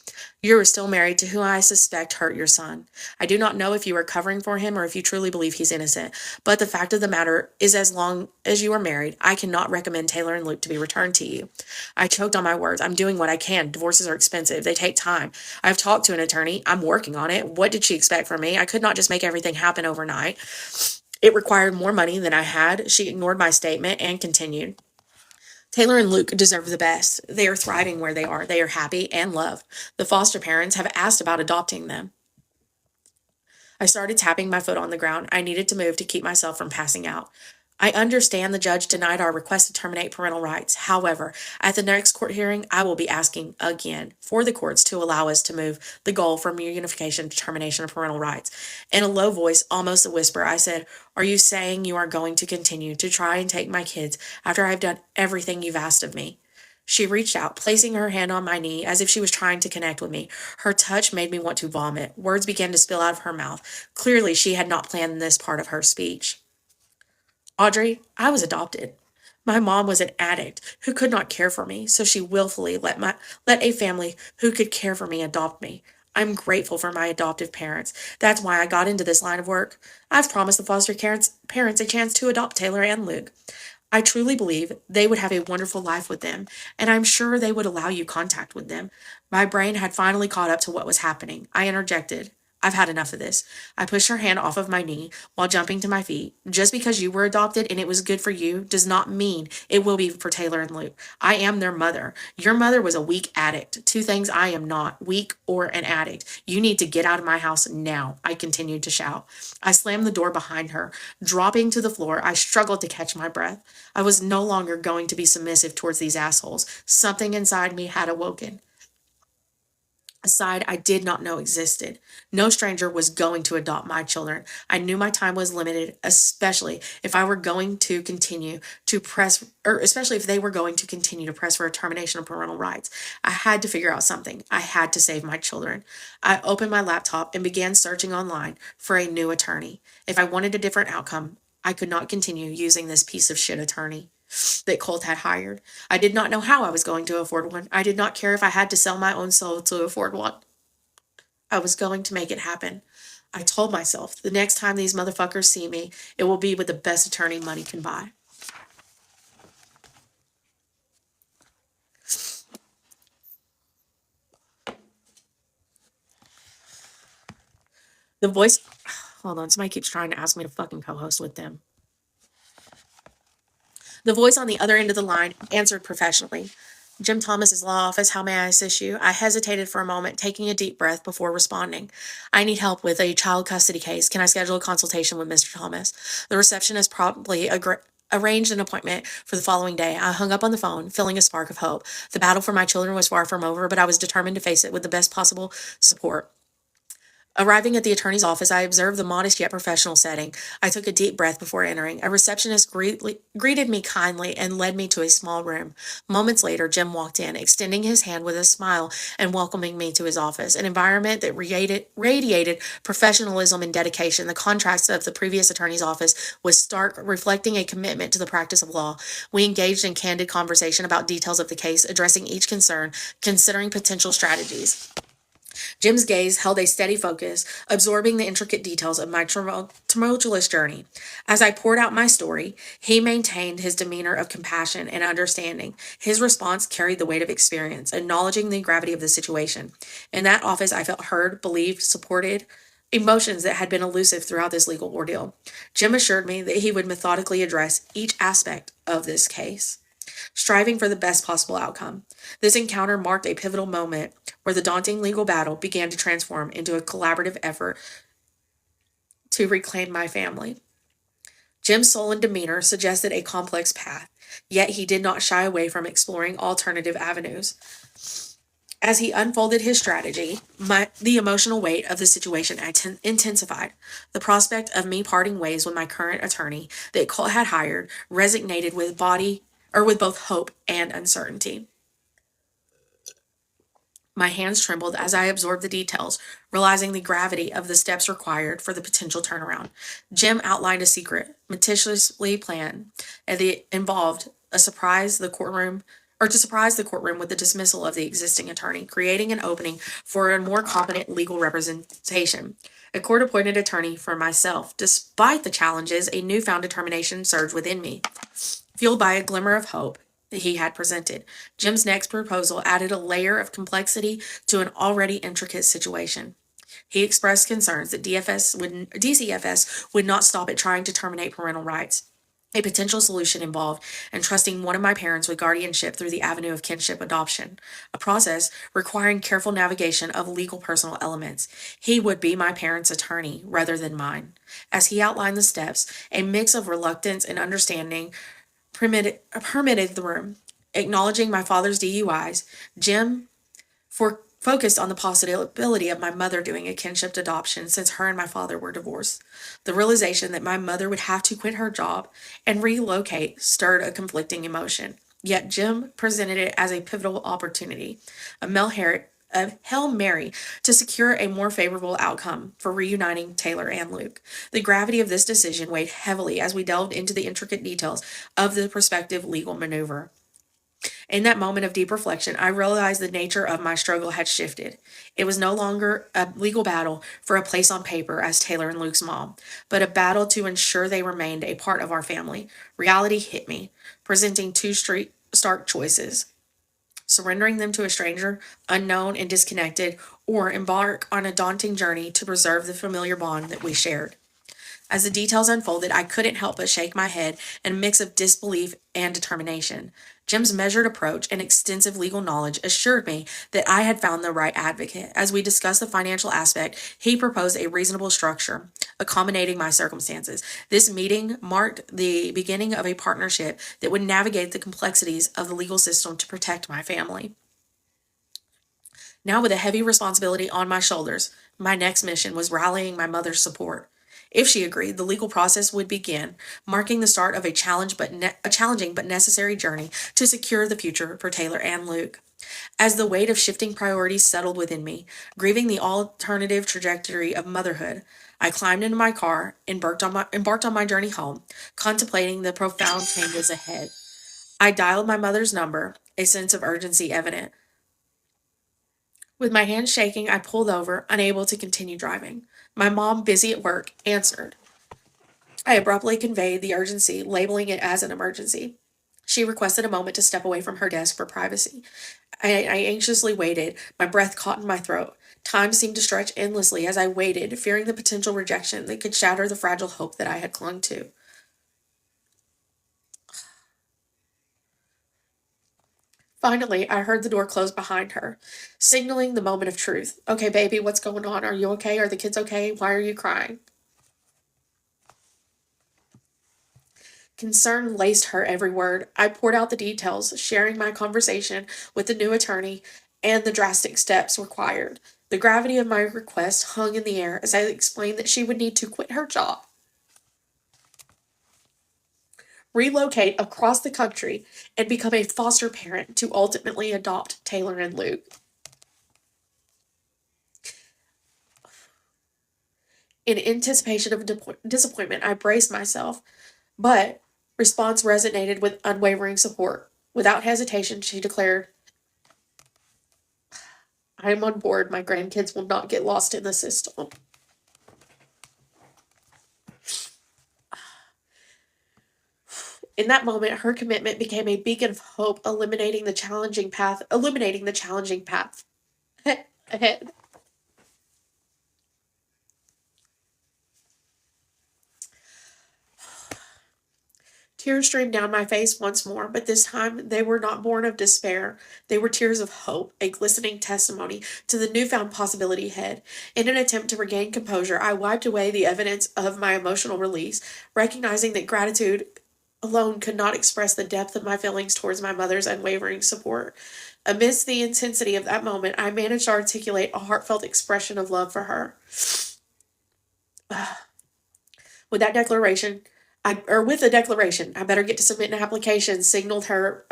"You are still married to who I suspect hurt your son. I do not know if you are covering for him or if you truly believe he's innocent, but the fact of the matter is, as long as you are married, I cannot recommend Taylor and Luke to be returned to you." I choked on my words. "I'm doing what I can. Divorces are expensive. They take time. I've talked to an attorney. I'm working on it. What did she expect from me? I could not just make everything happen overnight. It required more money than I had." She ignored my statement and continued, "Taylor and Luke deserve the best. They are thriving where they are. They are happy and loved. The foster parents have asked about adopting them." I started tapping my foot on the ground. I needed to move to keep myself from passing out. I understand the judge denied our request to terminate parental rights. However, at the next court hearing, I will be asking again for the courts to allow us to move the goal from reunification to termination of parental rights. In a low voice, almost a whisper, I said, "Are you saying you are going to continue to try and take my kids after I've done everything you've asked of me?" She reached out, placing her hand on my knee as if she was trying to connect with me. Her touch made me want to vomit. Words began to spill out of her mouth. Clearly, she had not planned this part of her speech. "Audrey, I was adopted. My mom was an addict who could not care for me, so she willfully let a family who could care for me adopt me. I'm grateful for my adoptive parents. That's why I got into this line of work. I've promised the foster parents a chance to adopt Taylor and Luke. I truly believe they would have a wonderful life with them, and I'm sure they would allow you contact with them." My brain had finally caught up to what was happening. I interjected, "I've had enough of this." I pushed her hand off of my knee while jumping to my feet. "Just because you were adopted and it was good for you does not mean it will be for Taylor and Luke. I am their mother. Your mother was a weak addict. Two things I am not, weak or an addict. You need to get out of my house now," I continued to shout. I slammed the door behind her. Dropping to the floor, I struggled to catch my breath. I was no longer going to be submissive towards these assholes. Something inside me had awoken. A side I did not know existed. No stranger was going to adopt my children. I knew my time was limited, especially if they were going to continue to press for a termination of parental rights. I had to figure out something. I had to save my children. I opened my laptop and began searching online for a new attorney. If I wanted a different outcome, I could not continue using this piece of shit attorney that Colt had hired. I did not know how I was going to afford one. I did not care if I had to sell my own soul to afford one. I was going to make it happen. I told myself, the next time these motherfuckers see me, it will be with the best attorney money can buy. The voice, hold on, somebody keeps trying to ask me to fucking co-host with them. The voice on the other end of the line answered professionally. "Jim Thomas's law office, how may I assist you?" I hesitated for a moment, taking a deep breath before responding. "I need help with a child custody case. Can I schedule a consultation with Mr. Thomas?" The receptionist promptly arranged an appointment for the following day. I hung up on the phone, feeling a spark of hope. The battle for my children was far from over, but I was determined to face it with the best possible support. Arriving at the attorney's office, I observed the modest yet professional setting. I took a deep breath before entering. A receptionist greeted me kindly and led me to a small room. Moments later, Jim walked in, extending his hand with a smile and welcoming me to his office. An environment that radiated professionalism and dedication. The contrast of the previous attorney's office was stark, reflecting a commitment to the practice of law. We engaged in candid conversation about details of the case, addressing each concern, considering potential strategies. Jim's gaze held a steady focus, absorbing the intricate details of my tumultuous journey. As I poured out my story, he maintained his demeanor of compassion and understanding. His response carried the weight of experience, acknowledging the gravity of the situation. In that office, I felt heard, believed, supported, emotions that had been elusive throughout this legal ordeal. Jim assured me that he would methodically address each aspect of this case, striving for the best possible outcome. This encounter marked a pivotal moment where the daunting legal battle began to transform into a collaborative effort to reclaim my family. Jim's soul and demeanor suggested a complex path, yet he did not shy away from exploring alternative avenues. As he unfolded his strategy, the emotional weight of the situation intensified. The prospect of me parting ways with my current attorney that Colt had hired resonated with both hope and uncertainty. My hands trembled as I absorbed the details, realizing the gravity of the steps required for the potential turnaround. Jim outlined a secret, meticulously planned, and it involved to surprise the courtroom with the dismissal of the existing attorney, creating an opening for a more competent legal representation. A court-appointed attorney for myself. Despite the challenges, a newfound determination surged within me, fueled by a glimmer of hope that he had presented. Jim's next proposal added a layer of complexity to an already intricate situation. He expressed concerns that DCFS would not stop at trying to terminate parental rights. A potential solution involved entrusting one of my parents with guardianship through the avenue of kinship adoption, a process requiring careful navigation of legal personal elements. He would be my parents' attorney rather than mine. As he outlined the steps, a mix of reluctance and understanding permitted the room. Acknowledging my father's DUIs, Jim focused on the possibility of my mother doing a kinship adoption since her and my father were divorced. The realization that my mother would have to quit her job and relocate stirred a conflicting emotion. Yet Jim presented it as a pivotal opportunity, a Hail Mary to secure a more favorable outcome for reuniting Taylor and Luke. The gravity of this decision weighed heavily as we delved into the intricate details of the prospective legal maneuver. In that moment of deep reflection, I realized the nature of my struggle had shifted. It was no longer a legal battle for a place on paper as Taylor and Luke's mom, but a battle to ensure they remained a part of our family. Reality hit me, presenting two stark choices: surrendering them to a stranger, unknown and disconnected, or embark on a daunting journey to preserve the familiar bond that we shared. As the details unfolded, I couldn't help but shake my head in a mix of disbelief and determination. Jim's measured approach and extensive legal knowledge assured me that I had found the right advocate. As we discussed the financial aspect, he proposed a reasonable structure, accommodating my circumstances. This meeting marked the beginning of a partnership that would navigate the complexities of the legal system to protect my family. Now, with a heavy responsibility on my shoulders, my next mission was rallying my mother's support. If she agreed, the legal process would begin, marking the start of a challenging but necessary journey to secure the future for Taylor and Luke. As the weight of shifting priorities settled within me, grieving the alternative trajectory of motherhood, I climbed into my car, embarked on my journey home, contemplating the profound changes ahead. I dialed my mother's number, a sense of urgency evident. With my hands shaking, I pulled over, unable to continue driving. My mom, busy at work, answered. I abruptly conveyed the urgency, labeling it as an emergency. She requested a moment to step away from her desk for privacy. I anxiously waited, my breath caught in my throat. Time seemed to stretch endlessly as I waited, fearing the potential rejection that could shatter the fragile hope that I had clung to. Finally, I heard the door close behind her, signaling the moment of truth. Okay, baby, what's going on? Are you okay? Are the kids okay? Why are you crying? Concern laced her every word. I poured out the details, sharing my conversation with the new attorney and the drastic steps required. The gravity of my request hung in the air as I explained that she would need to quit her job, relocate across the country, and become a foster parent to ultimately adopt Taylor and Luke. In anticipation of disappointment, I braced myself, but response resonated with unwavering support. Without hesitation, she declared, I am on board. My grandkids will not get lost in the system. In that moment, her commitment became a beacon of hope, illuminating the challenging path ahead. Tears streamed down my face once more, but this time they were not born of despair. They were tears of hope, a glistening testimony to the newfound possibility ahead. In an attempt to regain composure, I wiped away the evidence of my emotional release, recognizing that gratitude alone could not express the depth of my feelings towards my mother's unwavering support. Amidst the intensity of that moment, I managed to articulate a heartfelt expression of love for her. With the declaration, I better get to submit an application, signaled her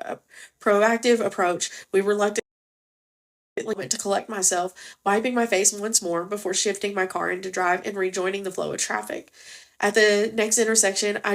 proactive approach. We reluctantly went to collect myself, wiping my face once more before shifting my car into drive and rejoining the flow of traffic. At the next intersection, a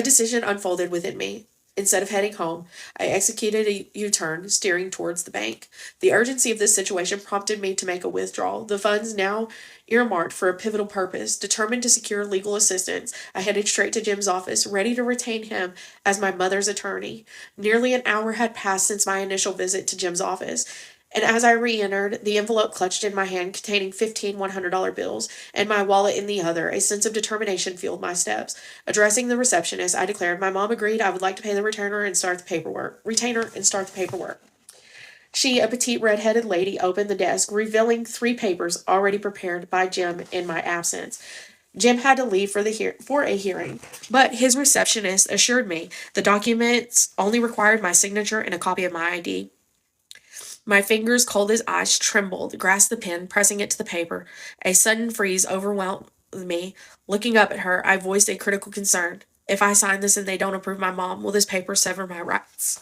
decision unfolded within me. Instead of heading home, I executed a U-turn, steering towards the bank. The urgency of this situation prompted me to make a withdrawal. The funds now earmarked for a pivotal purpose. Determined to secure legal assistance, I headed straight to Jim's office, ready to retain him as my mother's attorney. Nearly an hour had passed since my initial visit to Jim's office, and as I re-entered, the envelope clutched in my hand containing 15 $100 bills and my wallet in the other, a sense of determination fueled my steps. Addressing the receptionist, I declared my mom agreed I would like to pay the retainer and start the paperwork. She, a petite red-headed lady, opened the desk, revealing 3 papers already prepared by Jim in my absence. Jim had to leave for a hearing, but his receptionist assured me the documents only required my signature and a copy of my ID. My fingers, cold as ice, trembled, grasped the pen, pressing it to the paper. A sudden freeze overwhelmed me. Looking up at her, I voiced a critical concern. If I sign this and they don't approve my mom, will this paper sever my rights?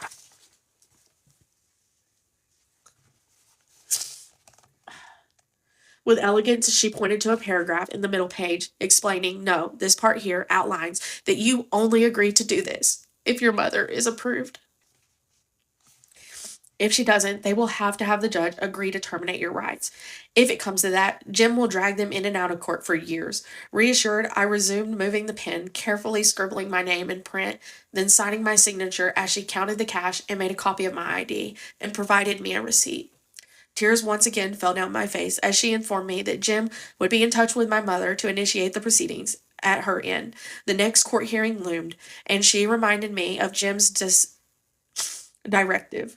With elegance, she pointed to a paragraph in the middle page, explaining, no, this part here outlines that you only agree to do this if your mother is approved. If she doesn't, they will have to have the judge agree to terminate your rights. If it comes to that, Jim will drag them in and out of court for years. Reassured, I resumed moving the pen, carefully scribbling my name in print, then signing my signature as she counted the cash and made a copy of my ID and provided me a receipt. Tears once again fell down my face as she informed me that Jim would be in touch with my mother to initiate the proceedings at her end. The next court hearing loomed, and she reminded me of Jim's directive.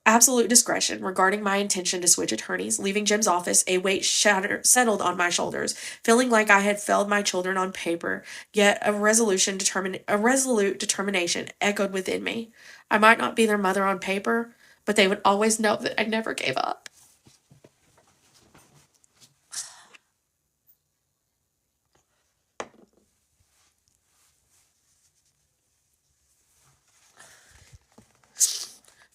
Absolute discretion regarding my intention to switch attorneys. Leaving Jim's office, a weight settled on my shoulders, feeling like I had failed my children on paper, yet a resolute determination echoed within me. I might not be their mother on paper, but they would always know that I never gave up.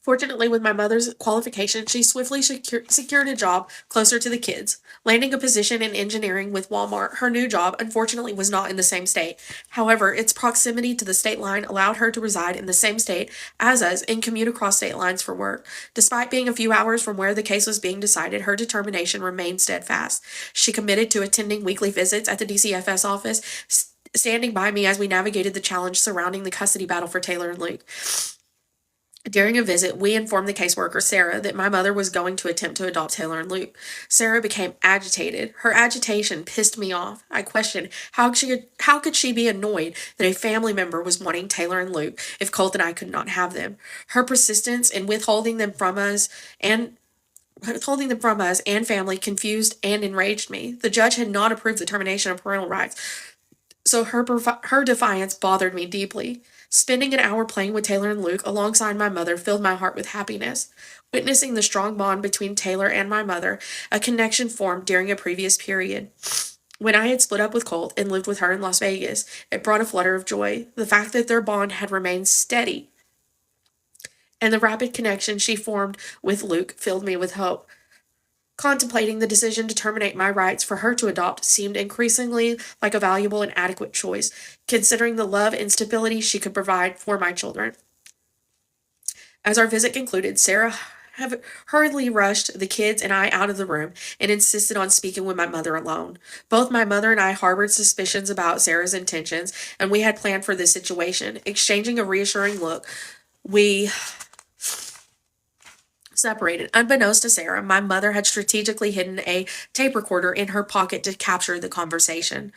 Fortunately, with my mother's qualification, she swiftly secured a job closer to the kids. Landing a position in engineering with Walmart, her new job, unfortunately, was not in the same state. However, its proximity to the state line allowed her to reside in the same state as us and commute across state lines for work. Despite being a few hours from where the case was being decided, her determination remained steadfast. She committed to attending weekly visits at the DCFS office, standing by me as we navigated the challenge surrounding the custody battle for Taylor and Luke. During a visit, we informed the caseworker, Sarah, that my mother was going to attempt to adopt Taylor and Luke. Sarah became agitated. Her agitation pissed me off. I questioned how could she be annoyed that a family member was wanting Taylor and Luke if Colt and I could not have them. Her persistence in withholding them from us and family confused and enraged me. The judge had not approved the termination of parental rights, so her defiance bothered me deeply. Spending an hour playing with Taylor and Luke alongside my mother filled my heart with happiness. Witnessing the strong bond between Taylor and my mother, a connection formed during a previous period. When I had split up with Colt and lived with her in Las Vegas, it brought a flutter of joy. The fact that their bond had remained steady and the rapid connection she formed with Luke filled me with hope. Contemplating the decision to terminate my rights for her to adopt seemed increasingly like a valuable and adequate choice, considering the love and stability she could provide for my children. As our visit concluded, Sarah hurriedly rushed the kids and I out of the room and insisted on speaking with my mother alone. Both my mother and I harbored suspicions about Sarah's intentions, and we had planned for this situation. Exchanging a reassuring look, we separated. Unbeknownst to Sarah, my mother had strategically hidden a tape recorder in her pocket to capture the conversation.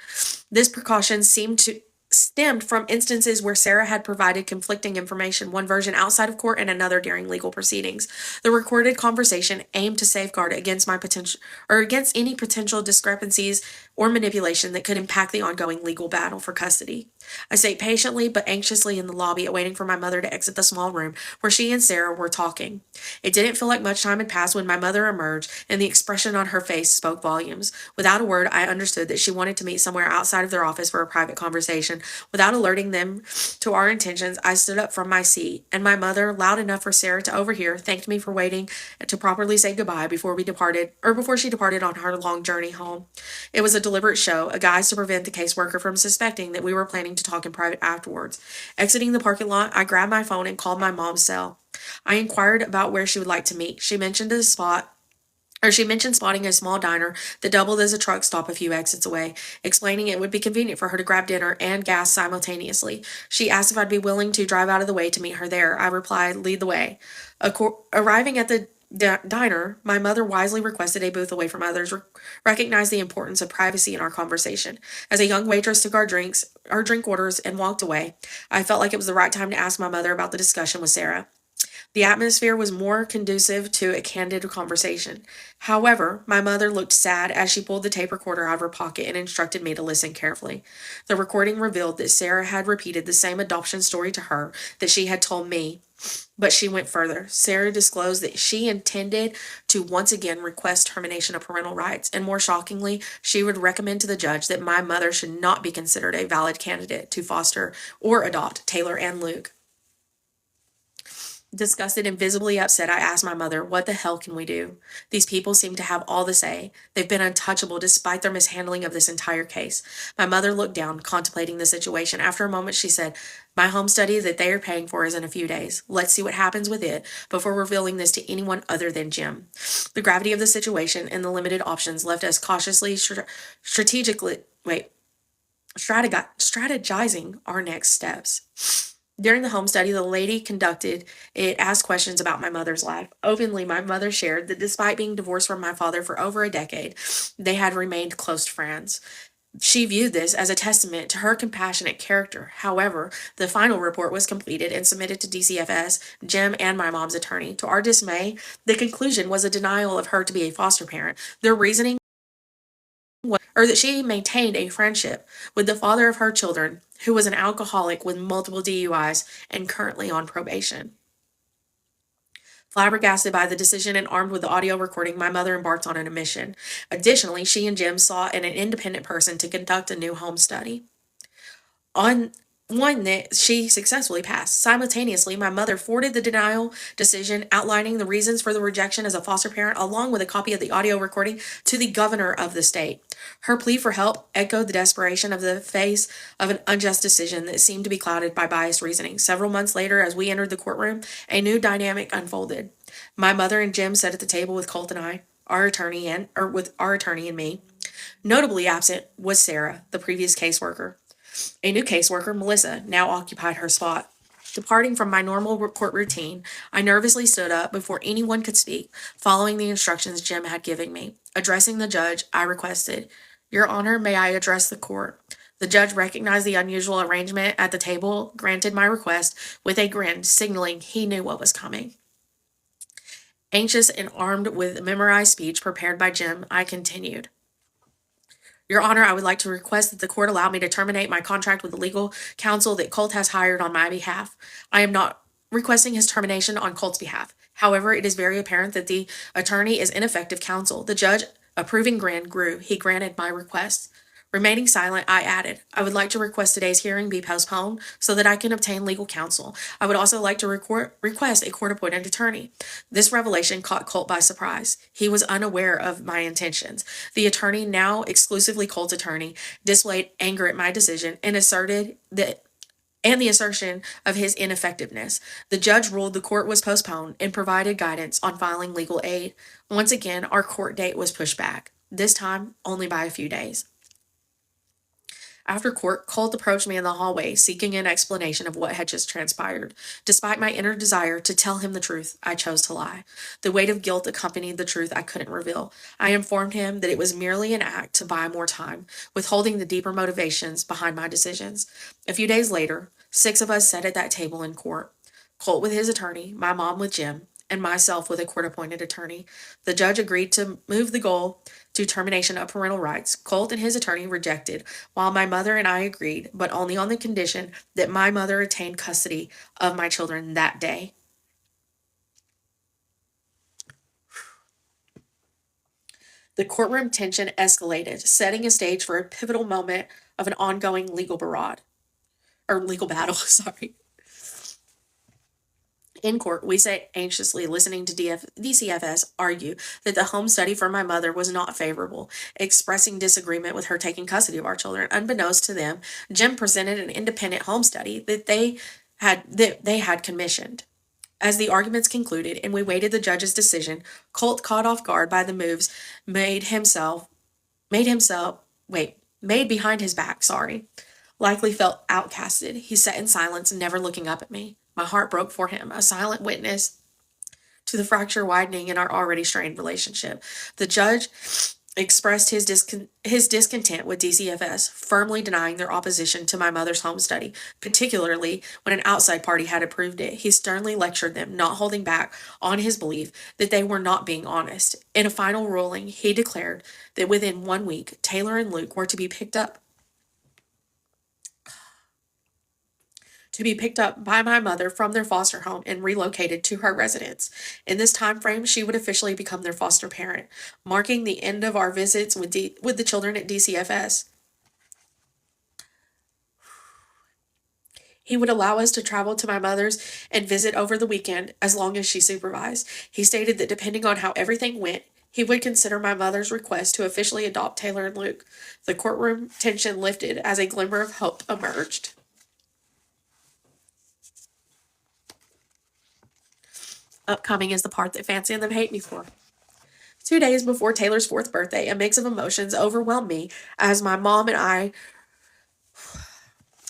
This precaution stemmed from instances where Sarah had provided conflicting information, one version outside of court and another during legal proceedings. The recorded conversation aimed to safeguard against any potential discrepancies or manipulation that could impact the ongoing legal battle for custody. I sat patiently but anxiously in the lobby, awaiting for my mother to exit the small room where she and Sarah were talking. It didn't feel like much time had passed when my mother emerged, and the expression on her face spoke volumes. Without a word, I understood that she wanted to meet somewhere outside of their office for a private conversation. Without alerting them to our intentions, I stood up from my seat, and my mother, loud enough for Sarah to overhear, thanked me for waiting to properly say goodbye before she departed on her long journey home. It was a deliberate show, a guise to prevent the caseworker from suspecting that we were planning to talk in private afterwards. Exiting the parking lot, I grabbed my phone and called my mom's cell. I inquired about where she would like to meet. She mentioned a spot She mentioned spotting a small diner that doubled as a truck stop a few exits away, explaining it would be convenient for her to grab dinner and gas simultaneously. She asked if I'd be willing to drive out of the way to meet her there. I replied, lead the way. Arriving at the diner, my mother wisely requested a booth away from others, recognized the importance of privacy in our conversation. As a young waitress took our drink orders, and walked away, I felt like it was the right time to ask my mother about the discussion with Sarah. The atmosphere was more conducive to a candid conversation. However, my mother looked sad as she pulled the tape recorder out of her pocket and instructed me to listen carefully. The recording revealed that Sarah had repeated the same adoption story to her that she had told me, but she went further. Sarah disclosed that she intended to once again request termination of parental rights, and more shockingly, she would recommend to the judge that my mother should not be considered a valid candidate to foster or adopt Taylor and Luke. Disgusted and visibly upset, I asked my mother, what the hell can we do? These people seem to have all the say. They've been untouchable despite their mishandling of this entire case. My mother looked down, contemplating the situation. After a moment, she said, my home study that they are paying for is in a few days. Let's see what happens with it before revealing this to anyone other than Jim. The gravity of the situation and the limited options left us cautiously strategizing our next steps. During the home study, the lady conducted it asked questions about my mother's life. Openly, my mother shared that despite being divorced from my father for over a decade, they had remained close friends. She viewed this as a testament to her compassionate character. However, the final report was completed and submitted to DCFS, Jim, and my mom's attorney. To our dismay, the conclusion was a denial of her to be a foster parent. Their reasoning or that she maintained a friendship with the father of her children, who was an alcoholic with multiple DUIs and currently on probation. Flabbergasted by the decision and armed with the audio recording, my mother embarked on an admission. Additionally, she and Jim sought an independent person to conduct a new home study. On one that she successfully passed. Simultaneously, my mother forwarded the denial decision outlining the reasons for the rejection as a foster parent, along with a copy of the audio recording, to the governor of the state. Her plea for help echoed the desperation of the face of an unjust decision that seemed to be clouded by biased reasoning. Several months later, as we entered the courtroom, a new dynamic unfolded. My mother and Jim sat at the table with Colt and I, with our attorney and me. Notably absent was Sarah, the previous caseworker. A new caseworker, Melissa, now occupied her spot. Departing from my normal court routine, I nervously stood up before anyone could speak, following the instructions Jim had given me. Addressing the judge, I requested, Your Honor, may I address the court? The judge recognized the unusual arrangement at the table, granted my request with a grin, signaling he knew what was coming. Anxious and armed with memorized speech prepared by Jim, I continued. Your Honor, I would like to request that the court allow me to terminate my contract with the legal counsel that Colt has hired on my behalf. I am not requesting his termination on Colt's behalf. However, it is very apparent that the attorney is ineffective counsel. The judge, approving grin, grew. He granted my request. Remaining silent, I added, I would like to request today's hearing be postponed so that I can obtain legal counsel. I would also like to request a court-appointed attorney. This revelation caught Colt by surprise. He was unaware of my intentions. The attorney, now exclusively Colt's attorney, displayed anger at my decision and asserted that the assertion of his ineffectiveness. The judge ruled the court was postponed and provided guidance on filing legal aid. Once again, our court date was pushed back, this time only by a few days. After court, Colt approached me in the hallway, seeking an explanation of what had just transpired. Despite my inner desire to tell him the truth, I chose to lie. The weight of guilt accompanied the truth I couldn't reveal. I informed him that it was merely an act to buy more time, withholding the deeper motivations behind my decisions. A few days later, 6 of us sat at that table in court. Colt with his attorney, my mom with Jim, and myself with a court-appointed attorney. The judge agreed to move the goal to termination of parental rights. Colt and his attorney rejected, while my mother and I agreed, but only on the condition that my mother attained custody of my children that day. The courtroom tension escalated, setting a stage for a pivotal moment of an ongoing legal battle. In court, we sat anxiously listening to DCFS argue that the home study for my mother was not favorable, expressing disagreement with her taking custody of our children. Unbeknownst to them, Jim presented an independent home study that they had commissioned. As the arguments concluded and we waited the judge's decision, Colt, caught off guard by the moves made behind his back, likely felt outcasted. He sat in silence, never looking up at me. My heart broke for him, a silent witness to the fracture widening in our already strained relationship. The judge expressed his discontent with DCFS, firmly denying their opposition to my mother's home study, particularly when an outside party had approved it. He sternly lectured them, not holding back on his belief that they were not being honest. In a final ruling, he declared that within 1 week, Taylor and Luke were to be picked up by my mother from their foster home and relocated to her residence. In this time frame, she would officially become their foster parent, marking the end of our visits with the children at DCFS. He would allow us to travel to my mother's and visit over the weekend as long as she supervised. He stated that depending on how everything went, he would consider my mother's request to officially adopt Taylor and Luke. The courtroom tension lifted as a glimmer of hope emerged. Upcoming is the part that Fancy and them hate me for. 2 days before Taylor's 4th birthday, a mix of emotions overwhelmed me as my mom and I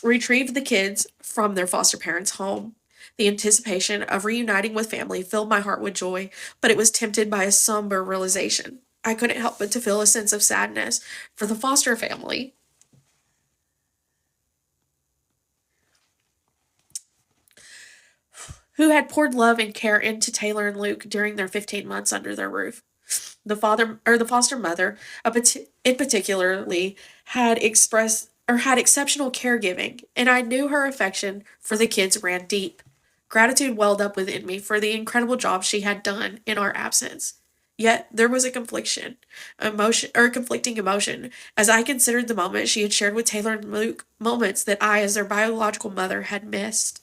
retrieved the kids from their foster parents' home. The anticipation of reuniting with family filled my heart with joy, but it was tempered by a somber realization. I couldn't help but to feel a sense of sadness for the foster family. Who had poured love and care into Taylor and Luke during their 15 months under their roof. The foster mother, in particularly, had exceptional caregiving, and I knew her affection for the kids ran deep. Gratitude welled up within me for the incredible job she had done in our absence. Yet there was a conflicting emotion as I considered the moment she had shared with Taylor and Luke, moments that I, as their biological mother, had missed.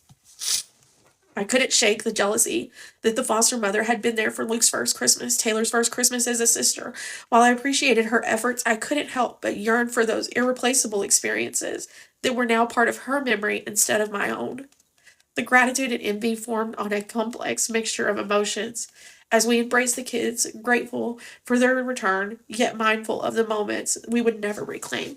I couldn't shake the jealousy that the foster mother had been there for Luke's first Christmas, Taylor's first Christmas as a sister. While I appreciated her efforts, I couldn't help but yearn for those irreplaceable experiences that were now part of her memory instead of my own. The gratitude and envy formed on a complex mixture of emotions as we embraced the kids, grateful for their return, yet mindful of the moments we would never reclaim.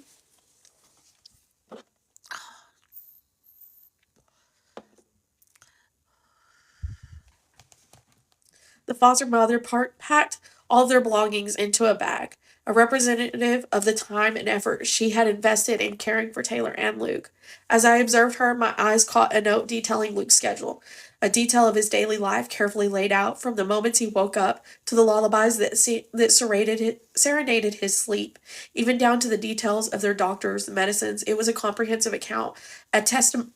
The foster mother packed all their belongings into a bag, a representative of the time and effort she had invested in caring for Taylor and Luke. As I observed her, my eyes caught a note detailing Luke's schedule, a detail of his daily life carefully laid out from the moments he woke up to the lullabies that serenaded his sleep, even down to the details of their doctors, medicines. It was a comprehensive account, a testament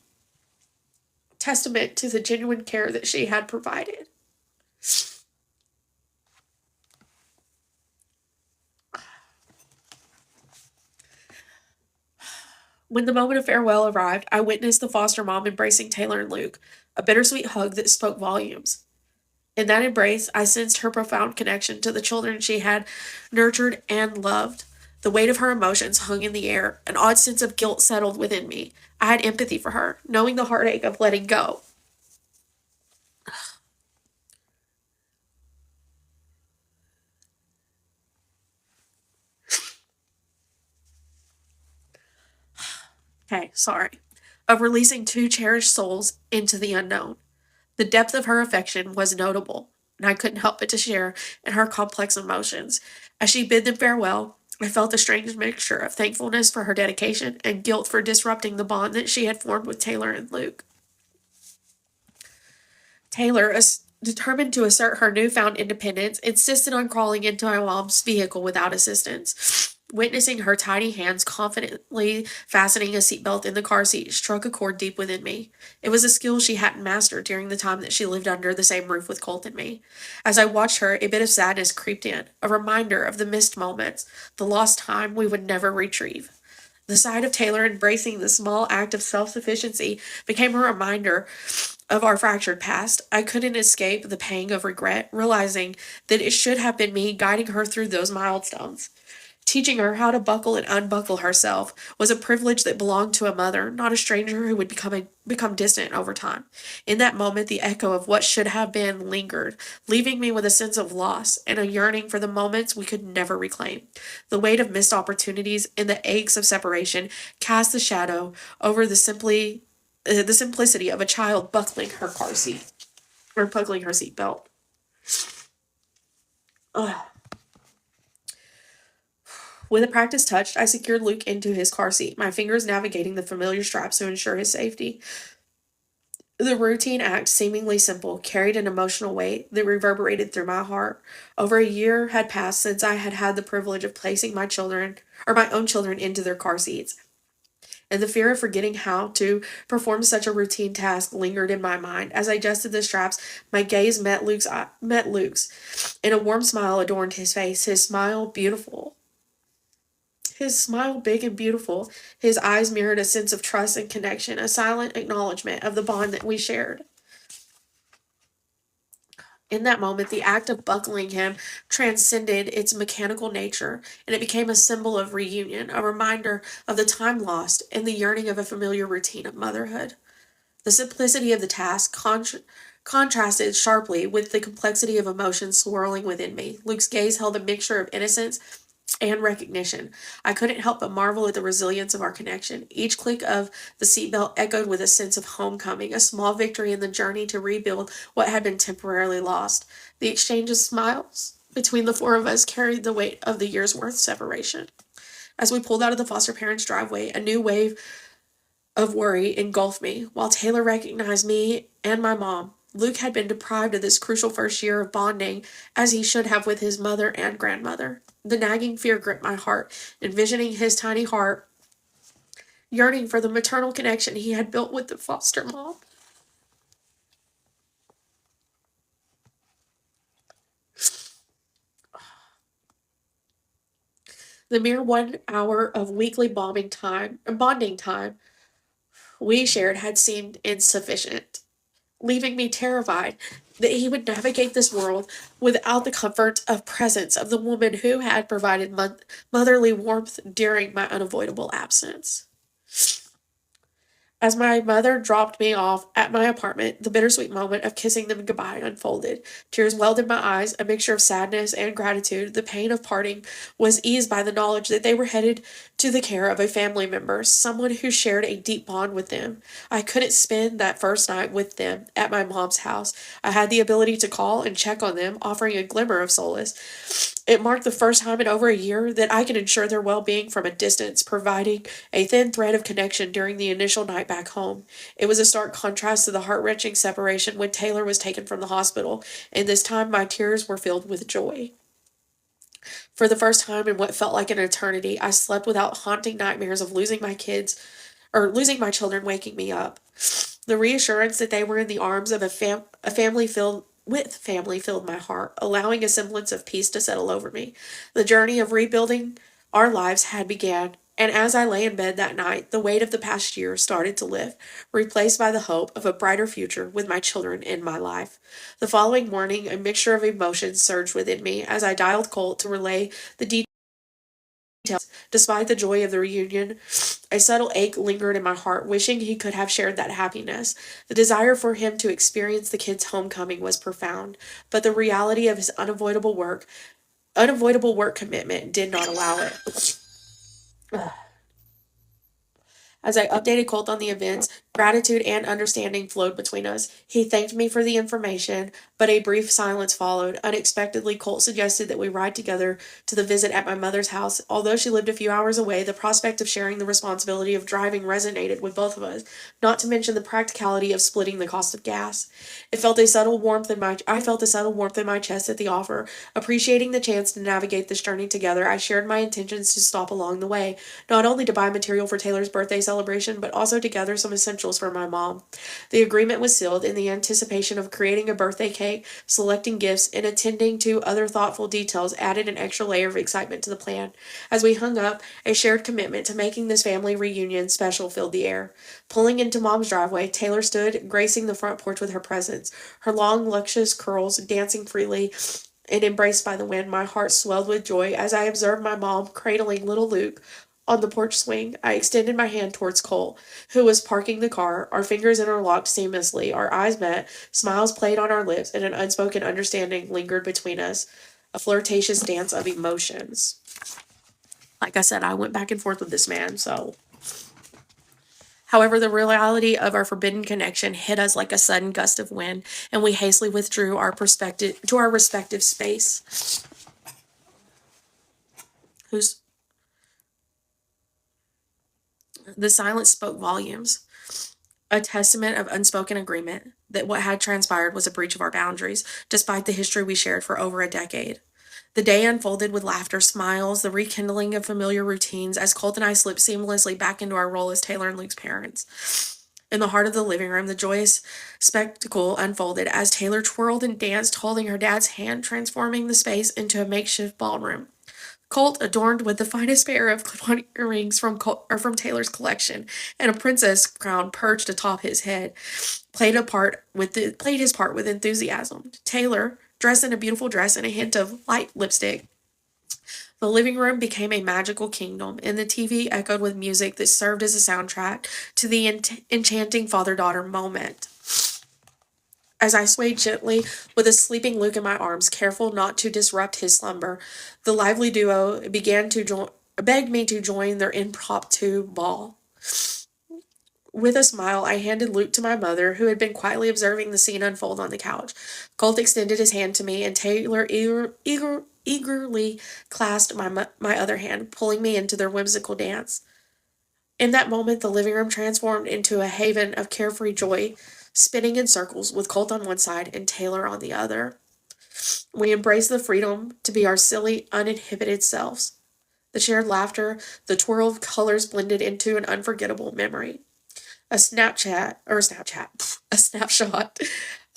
to the genuine care that she had provided. When the moment of farewell arrived, I witnessed the foster mom embracing Taylor and Luke, a bittersweet hug that spoke volumes. In that embrace, I sensed her profound connection to the children she had nurtured and loved. The weight of her emotions hung in the air. An odd sense of guilt settled within me. I had empathy for her, knowing the heartache of letting go. Of releasing 2 cherished souls into the unknown. The depth of her affection was notable, and I couldn't help but to share in her complex emotions. As she bid them farewell, I felt a strange mixture of thankfulness for her dedication and guilt for disrupting the bond that she had formed with Taylor and Luke. Taylor, determined to assert her newfound independence, insisted on crawling into my mom's vehicle without assistance. Witnessing her tiny hands confidently fastening a seatbelt in the car seat struck a chord deep within me. It was a skill she hadn't mastered during the time that she lived under the same roof with Colt and me. As I watched her, a bit of sadness creeped in, a reminder of the missed moments, the lost time we would never retrieve. The sight of Taylor embracing the small act of self-sufficiency became a reminder of our fractured past. I couldn't escape the pang of regret, realizing that it should have been me guiding her through those milestones. Teaching her how to buckle and unbuckle herself was a privilege that belonged to a mother, not a stranger who would become distant over time. In that moment, the echo of what should have been lingered, leaving me with a sense of loss and a yearning for the moments we could never reclaim. The weight of missed opportunities and the aches of separation cast the shadow over the simplicity of a child buckling her car seat or buckling her seatbelt. With a practiced touch, I secured Luke into his car seat, my fingers navigating the familiar straps to ensure his safety. The routine act, seemingly simple, carried an emotional weight that reverberated through my heart. Over a year had passed since I had had the privilege of placing my own children into their car seats, and the fear of forgetting how to perform such a routine task lingered in my mind. As I adjusted the straps, my gaze met Luke's, and a warm smile adorned his face. His smile big and beautiful, his eyes mirrored a sense of trust and connection, a silent acknowledgement of the bond that we shared. In that moment, the act of buckling him transcended its mechanical nature, and it became a symbol of reunion, a reminder of the time lost and the yearning of a familiar routine of motherhood. The simplicity of the task contrasted sharply with the complexity of emotions swirling within me. Luke's gaze held a mixture of innocence and recognition. I couldn't help but marvel at the resilience of our connection. Each click of the seatbelt echoed with a sense of homecoming, a small victory in the journey to rebuild what had been temporarily lost. The exchange of smiles between the four of us carried the weight of the year's worth separation. As we pulled out of the foster parents' driveway, a new wave of worry engulfed me. While Taylor recognized me and my mom, Luke had been deprived of this crucial first year of bonding as he should have with his mother and grandmother. The nagging fear gripped my heart, envisioning his tiny heart yearning for the maternal connection he had built with the foster mom. The mere 1 hour of weekly bonding time we shared had seemed insufficient, leaving me terrified that he would navigate this world without the comfort of presence of the woman who had provided motherly warmth during my unavoidable absence. As my mother dropped me off at my apartment, the bittersweet moment of kissing them goodbye unfolded. Tears welled in my eyes, a mixture of sadness and gratitude. The pain of parting was eased by the knowledge that they were headed to the care of a family member, someone who shared a deep bond with them. I couldn't spend that first night with them at my mom's house. I had the ability to call and check on them, offering a glimmer of solace. It marked the first time in over a year that I could ensure their well-being from a distance, providing a thin thread of connection during the initial night back home. It was a stark contrast to the heart-wrenching separation when Taylor was taken from the hospital, and this time my tears were filled with joy. For the first time in what felt like an eternity, I slept without haunting nightmares of losing my children waking me up. The reassurance that they were in the arms of a family filled my heart, allowing a semblance of peace to settle over me. The journey of rebuilding our lives had begun, and as I lay in bed that night, the weight of the past year started to lift, replaced by the hope of a brighter future with my children in my life. The following morning, a mixture of emotions surged within me as I dialed Colt to relay the details. Despite the joy of the reunion, a subtle ache lingered in my heart, wishing he could have shared that happiness. The desire for him to experience the kids' homecoming was profound, but the reality of his unavoidable work commitment did not allow it. As I updated Colt on the events, gratitude and understanding flowed between us. He thanked me for the information, but a brief silence followed. Unexpectedly, Colt suggested that we ride together to the visit at my mother's house. Although she lived a few hours away, the prospect of sharing the responsibility of driving resonated with both of us, not to mention the practicality of splitting the cost of gas. I felt a subtle warmth in my chest at the offer. Appreciating the chance to navigate this journey together, I shared my intentions to stop along the way, not only to buy material for Taylor's birthday celebration, but also to gather some essentials for my mom. The agreement was sealed in the anticipation of creating a birthday cake, selecting gifts, and attending to other thoughtful details added an extra layer of excitement to the plan. As we hung up, a shared commitment to making this family reunion special filled the air. Pulling into Mom's driveway, Taylor stood, gracing the front porch with her presence, her long, luscious curls dancing freely and embraced by the wind, my heart swelled with joy as I observed my mom cradling little Luke on the porch swing. I extended my hand towards Colt, who was parking the car. Our fingers interlocked seamlessly. Our eyes met, smiles played on our lips, and an unspoken understanding lingered between us, a flirtatious dance of emotions. Like I said, I went back and forth with this man, so. However, the reality of our forbidden connection hit us like a sudden gust of wind, and we hastily withdrew to our respective space. The silence spoke volumes, a testament of unspoken agreement that what had transpired was a breach of our boundaries, despite the history we shared for over a decade. The day unfolded with laughter, smiles, the rekindling of familiar routines as Colt and I slipped seamlessly back into our role as Taylor and Luke's parents. In the heart of the living room, the joyous spectacle unfolded as Taylor twirled and danced, holding her dad's hand, transforming the space into a makeshift ballroom. Colt, adorned with the finest pair of clip-on earrings from Taylor's collection and a princess crown perched atop his head, played his part with enthusiasm. Taylor, dressed in a beautiful dress and a hint of light lipstick, the living room became a magical kingdom, and the TV echoed with music that served as a soundtrack to the enchanting father-daughter moment. As I swayed gently with a sleeping Luke in my arms, careful not to disrupt his slumber, the lively duo begged me to join their impromptu ball. With a smile, I handed Luke to my mother, who had been quietly observing the scene unfold on the couch. Colt extended his hand to me, and Taylor eagerly clasped my other hand, pulling me into their whimsical dance. In that moment, the living room transformed into a haven of carefree joy, spinning in circles with Colt on one side and Taylor on the other. We embraced the freedom to be our silly, uninhibited selves. The shared laughter, the twirl of colors blended into an unforgettable memory. A snapshot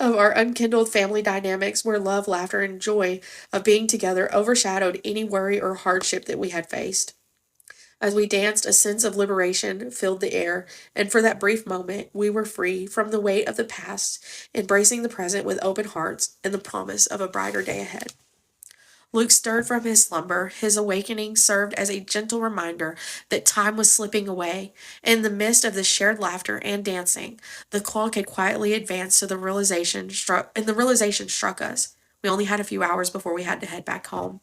of our unkindled family dynamics where love, laughter, and joy of being together overshadowed any worry or hardship that we had faced. As we danced, a sense of liberation filled the air, and for that brief moment, we were free from the weight of the past, embracing the present with open hearts and the promise of a brighter day ahead. Luke stirred from his slumber. His awakening served as a gentle reminder that time was slipping away. In the midst of the shared laughter and dancing, the clock had quietly advanced to the realization struck us. We only had a few hours before we had to head back home.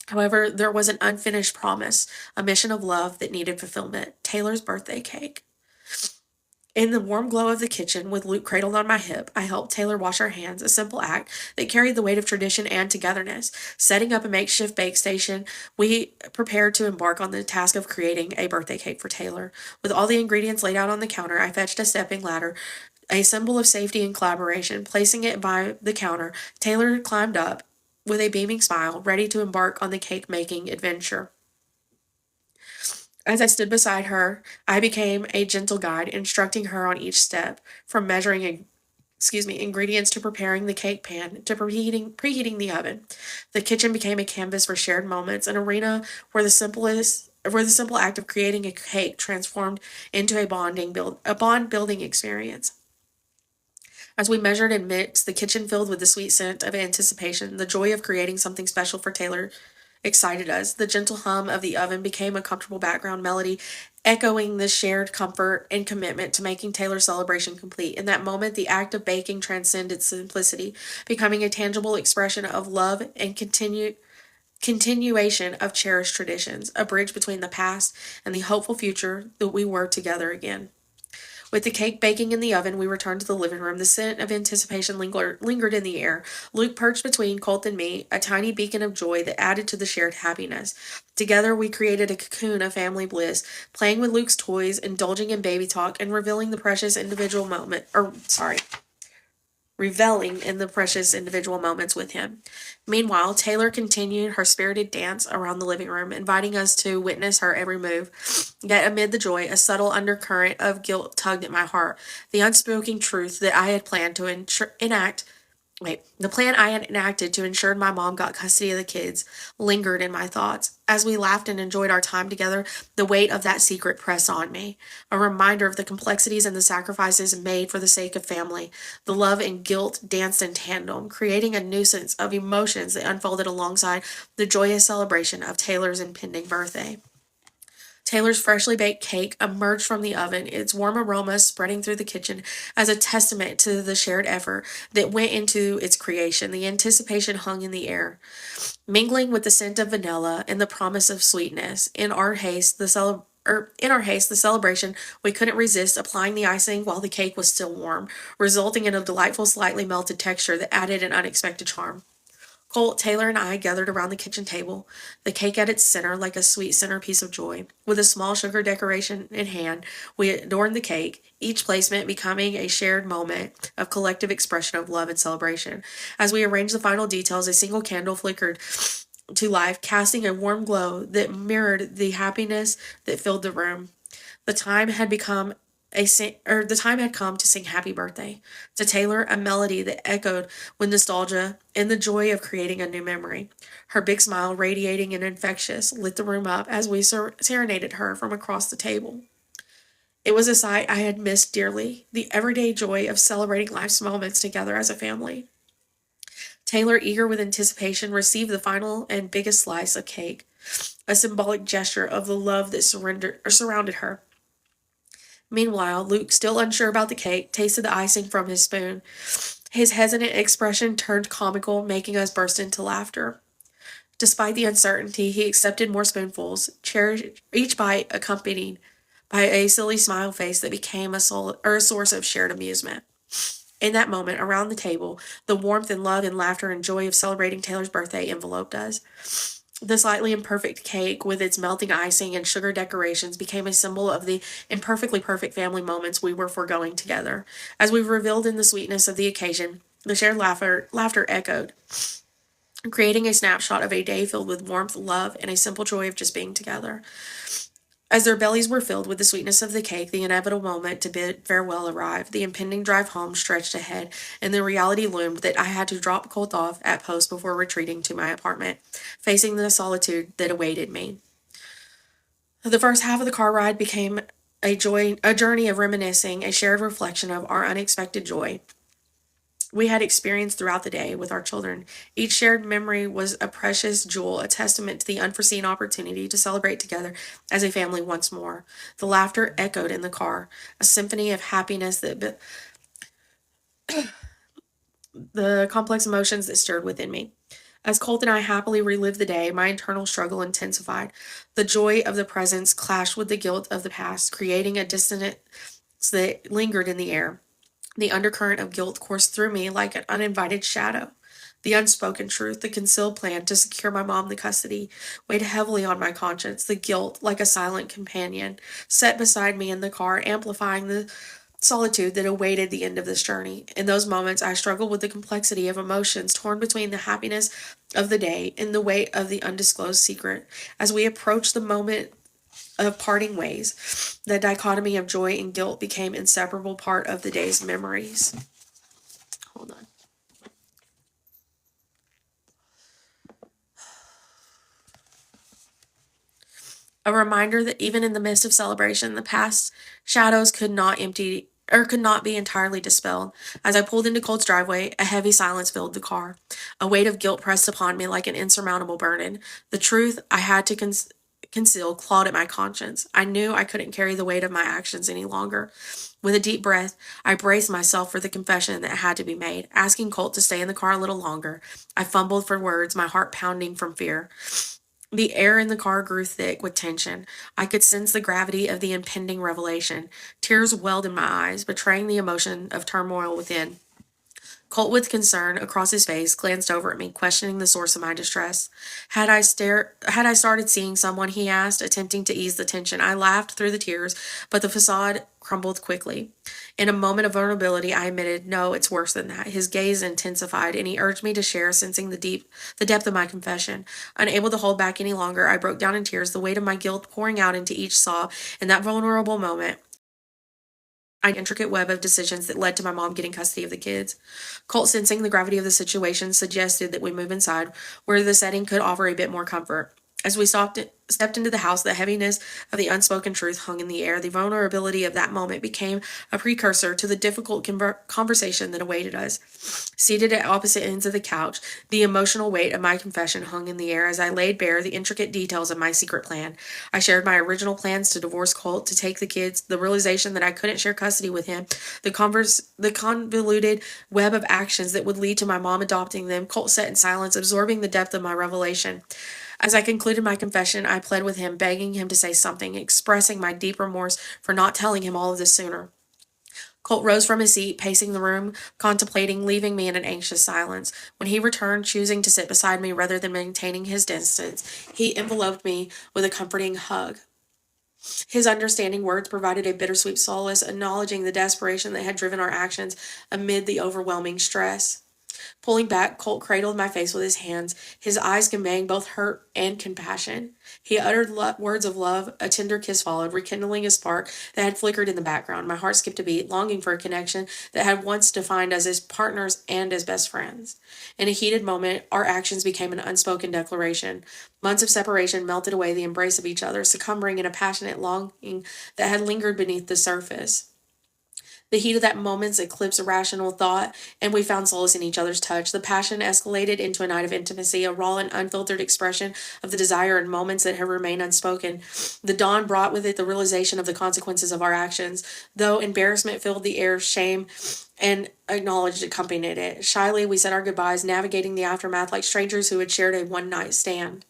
However, there was an unfinished promise, a mission of love that needed fulfillment: Taylor's birthday cake. In the warm glow of the kitchen, with Luke cradled on my hip, I helped Taylor wash our hands, a simple act that carried the weight of tradition and togetherness. Setting up a makeshift bake station, we prepared to embark on the task of creating a birthday cake for Taylor. With all the ingredients laid out on the counter, I fetched a stepping ladder, a symbol of safety and collaboration. Placing it by the counter, Taylor climbed up with a beaming smile, ready to embark on the cake-making adventure. As I stood beside her, I became a gentle guide, instructing her on each step, from measuring ingredients to preparing the cake pan to preheating the oven. The kitchen became a canvas for shared moments, an arena where the simple act of creating a cake transformed into a bond building experience. As we measured and mixed, the kitchen filled with the sweet scent of anticipation, the joy of creating something special for Taylor excited us. The gentle hum of the oven became a comfortable background melody, echoing the shared comfort and commitment to making Taylor's celebration complete. In that moment, the act of baking transcended simplicity, becoming a tangible expression of love and continuation of cherished traditions, a bridge between the past and the hopeful future that we were together again. With the cake baking in the oven, we returned to the living room. The scent of anticipation lingered in the air. Luke perched between Colt and me, a tiny beacon of joy that added to the shared happiness. Together, we created a cocoon of family bliss, playing with Luke's toys, indulging in baby talk, and reveling in the precious individual moments with him. Meanwhile, Taylor continued her spirited dance around the living room, inviting us to witness her every move. Yet amid the joy, a subtle undercurrent of guilt tugged at my heart. The unspoken truth that I had planned to enact The plan I had enacted to ensure my mom got custody of the kids lingered in my thoughts. As we laughed and enjoyed our time together, the weight of that secret pressed on me. A reminder of the complexities and the sacrifices made for the sake of family. The love and guilt danced in tandem, creating a nuisance of emotions that unfolded alongside the joyous celebration of Taylor's impending birthday. Taylor's freshly baked cake emerged from the oven, its warm aroma spreading through the kitchen as a testament to the shared effort that went into its creation. The anticipation hung in the air, mingling with the scent of vanilla and the promise of sweetness. In our haste, the celebration, we couldn't resist applying the icing while the cake was still warm, resulting in a delightful, slightly melted texture that added an unexpected charm. Colt, Taylor, and I gathered around the kitchen table, the cake at its center like a sweet centerpiece of joy. With a small sugar decoration in hand, we adorned the cake, each placement becoming a shared moment of collective expression of love and celebration. As we arranged the final details, a single candle flickered to life, casting a warm glow that mirrored the happiness that filled the room. The time had come to sing happy birthday to Taylor, a melody that echoed with nostalgia and the joy of creating a new memory. Her big smile, radiating and infectious, lit the room up as we serenaded her from across the table. It was a sight I had missed dearly, the everyday joy of celebrating life's moments together as a family. Taylor, eager with anticipation, received the final and biggest slice of cake, a symbolic gesture of the love that surrounded her. Meanwhile, Luke, still unsure about the cake, tasted the icing from his spoon. His hesitant expression turned comical, making us burst into laughter. Despite the uncertainty, he accepted more spoonfuls, each bite accompanied by a silly smile face that became a source of shared amusement. In that moment, around the table, the warmth and love and laughter and joy of celebrating Taylor's birthday enveloped us. The slightly imperfect cake, with its melting icing and sugar decorations, became a symbol of the imperfectly perfect family moments we were foregoing together. As we reveled in the sweetness of the occasion, the shared laughter echoed, creating a snapshot of a day filled with warmth, love, and a simple joy of just being together. As their bellies were filled with the sweetness of the cake, the inevitable moment to bid farewell arrived. The impending drive home stretched ahead, and the reality loomed that I had to drop Colt off at post before retreating to my apartment, facing the solitude that awaited me. The first half of the car ride became a journey of reminiscing, a shared reflection of our unexpected joy we had experienced throughout the day with our children. Each shared memory was a precious jewel, a testament to the unforeseen opportunity to celebrate together as a family once more. The laughter echoed in the car, a symphony of happiness that the complex emotions that stirred within me. As Colt and I happily relived the day, my internal struggle intensified. The joy of the present clashed with the guilt of the past, creating a dissonance that lingered in the air. The undercurrent of guilt coursed through me like an uninvited shadow. The unspoken truth, the concealed plan to secure my mom the custody, weighed heavily on my conscience. The guilt, like a silent companion, sat beside me in the car, amplifying the solitude that awaited the end of this journey. In those moments, I struggled with the complexity of emotions, torn between the happiness of the day and the weight of the undisclosed secret. As we approached the moment of parting ways, the dichotomy of joy and guilt became an inseparable part of the day's memories. Hold on. A reminder that even in the midst of celebration, the past shadows could not be entirely dispelled. As I pulled into Colt's driveway, a heavy silence filled the car. A weight of guilt pressed upon me like an insurmountable burden. The truth I had to conceal clawed at my conscience. I knew I couldn't carry the weight of my actions any longer. With a deep breath, I braced myself for the confession that had to be made. Asking Colt to stay in the car a little longer, I fumbled for words, my heart pounding from fear. The air in the car grew thick with tension. I could sense the gravity of the impending revelation. Tears welled in my eyes, betraying the emotion of turmoil within. Colt, with concern across his face, glanced over at me, questioning the source of my distress. Had I started seeing someone, he asked, attempting to ease the tension. I laughed through the tears, but the facade crumbled quickly. In a moment of vulnerability, I admitted, no, it's worse than that. His gaze intensified, and he urged me to share, sensing the depth of my confession. Unable to hold back any longer, I broke down in tears, the weight of my guilt pouring out into each sob. In that vulnerable moment, an intricate web of decisions that led to my mom getting custody of the kids. Colt, sensing the gravity of the situation, suggested that we move inside, where the setting could offer a bit more comfort. As we stepped into the house, the heaviness of the unspoken truth hung in the air. The vulnerability of that moment became a precursor to the difficult conversation that awaited us. Seated at opposite ends of the couch, the emotional weight of my confession hung in the air as I laid bare the intricate details of my secret plan. I shared my original plans to divorce Colt, to take the kids, the realization that I couldn't share custody with him, the convoluted web of actions that would lead to my mom adopting them. Colt sat in silence, absorbing the depth of my revelation. As I concluded my confession, I pled with him, begging him to say something, expressing my deep remorse for not telling him all of this sooner. Colt rose from his seat, pacing the room, contemplating, leaving me in an anxious silence. When he returned, choosing to sit beside me rather than maintaining his distance, he enveloped me with a comforting hug. His understanding words provided a bittersweet solace, acknowledging the desperation that had driven our actions amid the overwhelming stress. Pulling back, Colt cradled my face with his hands, his eyes conveying both hurt and compassion. He uttered words of love, a tender kiss followed, rekindling a spark that had flickered in the background. My heart skipped a beat, longing for a connection that had once defined us as partners and as best friends. In a heated moment, our actions became an unspoken declaration. Months of separation melted away the embrace of each other, succumbing in a passionate longing that had lingered beneath the surface. The heat of that moment eclipsed rational thought, and we found solace in each other's touch. The passion escalated into a night of intimacy, a raw and unfiltered expression of the desire in moments that have remained unspoken. The dawn brought with it the realization of the consequences of our actions. Though embarrassment filled the air, shame and acknowledged accompanied it. Shyly, we said our goodbyes, navigating the aftermath like strangers who had shared a one-night stand.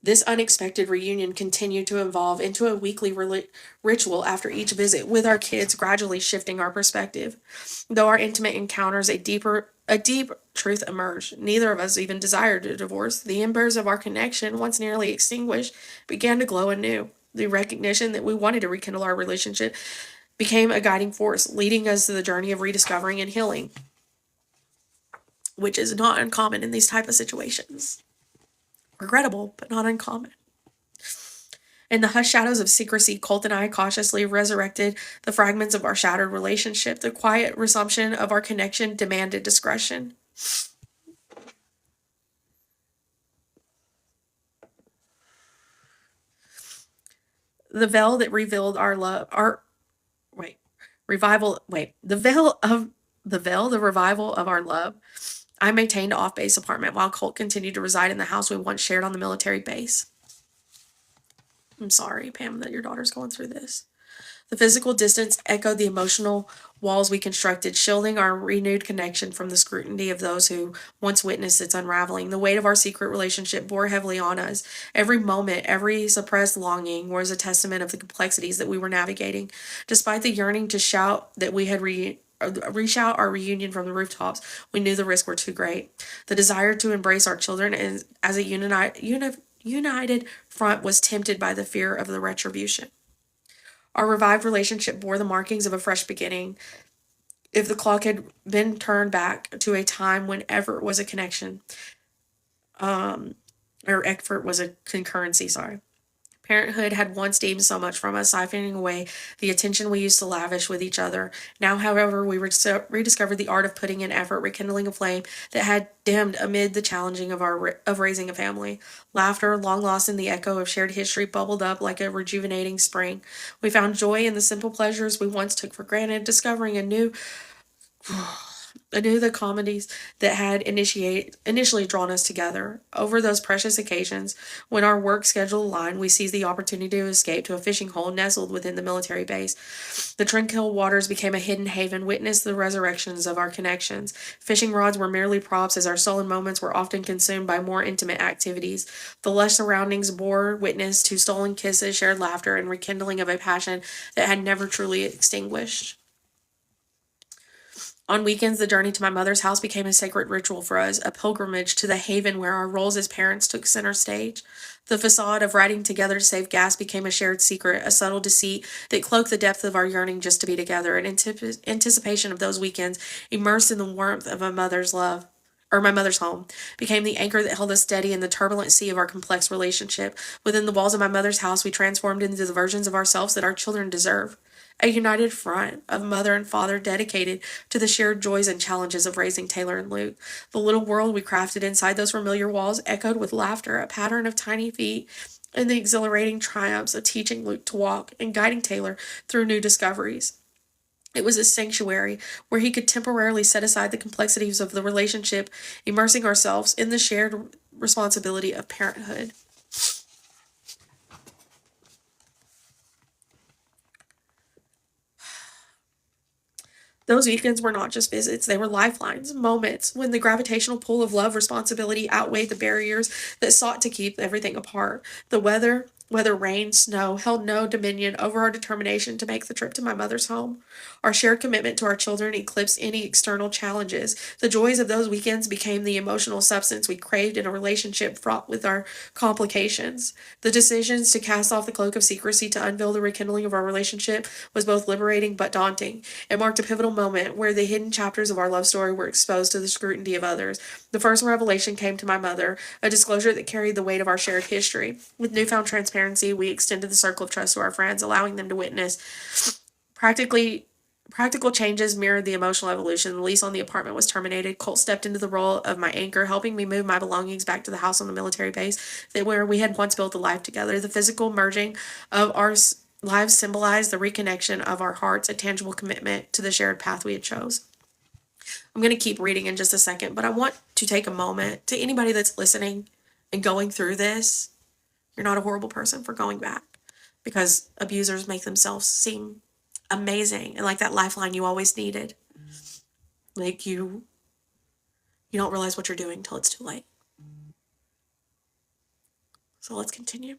This unexpected reunion continued to evolve into a weekly ritual after each visit, with our kids gradually shifting our perspective. Though our intimate encounters, a deep truth emerged. Neither of us even desired a divorce. The embers of our connection, once nearly extinguished, began to glow anew. The recognition that we wanted to rekindle our relationship became a guiding force, leading us to the journey of rediscovering and healing, which is not uncommon in these type of situations. Regrettable, but not uncommon. In the hushed shadows of secrecy, Colt and I cautiously resurrected the fragments of our shattered relationship. The quiet resumption of our connection demanded discretion. The veil that revealed our love, the revival of our love. I maintained an off-base apartment while Colt continued to reside in the house we once shared on the military base. I'm sorry, Pam, that your daughter's going through this. The physical distance echoed the emotional walls we constructed, shielding our renewed connection from the scrutiny of those who once witnessed its unraveling. The weight of our secret relationship bore heavily on us. Every moment, every suppressed longing was a testament of the complexities that we were navigating. Despite the yearning to shout that we had reach out our reunion from the rooftops, we knew the risks were too great. The desire to embrace our children as a united front was tempted by the fear of the retribution. Our revived relationship bore the markings of a fresh beginning. If the clock had been turned back to a time when effort was a connection, or effort was a concurrency, Parenthood had once deemed so much from us, siphoning away the attention we used to lavish with each other. Now, however, we rediscovered the art of putting in effort, rekindling a flame that had dimmed amid the challenging of raising a family. Laughter, long lost in the echo of shared history, bubbled up like a rejuvenating spring. We found joy in the simple pleasures we once took for granted, discovering anew the comedies that had initially drawn us together. Over those precious occasions, when our work schedule aligned, we seized the opportunity to escape to a fishing hole nestled within the military base. The tranquil waters became a hidden haven, witnessed the resurrections of our connections. Fishing rods were merely props, as our sullen moments were often consumed by more intimate activities. The lush surroundings bore witness to stolen kisses, shared laughter, and rekindling of a passion that had never truly extinguished. On weekends, the journey to my mother's house became a sacred ritual for us, a pilgrimage to the haven where our roles as parents took center stage. The facade of riding together to save gas became a shared secret, a subtle deceit that cloaked the depth of our yearning just to be together, in anticipation of those weekends, immersed in the warmth of a mother's love. my mother's home, became the anchor that held us steady in the turbulent sea of our complex relationship. Within the walls of my mother's house, we transformed into the versions of ourselves that our children deserve. A united front of mother and father dedicated to the shared joys and challenges of raising Taylor and Luke. The little world we crafted inside those familiar walls echoed with laughter, a pattern of tiny feet, and the exhilarating triumphs of teaching Luke to walk and guiding Taylor through new discoveries. It was a sanctuary where he could temporarily set aside the complexities of the relationship, immersing ourselves in the shared responsibility of parenthood. Those weekends were not just visits, they were lifelines, moments when the gravitational pull of love responsibility outweighed the barriers that sought to keep everything apart. The weather, whether rain, snow, held no dominion over our determination to make the trip to my mother's home. Our shared commitment to our children eclipsed any external challenges. The joys of those weekends became the emotional substance we craved in a relationship fraught with our complications. The decisions to cast off the cloak of secrecy to unveil the rekindling of our relationship was both liberating but daunting. It marked a pivotal moment where the hidden chapters of our love story were exposed to the scrutiny of others. The first revelation came to my mother, a disclosure that carried the weight of our shared history. With newfound transparency, we extended the circle of trust to our friends, allowing them to witness practical changes mirrored the emotional evolution. The lease on the apartment was terminated. Colt stepped into the role of my anchor, helping me move my belongings back to the house on the military base where we had once built a life together. The physical merging of our lives symbolized the reconnection of our hearts, a tangible commitment to the shared path we had chose. I'm going to keep reading in just a second, but I want to take a moment to anybody that's listening and going through this. You're not a horrible person for going back, because abusers make themselves seem amazing and like that lifeline you always needed. Like you don't realize what you're doing until it's too late. So let's continue.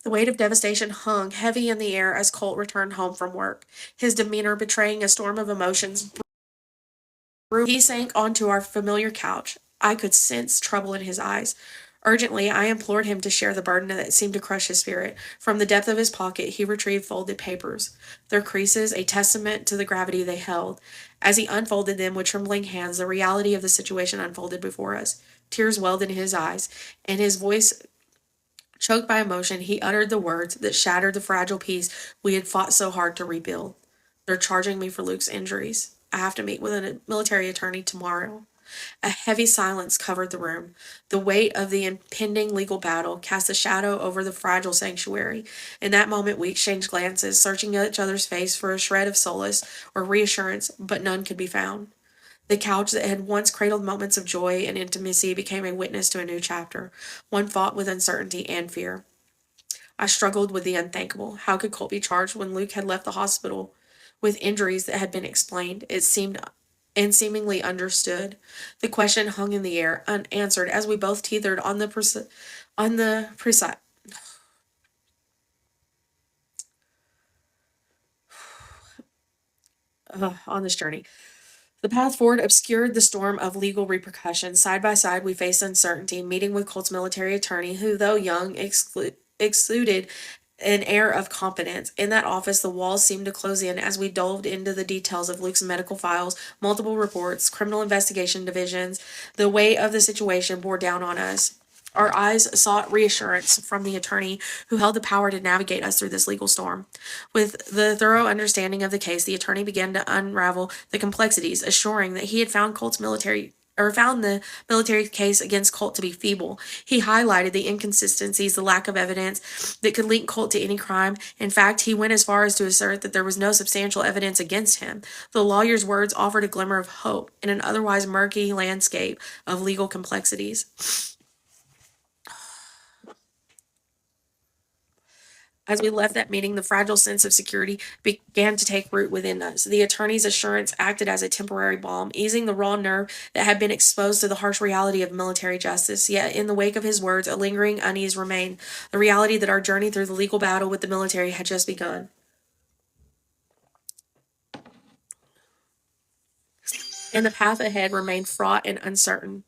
The weight of devastation hung heavy in the air as Colt returned home from work, his demeanor betraying a storm of emotions. He sank onto our familiar couch. I could sense trouble in his eyes. Urgently, I implored him to share the burden that seemed to crush his spirit. From the depth of his pocket, he retrieved folded papers, their creases a testament to the gravity they held. As he unfolded them with trembling hands, the reality of the situation unfolded before us. Tears welled in his eyes, and his voice choked by emotion, he uttered the words that shattered the fragile peace we had fought so hard to rebuild. They're charging me for Luke's injuries. I have to meet with a military attorney tomorrow. A heavy silence covered the room. The weight of the impending legal battle cast a shadow over the fragile sanctuary. In that moment, we exchanged glances, searching each other's face for a shred of solace or reassurance, but none could be found. The couch that had once cradled moments of joy and intimacy became a witness to a new chapter, one fraught with uncertainty and fear. I struggled with the unthinkable. How could Colt be charged when Luke had left the hospital with injuries that had been explained? It seemed and seemingly understood. The question hung in the air, unanswered, as we both teetered on the this journey. The path forward obscured the storm of legal repercussions. Side by side, we faced uncertainty, meeting with Colt's military attorney, who, though young, exuded an air of competence. In that office, the walls seemed to close in as we delved into the details of Luke's medical files, multiple reports, criminal investigation divisions. The weight of the situation bore down on us. Our eyes sought reassurance from the attorney who held the power to navigate us through this legal storm. With the thorough understanding of the case, the attorney began to unravel the complexities, assuring that he had found the military case against Colt to be feeble. He highlighted the inconsistencies, the lack of evidence that could link Colt to any crime. In fact, he went as far as to assert that there was no substantial evidence against him. The lawyer's words offered a glimmer of hope in an otherwise murky landscape of legal complexities. As we left that meeting, the fragile sense of security began to take root within us. The attorney's assurance acted as a temporary balm, easing the raw nerve that had been exposed to the harsh reality of military justice. Yet, in the wake of his words, a lingering unease remained, the reality that our journey through the legal battle with the military had just begun. And the path ahead remained fraught and uncertain.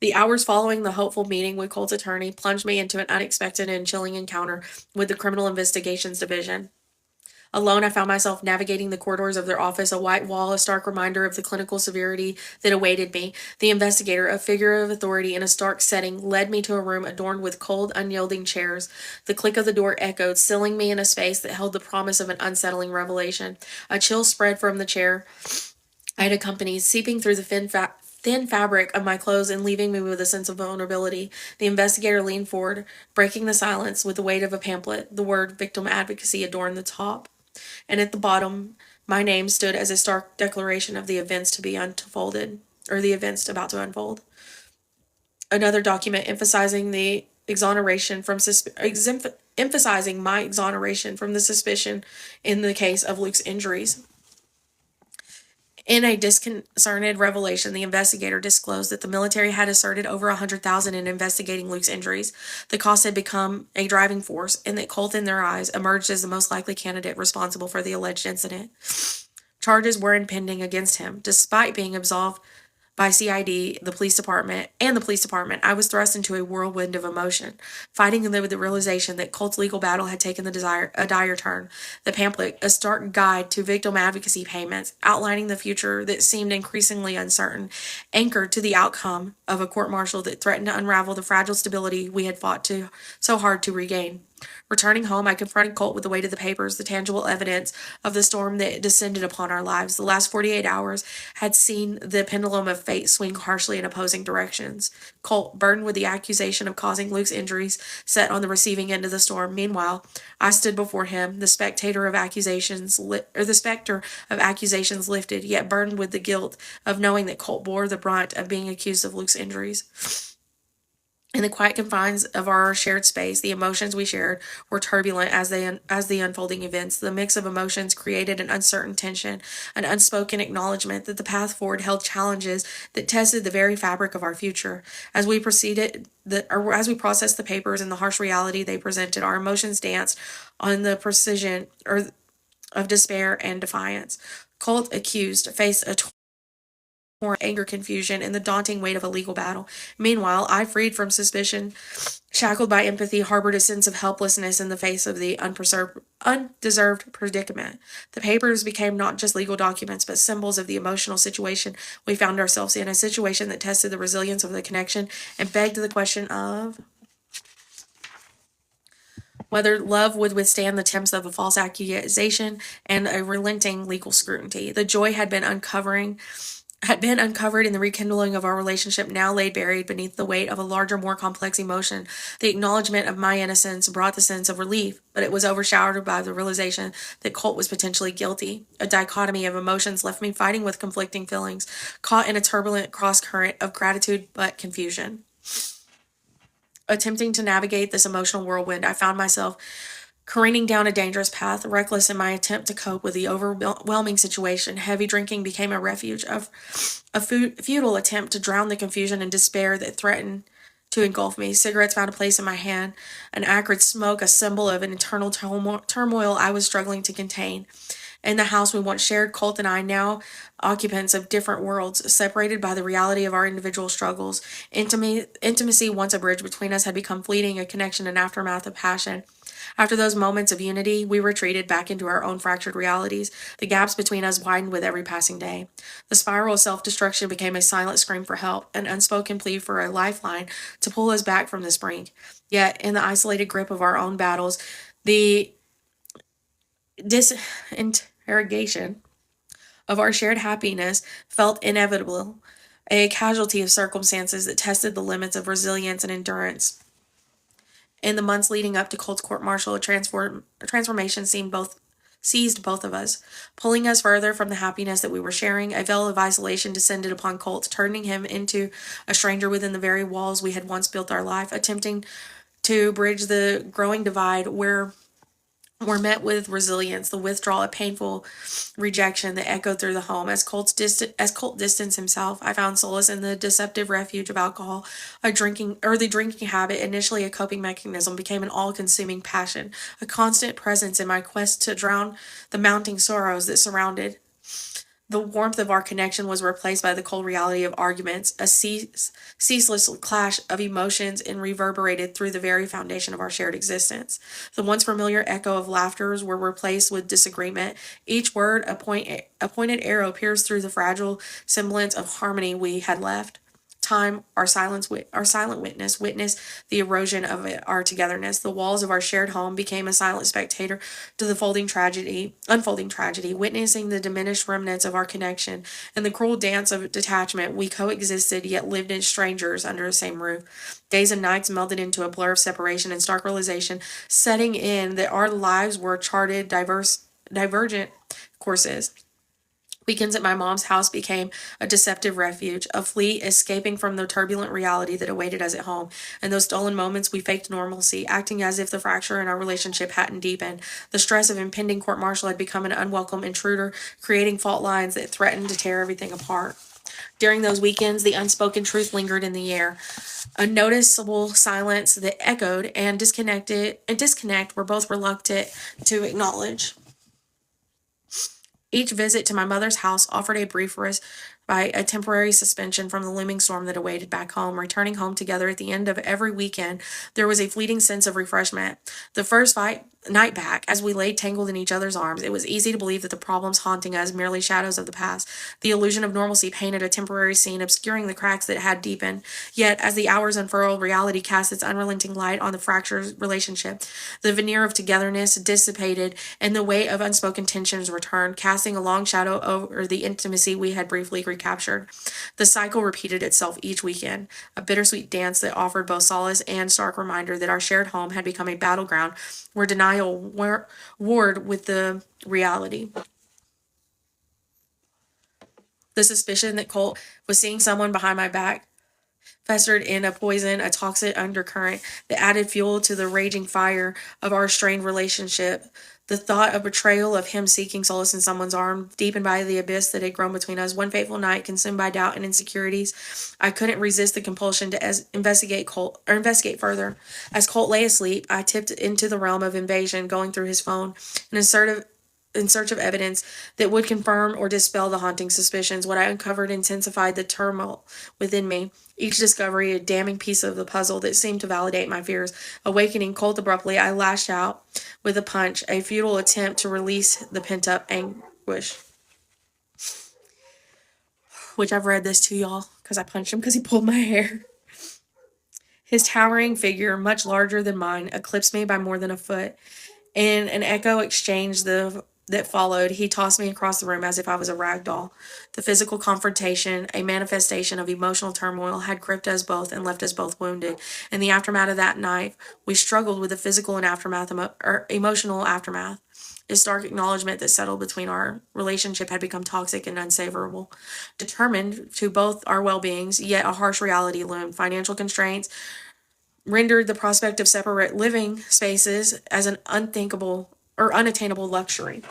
The hours following the hopeful meeting with Colt's attorney plunged me into an unexpected and chilling encounter with the Criminal Investigations Division. Alone, I found myself navigating the corridors of their office, a white wall, a stark reminder of the clinical severity that awaited me. The investigator, a figure of authority in a stark setting, led me to a room adorned with cold, unyielding chairs. The click of the door echoed, sealing me in a space that held the promise of an unsettling revelation. A chill spread from the chair I had accompanied, seeping through the thin fabric of my clothes and leaving me with a sense of vulnerability. The investigator leaned forward, breaking the silence with the weight of a pamphlet. The word victim advocacy adorned the top, and at the bottom, my name stood as a stark declaration of the events to be unfolded, or the events about to unfold. Another document emphasizing the exoneration from emphasizing my exoneration from the suspicion in the case of Luke's injuries. In a disconcerted revelation, the investigator disclosed that the military had asserted over $100,000 in investigating Luke's injuries. The cost had become a driving force, and that Colt, in their eyes, emerged as the most likely candidate responsible for the alleged incident. Charges were impending against him, despite being absolved by CID, the police department, I was thrust into a whirlwind of emotion, fighting with the realization that Colt's legal battle had taken a dire turn. The pamphlet, a stark guide to victim advocacy payments, outlining the future that seemed increasingly uncertain, anchored to the outcome of a court-martial that threatened to unravel the fragile stability we had fought so hard to regain. Returning home, I confronted Colt with the weight of the papers, the tangible evidence of the storm that descended upon our lives. The last 48 hours had seen the pendulum of fate swing harshly in opposing directions. Colt, burdened with the accusation of causing Luke's injuries, sat on the receiving end of the storm. Meanwhile, I stood before him, the specter of accusations lifted, yet burdened with the guilt of knowing that Colt bore the brunt of being accused of Luke's injuries. In the quiet confines of our shared space, the emotions we shared were turbulent as the unfolding events. The mix of emotions created an uncertain tension, an unspoken acknowledgement that the path forward held challenges that tested the very fabric of our future. As we processed the papers and the harsh reality they presented, our emotions danced on the precision of despair and defiance. Colt, accused, faced a anger, confusion, and the daunting weight of a legal battle. Meanwhile, I, freed from suspicion, shackled by empathy, harbored a sense of helplessness in the face of the undeserved predicament. The papers became not just legal documents, but symbols of the emotional situation we found ourselves in, a situation that tested the resilience of the connection and begged the question of whether love would withstand the tempest of a false accusation and a relenting legal scrutiny. The joy had been uncovered in the rekindling of our relationship, now lay buried beneath the weight of a larger, more complex emotion. The acknowledgement of my innocence brought the sense of relief, but it was overshadowed by the realization that Colt was potentially guilty. A dichotomy of emotions left me fighting with conflicting feelings, caught in a turbulent cross-current of gratitude but confusion. Attempting to navigate this emotional whirlwind, I found myself careening down a dangerous path, reckless in my attempt to cope with the overwhelming situation. Heavy drinking became a refuge, a futile attempt to drown the confusion and despair that threatened to engulf me. Cigarettes found a place in my hand, an acrid smoke, a symbol of an internal turmoil I was struggling to contain. In the house we once shared, Colt and I, now occupants of different worlds, separated by the reality of our individual struggles. Intimacy, once a bridge between us, had become fleeting, a connection and aftermath of passion. After those moments of unity, we retreated back into our own fractured realities. The gaps between us widened with every passing day. The spiral of self-destruction became a silent scream for help, an unspoken plea for a lifeline to pull us back from this brink. Yet, in the isolated grip of our own battles, the disintegration of our shared happiness felt inevitable, a casualty of circumstances that tested the limits of resilience and endurance. In the months leading up to Colt's court-martial, a transformation seized both of us, pulling us further from the happiness that we were sharing. A veil of isolation descended upon Colt, turning him into a stranger within the very walls we had once built our life. Attempting to bridge the growing divide, we're met with resilience, the withdrawal, a painful rejection that echoed through the home. As Colt distanced himself, I found solace in the deceptive refuge of alcohol. The drinking habit, initially a coping mechanism, became an all-consuming passion, a constant presence in my quest to drown the mounting sorrows that surrounded The warmth of our connection was replaced by the cold reality of arguments, a ceaseless clash of emotions, and reverberated through the very foundation of our shared existence. The once familiar echo of laughters were replaced with disagreement. Each word, a pointed arrow, pierced through the fragile semblance of harmony we had left. Time, our silent witness, witnessed the erosion of our togetherness. The walls of our shared home became a silent spectator to the unfolding tragedy, witnessing the diminished remnants of our connection and the cruel dance of detachment. We coexisted, yet lived as strangers under the same roof. Days and nights melded into a blur of separation and stark realization, setting in that our lives were charted divergent courses. Weekends at my mom's house became a deceptive refuge, a fleet escaping from the turbulent reality that awaited us at home. In those stolen moments, we faked normalcy, acting as if the fracture in our relationship hadn't deepened. The stress of impending court-martial had become an unwelcome intruder, creating fault lines that threatened to tear everything apart. During those weekends, the unspoken truth lingered in the air. A noticeable silence that echoed and disconnect were both reluctant to acknowledge. Each visit to my mother's house offered a brief by a temporary suspension from the looming storm that awaited back home. Returning home together at the end of every weekend, there was a fleeting sense of refreshment. The first night back, as we lay tangled in each other's arms, it was easy to believe that the problems haunting us merely shadows of the past. The illusion of normalcy painted a temporary scene, obscuring the cracks that had deepened. Yet, as the hours unfurled, reality cast its unrelenting light on the fractured relationship. The veneer of togetherness dissipated, and the weight of unspoken tensions returned, casting a long shadow over the intimacy we had briefly recaptured. The cycle repeated itself each weekend, a bittersweet dance that offered both solace and stark reminder that our shared home had become a battleground where denial warred with the reality. The suspicion that Colt was seeing someone behind my back festered in a toxic undercurrent that added fuel to the raging fire of our strained relationship. The thought of betrayal, of him seeking solace in someone's arms, deepened by the abyss that had grown between us. One fateful night, consumed by doubt and insecurities, I couldn't resist the compulsion to investigate further. As Colt lay asleep, I tipped into the realm of invasion, going through his phone in search of evidence that would confirm or dispel the haunting suspicions. What I uncovered intensified the turmoil within me. Each discovery a damning piece of the puzzle that seemed to validate my fears. Awakening Colt abruptly, I lashed out with a punch, a futile attempt to release the pent-up anguish. Which I've read this to y'all because I punched him because he pulled my hair. His towering figure, much larger than mine, eclipsed me by more than a foot. In an echo exchange that followed, he tossed me across the room as if I was a rag doll. The physical confrontation, a manifestation of emotional turmoil, had gripped us both and left us both wounded. In the aftermath of that night, we struggled with the physical and emotional aftermath. A stark acknowledgement that settled between our relationship had become toxic and unsavourable. Determined to both our well-beings, yet a harsh reality loomed. Financial constraints rendered the prospect of separate living spaces as an unattainable luxury.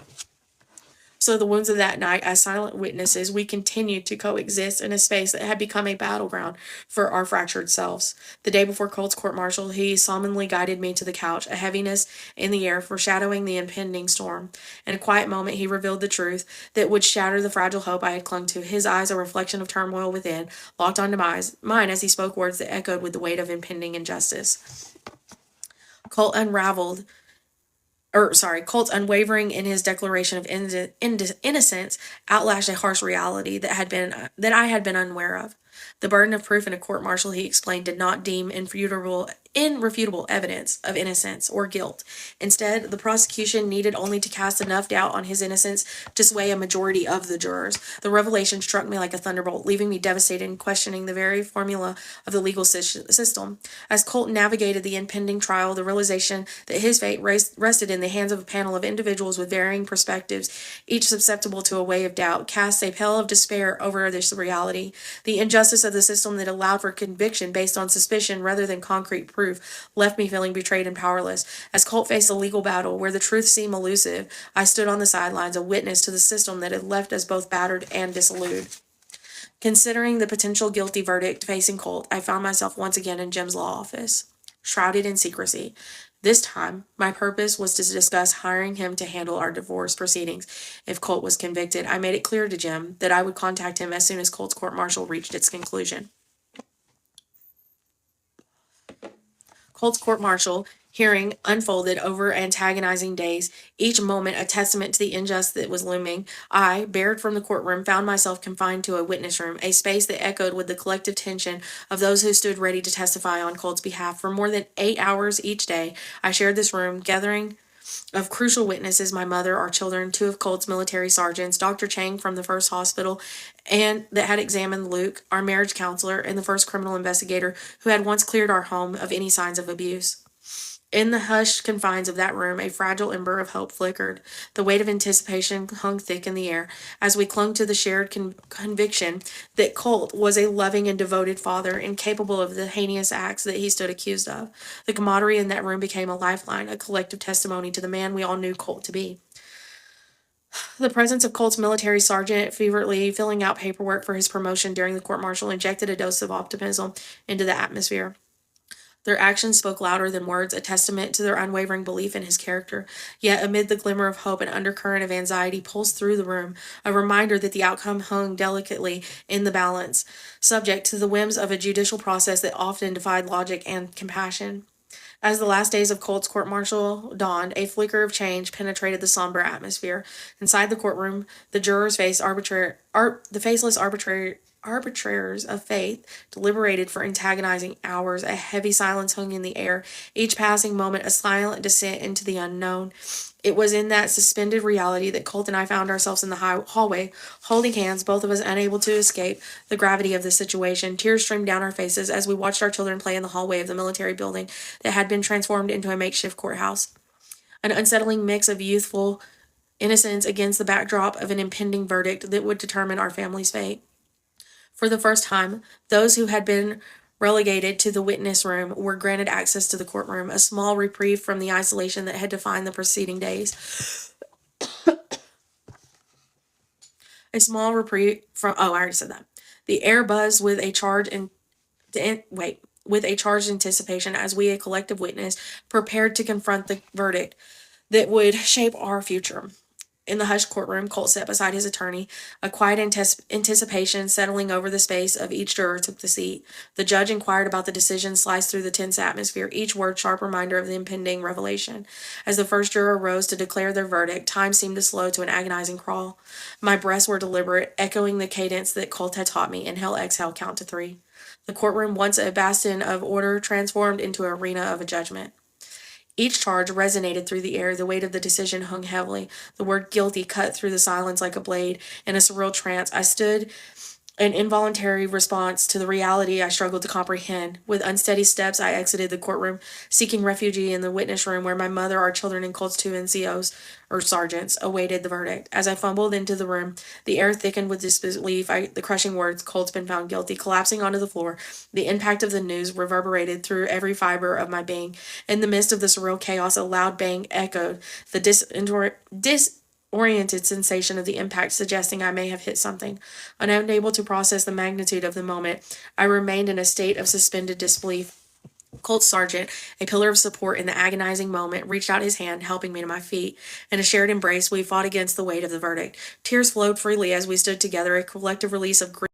So the wounds of that night, as silent witnesses, we continued to coexist in a space that had become a battleground for our fractured selves. The day before Colt's court-martial, he solemnly guided me to the couch, a heaviness in the air foreshadowing the impending storm. In a quiet moment, he revealed the truth that would shatter the fragile hope I had clung to. His eyes, a reflection of turmoil within, locked onto mine as he spoke words that echoed with the weight of impending injustice. Colt's unwavering in his declaration of innocence outlashed a harsh reality that I had been unaware of. The burden of proof in a court-martial, he explained, did not deem irrefutable evidence of innocence or guilt. Instead, the prosecution needed only to cast enough doubt on his innocence to sway a majority of the jurors. The revelation struck me like a thunderbolt, leaving me devastated and questioning the very formula of the legal system. As Colt navigated the impending trial, the realization that his fate rested in the hands of a panel of individuals with varying perspectives, each susceptible to a wave of doubt, cast a pall of despair over this reality. The injustice of the system that allowed for conviction based on suspicion rather than concrete proof left me feeling betrayed and powerless. As Colt faced a legal battle where the truth seemed elusive, I stood on the sidelines, a witness to the system that had left us both battered and disillusioned. Considering the potential guilty verdict facing Colt, I found myself once again in Jim's law office, shrouded in secrecy. This time, my purpose was to discuss hiring him to handle our divorce proceedings if Colt was convicted. I made it clear to Jim that I would contact him as soon as Colt's court-martial reached its conclusion. Colt's court-martial hearing unfolded over antagonizing days, each moment a testament to the injustice that was looming. I, bared from the courtroom, found myself confined to a witness room, a space that echoed with the collective tension of those who stood ready to testify on Colt's behalf. For more than 8 hours each day, I shared this room, gathering of crucial witnesses: my mother, our children, 2 of Colt's military sergeants, Dr. Chang from the first hospital and that had examined Luke, our marriage counselor, and the first criminal investigator who had once cleared our home of any signs of abuse. In the hushed confines of that room, a fragile ember of hope flickered. The weight of anticipation hung thick in the air as we clung to the shared conviction that Colt was a loving and devoted father, incapable of the heinous acts that he stood accused of. The camaraderie in that room became a lifeline, a collective testimony to the man we all knew Colt to be. The presence of Colt's military sergeant feverishly filling out paperwork for his promotion during the court-martial injected a dose of optimism into the atmosphere. Their actions spoke louder than words, a testament to their unwavering belief in his character. Yet, amid the glimmer of hope, an undercurrent of anxiety pulsed through the room, a reminder that the outcome hung delicately in the balance, subject to the whims of a judicial process that often defied logic and compassion. As the last days of Colt's court-martial dawned, a flicker of change penetrated the somber atmosphere. Inside the courtroom, the jurors faced the faceless arbitrators of faith deliberated for antagonizing hours. A heavy silence hung in the air, each passing moment a silent descent into the unknown. It was in that suspended reality that Colt and I found ourselves in the hallway, holding hands, both of us unable to escape the gravity of the situation. Tears streamed down our faces as we watched our children play in the hallway of the military building that had been transformed into a makeshift courthouse. An unsettling mix of youthful innocence against the backdrop of an impending verdict that would determine our family's fate. For the first time, those who had been relegated to the witness room were granted access to the courtroom, a small reprieve from the isolation that had defined the preceding days. A small reprieve from, I already said that. The air buzzed with a charged anticipation as we, a collective witness, prepared to confront the verdict that would shape our future. In the hushed courtroom, Colt sat beside his attorney. A quiet anticipation settling over the space of each juror took the seat. The judge inquired about the decision, sliced through the tense atmosphere, each word sharp reminder of the impending revelation. As the first juror rose to declare their verdict, time seemed to slow to an agonizing crawl. My breaths were deliberate, echoing the cadence that Colt had taught me: inhale, exhale, count to 3. The courtroom, once a bastion of order, transformed into an arena of a judgment. Each charge resonated through the air. The weight of the decision hung heavily. The word guilty cut through the silence like a blade. In a surreal trance, I stood, an involuntary response to the reality I struggled to comprehend. With unsteady steps, I exited the courtroom, seeking refuge in the witness room where my mother, our children, and Colt's 2 NCOs, or sergeants, awaited the verdict. As I fumbled into the room, the air thickened with disbelief. The crushing words, "Colt's been found guilty," collapsing onto the floor. The impact of the news reverberated through every fiber of my being. In the midst of the surreal chaos, a loud bang echoed, the disoriented sensation of the impact suggesting I may have hit something. Unable to process the magnitude of the moment, I remained in a state of suspended disbelief. Colt Sargent, a pillar of support in the agonizing moment, reached out his hand, helping me to my feet. In a shared embrace, we fought against the weight of the verdict. Tears flowed freely as we stood together, a collective release of grief.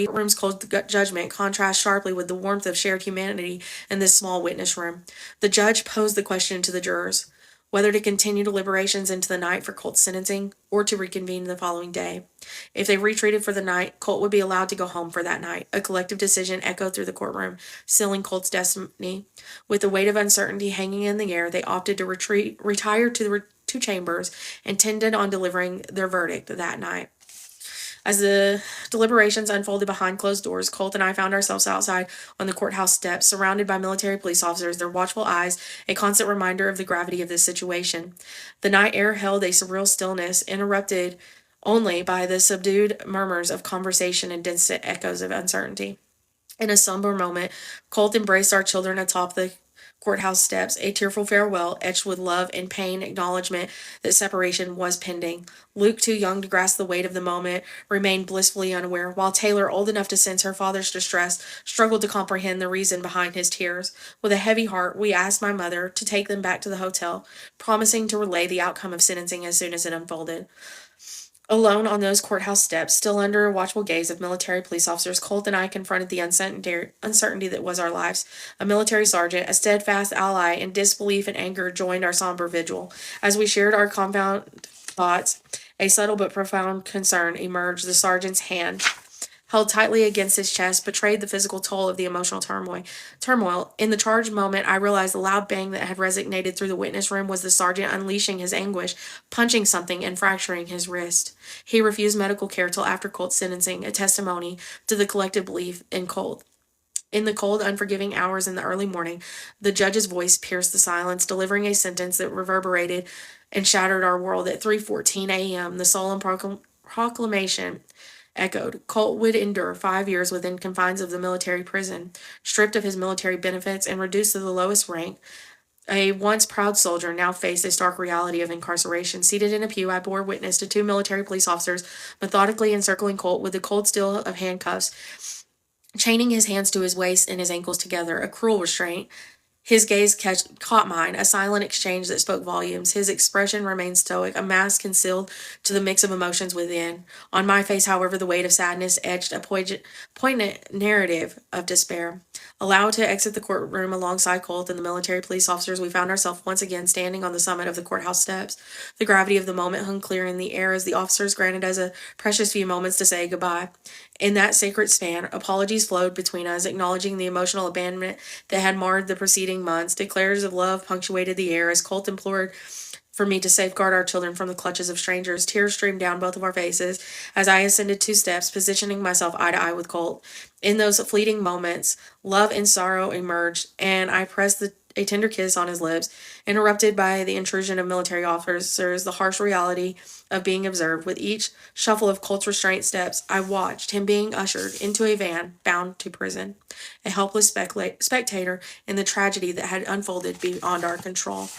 Room's cold judgment contrasts sharply with the warmth of shared humanity in this small witness room. The judge posed the question to the jurors: whether to continue deliberations into the night for Colt's sentencing or to reconvene the following day. If they retreated for the night, Colt would be allowed to go home for that night. A collective decision echoed through the courtroom, sealing Colt's destiny. With the weight of uncertainty hanging in the air, they opted to retire to the 2 chambers, intended on delivering their verdict that night. As the deliberations unfolded behind closed doors, Colt and I found ourselves outside on the courthouse steps, surrounded by military police officers, their watchful eyes a constant reminder of the gravity of this situation. The night air held a surreal stillness, interrupted only by the subdued murmurs of conversation and distant echoes of uncertainty. In a somber moment, Colt embraced our children atop the courthouse steps, a tearful farewell etched with love and pain, acknowledgement that separation was pending. Luke, too young to grasp the weight of the moment, remained blissfully unaware, while Taylor, old enough to sense her father's distress, struggled to comprehend the reason behind his tears. With a heavy heart, we asked my mother to take them back to the hotel, promising to relay the outcome of sentencing as soon as it unfolded. Alone on those courthouse steps, still under a watchful gaze of military police officers, Colt and I confronted the uncertainty that was our lives. A military sergeant, a steadfast ally, in disbelief and anger joined our somber vigil. As we shared our confounded thoughts, a subtle but profound concern emerged. The sergeant's hand, held tightly against his chest, betrayed the physical toll of the emotional turmoil. In the charged moment, I realized the loud bang that had resonated through the witness room was the sergeant unleashing his anguish, punching something and fracturing his wrist. He refused medical care till after Colt's sentencing, a testimony to the collective belief in Colt. In the cold, unforgiving hours in the early morning, the judge's voice pierced the silence, delivering a sentence that reverberated and shattered our world. At 3:14 a.m., the solemn proclamation echoed. Colt would endure 5 years within confines of the military prison, stripped of his military benefits and reduced to the lowest rank. A once proud soldier now faced a stark reality of incarceration. Seated in a pew, I bore witness to 2 military police officers methodically encircling Colt with the cold steel of handcuffs, chaining his hands to his waist and his ankles together, a cruel restraint. His gaze caught mine, a silent exchange that spoke volumes. His expression remained stoic, a mask concealed to the mix of emotions within. On my face, however, the weight of sadness etched a poignant narrative of despair. Allowed to exit the courtroom alongside Colt and the military police officers, we found ourselves once again standing on the summit of the courthouse steps. The gravity of the moment hung clear in the air as the officers granted us a precious few moments to say goodbye. In that sacred span, apologies flowed between us, acknowledging the emotional abandonment that had marred the preceding months. Declares of love punctuated the air as Colt implored for me to safeguard our children from the clutches of strangers. Tears streamed down both of our faces as I ascended 2 steps, positioning myself eye to eye with Colt. In those fleeting moments, love and sorrow emerged, and I pressed a tender kiss on his lips, interrupted by the intrusion of military officers, the harsh reality of being observed. With each shuffle of Colt's restraint steps, I watched him being ushered into a van bound to prison, a helpless spectator in the tragedy that had unfolded beyond our control.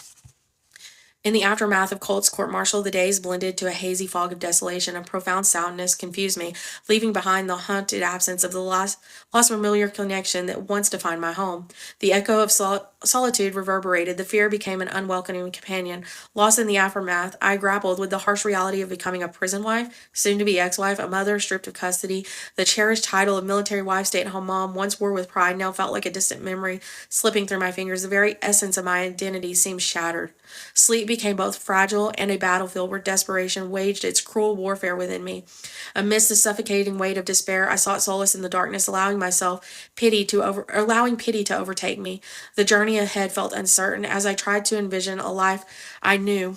In the aftermath of Colt's court-martial, the days blended to a hazy fog of desolation. A profound soundness confused me, leaving behind the haunted absence of the lost familiar connection that once defined my home. The echo of solitude reverberated. The fear became an unwelcoming companion. Lost in the aftermath, I grappled with the harsh reality of becoming a prison wife, soon-to-be ex-wife, a mother stripped of custody. The cherished title of military wife, stay-at-home mom, once wore with pride, now felt like a distant memory slipping through my fingers. The very essence of my identity seemed shattered. Sleep became both fragile and a battlefield where desperation waged its cruel warfare within me. Amidst the suffocating weight of despair, I sought solace in the darkness, allowing pity to overtake me. The journey ahead felt uncertain as I tried to envision a life I knew.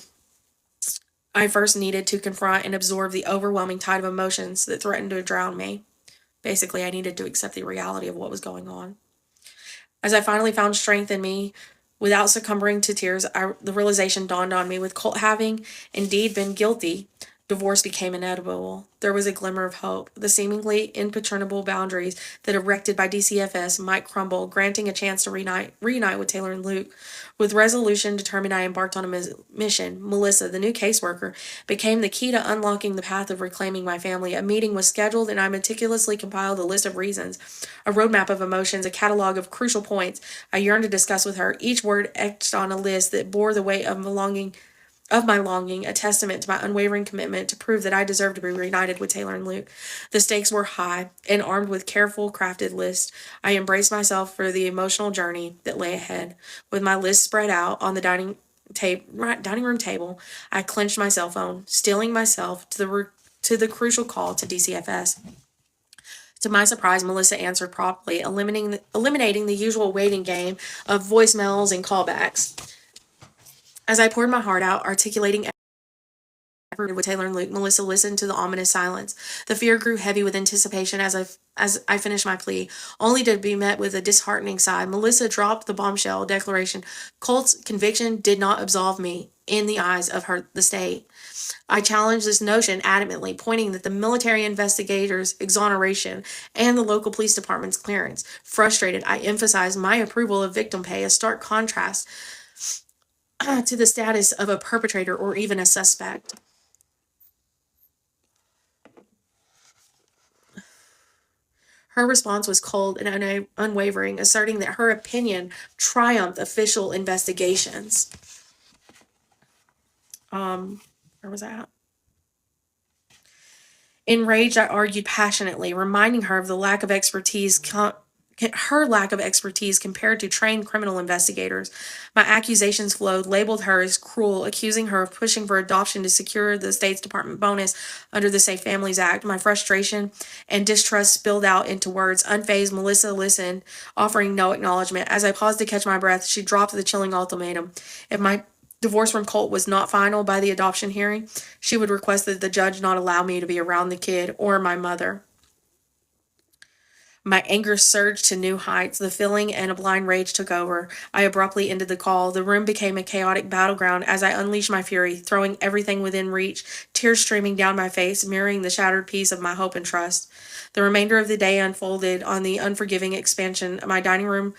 I first needed to confront and absorb the overwhelming tide of emotions that threatened to drown me. Basically, I needed to accept the reality of what was going on. As I finally found strength in me, without succumbing to tears, the realization dawned on me. With Colt having indeed been guilty, divorce became inevitable. There was a glimmer of hope. The seemingly impenetrable boundaries that erected by DCFS might crumble, granting a chance to reunite with Taylor and Luke. With resolution determined, I embarked on a mission. Melissa, the new caseworker, became the key to unlocking the path of reclaiming my family. A meeting was scheduled, and I meticulously compiled a list of reasons, a roadmap of emotions, a catalog of crucial points I yearned to discuss with her, each word etched on a list that bore the weight of my longing, a testament to my unwavering commitment to prove that I deserved to be reunited with Taylor and Luke. The stakes were high, and armed with careful crafted lists, I embraced myself for the emotional journey that lay ahead. With my list spread out on the dining room table, I clenched my cell phone, steeling myself to the crucial call to DCFS. To my surprise, Melissa answered promptly, eliminating the usual waiting game of voicemails and callbacks. As I poured my heart out, articulating every with Taylor and Luke, Melissa listened to the ominous silence. The fear grew heavy with anticipation as I finished my plea, only to be met with a disheartening sigh. Melissa dropped the bombshell declaration. Colt's conviction did not absolve me in the eyes of the state. I challenged this notion adamantly, pointing that the military investigator's exoneration and the local police department's clearance. Frustrated, I emphasized my approval of victim pay, a stark contrast to the status of a perpetrator or even a suspect. Her response was cold and unwavering, asserting that her opinion triumphed official investigations. Where was that? Enraged, I argued passionately, reminding her of the lack of expertise her lack of expertise compared to trained criminal investigators. My accusations flowed, labeled her as cruel, accusing her of pushing for adoption to secure the State's Department bonus under the Safe Families Act. My frustration and distrust spilled out into words. Unfazed, Melissa listened, offering no acknowledgement. As I paused to catch my breath, she dropped the chilling ultimatum. If my divorce from Colt was not final by the adoption hearing, she would request that the judge not allow me to be around the kid or my mother. My anger surged to new heights. The feeling and a blind rage took over. I abruptly ended the call. The room became a chaotic battleground as I unleashed my fury, throwing everything within reach, tears streaming down my face, mirroring the shattered piece of my hope and trust. The remainder of the day unfolded on the unforgiving expansion of my dining room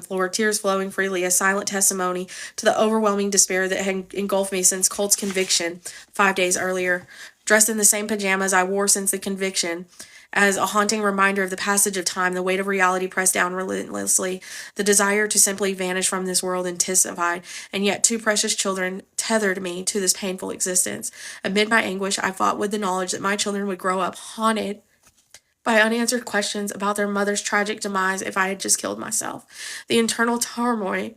floor, tears flowing freely, a silent testimony to the overwhelming despair that had engulfed me since Colt's conviction 5 days earlier. Dressed in the same pajamas I wore since the conviction, as a haunting reminder of the passage of time, the weight of reality pressed down relentlessly, the desire to simply vanish from this world intensified, and yet 2 precious children tethered me to this painful existence. Amid my anguish, I fought with the knowledge that my children would grow up haunted by unanswered questions about their mother's tragic demise if I had just killed myself. The internal torment,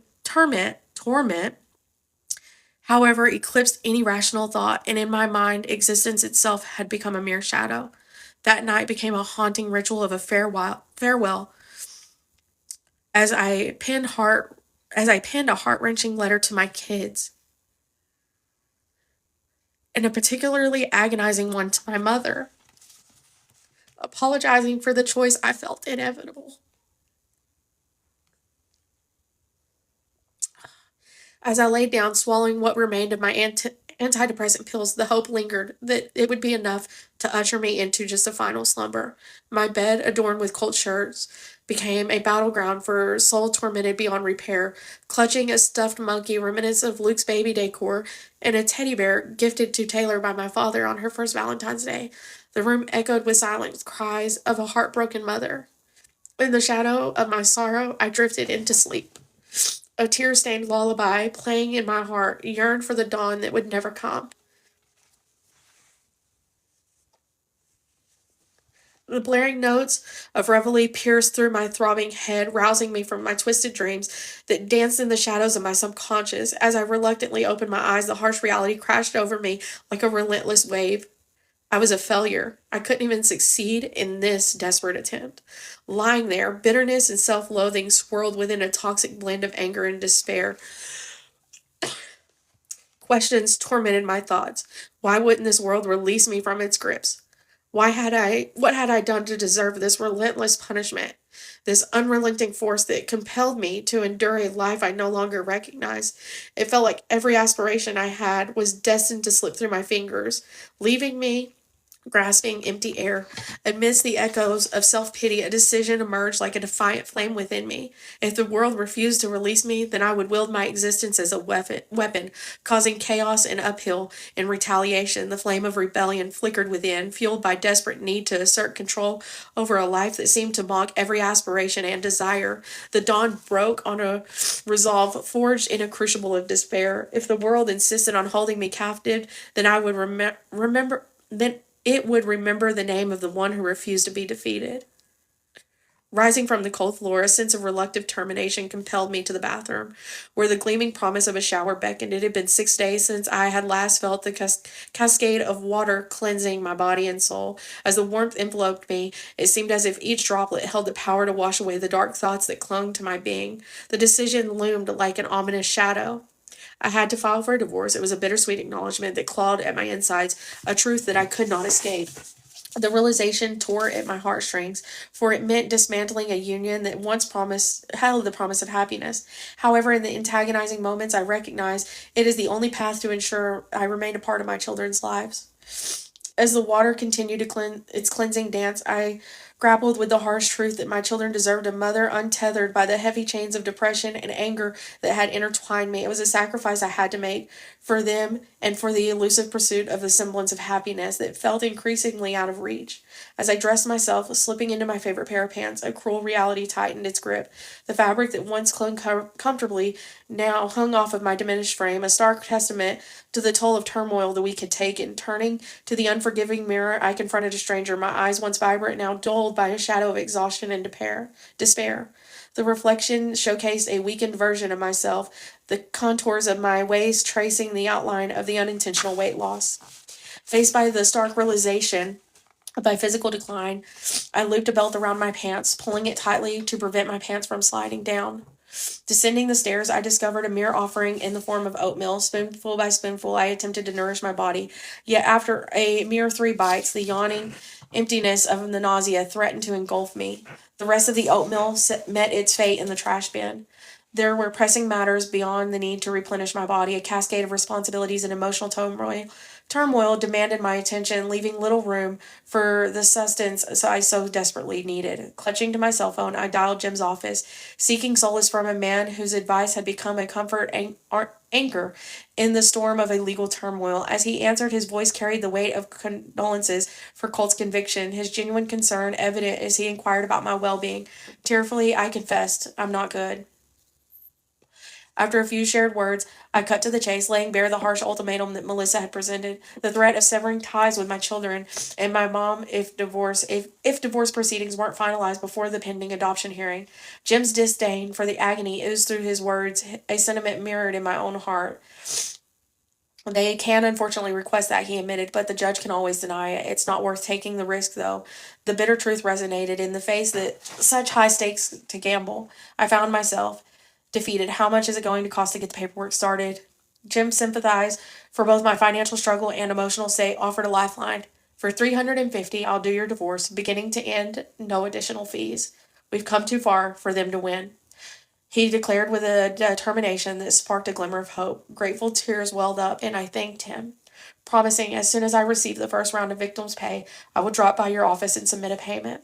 however, eclipsed any rational thought, and in my mind, existence itself had become a mere shadow. That night became a haunting ritual of a farewell as I penned a heart-wrenching letter to my kids, and a particularly agonizing one to my mother, apologizing for the choice I felt inevitable. As I laid down, swallowing what remained of my antidepressant pills, the hope lingered that it would be enough to usher me into just a final slumber. My bed, adorned with Colt shirts, became a battleground for soul tormented beyond repair. Clutching a stuffed monkey reminiscent of Luke's baby decor and a teddy bear gifted to Taylor by my father on her first Valentine's Day, the room echoed with silent cries of a heartbroken mother. In the shadow of my sorrow, I drifted into sleep. A tear-stained lullaby playing in my heart yearned for the dawn that would never come. The blaring notes of reveille pierced through my throbbing head, rousing me from my twisted dreams that danced in the shadows of my subconscious. As I reluctantly opened my eyes, the harsh reality crashed over me like a relentless wave. I was a failure. I couldn't even succeed in this desperate attempt. Lying there, bitterness and self-loathing swirled within a toxic blend of anger and despair. Questions tormented my thoughts. Why wouldn't this world release me from its grips? What had I done to deserve this relentless punishment? This unrelenting force that compelled me to endure a life I no longer recognized. It felt like every aspiration I had was destined to slip through my fingers, leaving me grasping empty air. Amidst the echoes of self-pity, a decision emerged like a defiant flame within me. If the world refused to release me, then I would wield my existence as a weapon, causing chaos and upheaval in retaliation. The flame of rebellion flickered within, fueled by desperate need to assert control over a life that seemed to mock every aspiration and desire. The dawn broke on a resolve forged in a crucible of despair. If the world insisted on holding me captive, then I would it would remember the name of the one who refused to be defeated. Rising from the cold floor, a sense of reluctant termination compelled me to the bathroom, where the gleaming promise of a shower beckoned. It had been 6 days since I had last felt the cascade of water cleansing my body and soul. As the warmth enveloped me, it seemed as if each droplet held the power to wash away the dark thoughts that clung to my being. The decision loomed like an ominous shadow. I had to file for a divorce. It was a bittersweet acknowledgement that clawed at my insides, a truth that I could not escape. The realization tore at my heartstrings, for it meant dismantling a union that once held the promise of happiness. However, in the antagonizing moments, I recognize it is the only path to ensure I remain a part of my children's lives. As the water continued to its cleansing dance, I grappled with the harsh truth that my children deserved a mother untethered by the heavy chains of depression and anger that had intertwined me. It was a sacrifice I had to make for them and for the elusive pursuit of the semblance of happiness that felt increasingly out of reach. As I dressed myself, slipping into my favorite pair of pants, a cruel reality tightened its grip. The fabric that once clung comfortably now hung off of my diminished frame, a stark testament to the toll of turmoil the week had taken. Turning to the unforgiving mirror, I confronted a stranger, my eyes once vibrant, now dulled by a shadow of exhaustion and despair. The reflection showcased a weakened version of myself, the contours of my waist tracing the outline of the unintentional weight loss. Faced by the stark realization of my physical decline, I looped a belt around my pants, pulling it tightly to prevent my pants from sliding down. Descending the stairs, I discovered a mere offering in the form of oatmeal. Spoonful by spoonful, I attempted to nourish my body. Yet after a mere 3 bites, the yawning emptiness of the nausea threatened to engulf me. The rest of the oatmeal met its fate in the trash bin. There were pressing matters beyond the need to replenish my body. A cascade of responsibilities and emotional turmoil demanded my attention, leaving little room for the sustenance I so desperately needed. Clutching to my cell phone, I dialed Jim's office, seeking solace from a man whose advice had become a comfort anchor in the storm of a legal turmoil. As he answered, his voice carried the weight of condolences for Colt's conviction, his genuine concern evident as he inquired about my well-being. Tearfully, I confessed, "I'm not good." After a few shared words, I cut to the chase, laying bare the harsh ultimatum that Melissa had presented, the threat of severing ties with my children and my mom if divorce proceedings weren't finalized before the pending adoption hearing. Jim's disdain for the agony oozed through his words, a sentiment mirrored in my own heart. They can unfortunately request that, he admitted, but the judge can always deny it. It's not worth taking the risk, though. The bitter truth resonated in the face that such high stakes to gamble. I found myself defeated. How much is it going to cost to get the paperwork started? Jim sympathized for both my financial struggle and emotional state, offered a lifeline. For $350, I'll do your divorce, beginning to end, no additional fees. We've come too far for them to win, he declared with a determination that sparked a glimmer of hope. Grateful tears welled up, and I thanked him, promising as soon as I received the first round of victims' pay, I would drop by your office and submit a payment.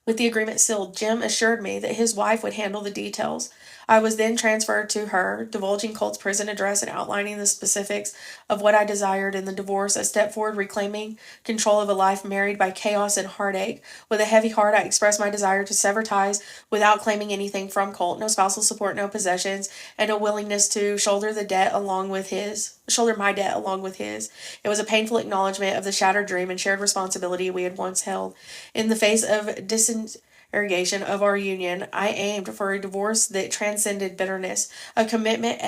With the agreement sealed, Jim assured me that his wife would handle the details. I was then transferred to her, divulging Colt's prison address and outlining the specifics of what I desired in the divorce, a step forward reclaiming control of a life married by chaos and heartache. With a heavy heart, I expressed my desire to sever ties without claiming anything from Colt, no spousal support, no possessions, and a willingness to shoulder my debt along with his. It was a painful acknowledgement of the shattered dream and shared responsibility we had once held. In the face of disintegration of our union, I aimed for a divorce that transcended bitterness, a commitment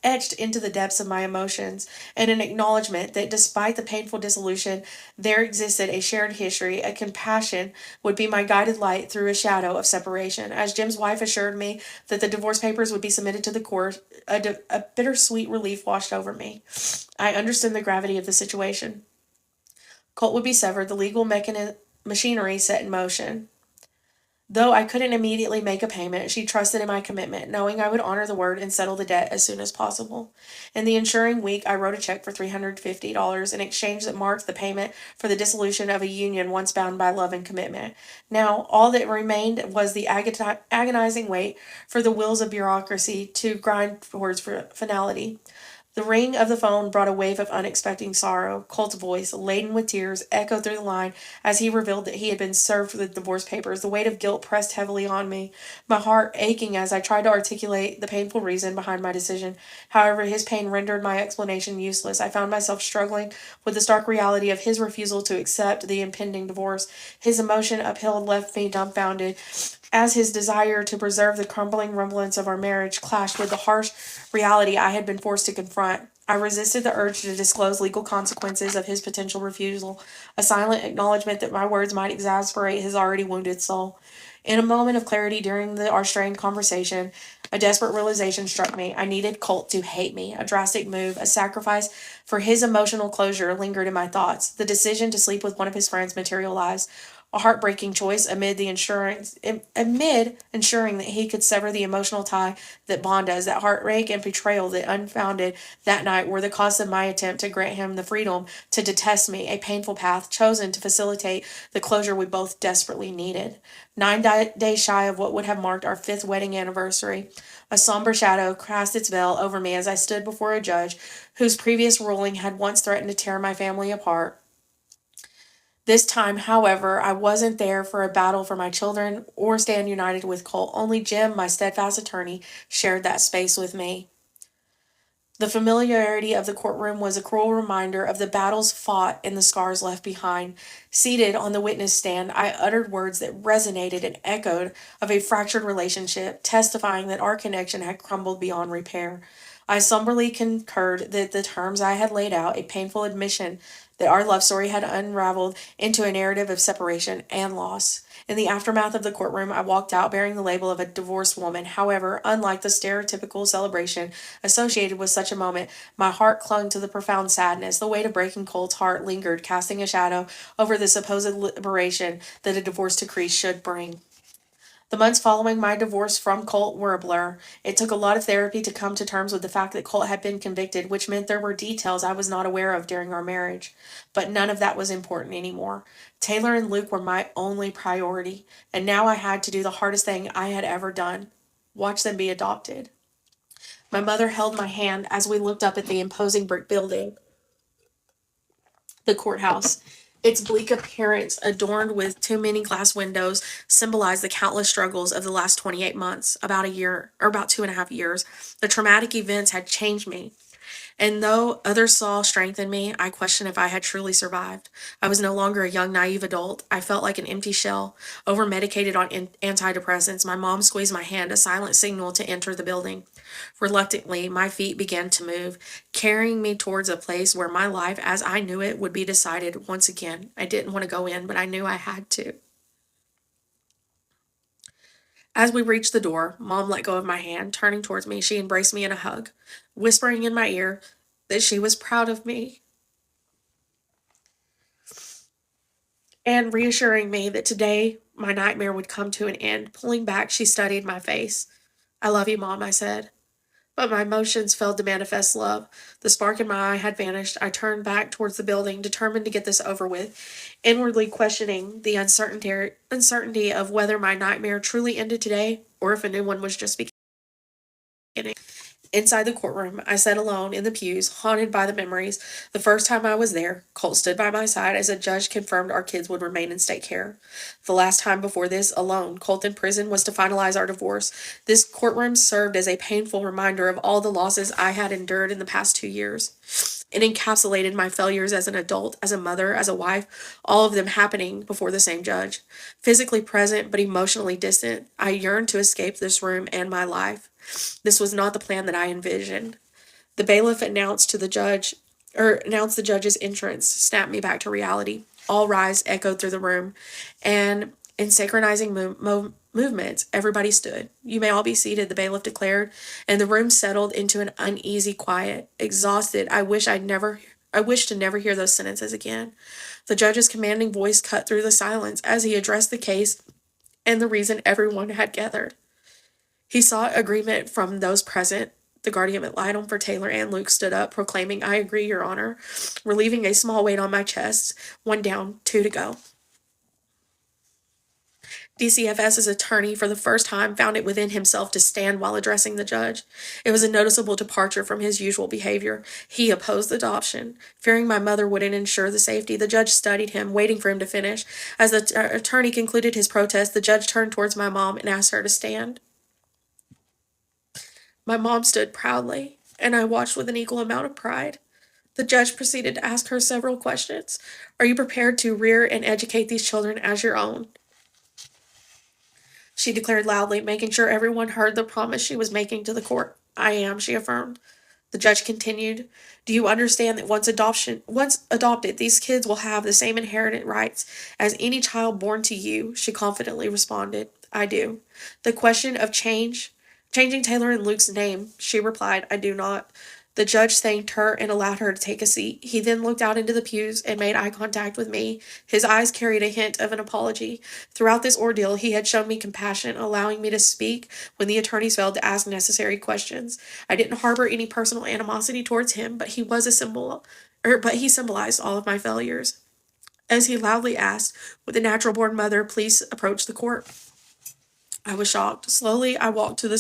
etched into the depths of my emotions, and an acknowledgement that despite the painful dissolution, there existed a shared history, a compassion would be my guided light through a shadow of separation. As Jim's wife assured me that the divorce papers would be submitted to the court, a bittersweet relief washed over me. I understood the gravity of the situation. Colt would be severed, the legal machinery set in motion. Though I couldn't immediately make a payment, she trusted in my commitment, knowing I would honor the word and settle the debt as soon as possible. In the ensuing week, I wrote a check for $350, an exchange that marked the payment for the dissolution of a union once bound by love and commitment. Now, all that remained was the agonizing wait for the wheels of bureaucracy to grind towards finality. The ring of the phone brought a wave of unexpected sorrow. Colt's voice, laden with tears, echoed through the line as he revealed that he had been served with divorce papers. The weight of guilt pressed heavily on me, my heart aching as I tried to articulate the painful reason behind my decision. However, his pain rendered my explanation useless. I found myself struggling with the stark reality of his refusal to accept the impending divorce. His emotion upheld left me dumbfounded, as his desire to preserve the crumbling remnants of our marriage clashed with the harsh reality I had been forced to confront. I resisted the urge to disclose legal consequences of his potential refusal, a silent acknowledgement that my words might exasperate his already wounded soul. In a moment of clarity during our strained conversation, A desperate realization struck me. I needed Colt to hate me. A drastic move, a sacrifice for his emotional closure lingered in my thoughts. The decision to sleep with one of his friends materialized. A heartbreaking choice amid ensuring that he could sever the emotional tie that bond us. That heartache and betrayal that unfounded that night were the cost of my attempt to grant him the freedom to detest me, a painful path chosen to facilitate the closure we both desperately needed. 9 days shy of what would have marked our 5th wedding anniversary, a somber shadow cast its veil over me as I stood before a judge whose previous ruling had once threatened to tear my family apart. This time, however, I wasn't there for a battle for my children or stand united with Colt. Only Jim, my steadfast attorney, shared that space with me. The familiarity of the courtroom was a cruel reminder of the battles fought and the scars left behind. Seated on the witness stand, I uttered words that resonated and echoed of a fractured relationship, testifying that our connection had crumbled beyond repair. I somberly concurred that the terms I had laid out, a painful admission that our love story had unraveled into a narrative of separation and loss. In the aftermath of the courtroom, I walked out bearing the label of a divorced woman. However, unlike the stereotypical celebration associated with such a moment, my heart clung to the profound sadness. The weight of breaking Colt's heart lingered, casting a shadow over the supposed liberation that a divorce decree should bring. The months following my divorce from Colt were a blur. It took a lot of therapy to come to terms with the fact that Colt had been convicted, which meant there were details I was not aware of during our marriage. But none of that was important anymore. Taylor and Luke were my only priority, and now I had to do the hardest thing I had ever done: watch them be adopted. My mother held my hand as we looked up at the imposing brick building, the courthouse. Its bleak appearance, adorned with too many glass windows, symbolized the countless struggles of the last 28 months, about 2.5 years. The traumatic events had changed me. And though others saw strength in me, I questioned if I had truly survived. I was no longer a young, naive adult. I felt like an empty shell, over-medicated on antidepressants. My mom squeezed my hand, a silent signal to enter the building. Reluctantly, my feet began to move, carrying me towards a place where my life as I knew it would be decided once again. I didn't want to go in, but I knew I had to. As we reached the door, Mom let go of my hand. Turning towards me, she embraced me in a hug, whispering in my ear that she was proud of me and reassuring me that today my nightmare would come to an end. Pulling back, she studied my face. "I love you, Mom," I said. But my emotions failed to manifest love. The spark in my eye had vanished. I turned back towards the building, determined to get this over with, inwardly questioning the uncertainty of whether my nightmare truly ended today or if a new one was just beginning. Inside the courtroom, I sat alone in the pews, haunted by the memories. The first time I was there, Colt stood by my side as a judge confirmed our kids would remain in state care. The last time before this, alone, Colt in prison, was to finalize our divorce. This courtroom served as a painful reminder of all the losses I had endured in the past 2 years. It encapsulated my failures as an adult, as a mother, as a wife, all of them happening before the same judge. Physically present, but emotionally distant, I yearned to escape this room and my life. This was not the plan that I envisioned. The bailiff announced the judge's entrance, snapped me back to reality. All rise echoed through the room, and in synchronizing movements, everybody stood. "You may all be seated," the bailiff declared, and the room settled into an uneasy quiet. Exhausted, I wished to never hear those sentences again. The judge's commanding voice cut through the silence as he addressed the case and the reason everyone had gathered. He sought agreement from those present. The guardian ad litem for Taylor and Luke stood up, proclaiming, "I agree, Your Honor," relieving a small weight on my chest. 1 down, 2 to go. DCFS's attorney, for the first time, found it within himself to stand while addressing the judge. It was a noticeable departure from his usual behavior. He opposed the adoption. Fearing my mother wouldn't ensure the safety, the judge studied him, waiting for him to finish. As the attorney concluded his protest, the judge turned towards my mom and asked her to stand. My mom stood proudly, and I watched with an equal amount of pride. The judge proceeded to ask her several questions. "Are you prepared to rear and educate these children as your own?" She declared loudly, making sure everyone heard the promise she was making to the court. "I am," she affirmed. The judge continued, "Do you understand that once adopted, these kids will have the same inherited rights as any child born to you?" She confidently responded, "I do." The question of change Changing Taylor and Luke's name, she replied, "I do not." The judge thanked her and allowed her to take a seat. He then looked out into the pews and made eye contact with me. His eyes carried a hint of an apology. Throughout this ordeal, he had shown me compassion, allowing me to speak when the attorneys failed to ask necessary questions. I didn't harbor any personal animosity towards him, but he symbolized all of my failures. As he loudly asked, "Would the natural-born mother please approach the court?" I was shocked. Slowly, I walked up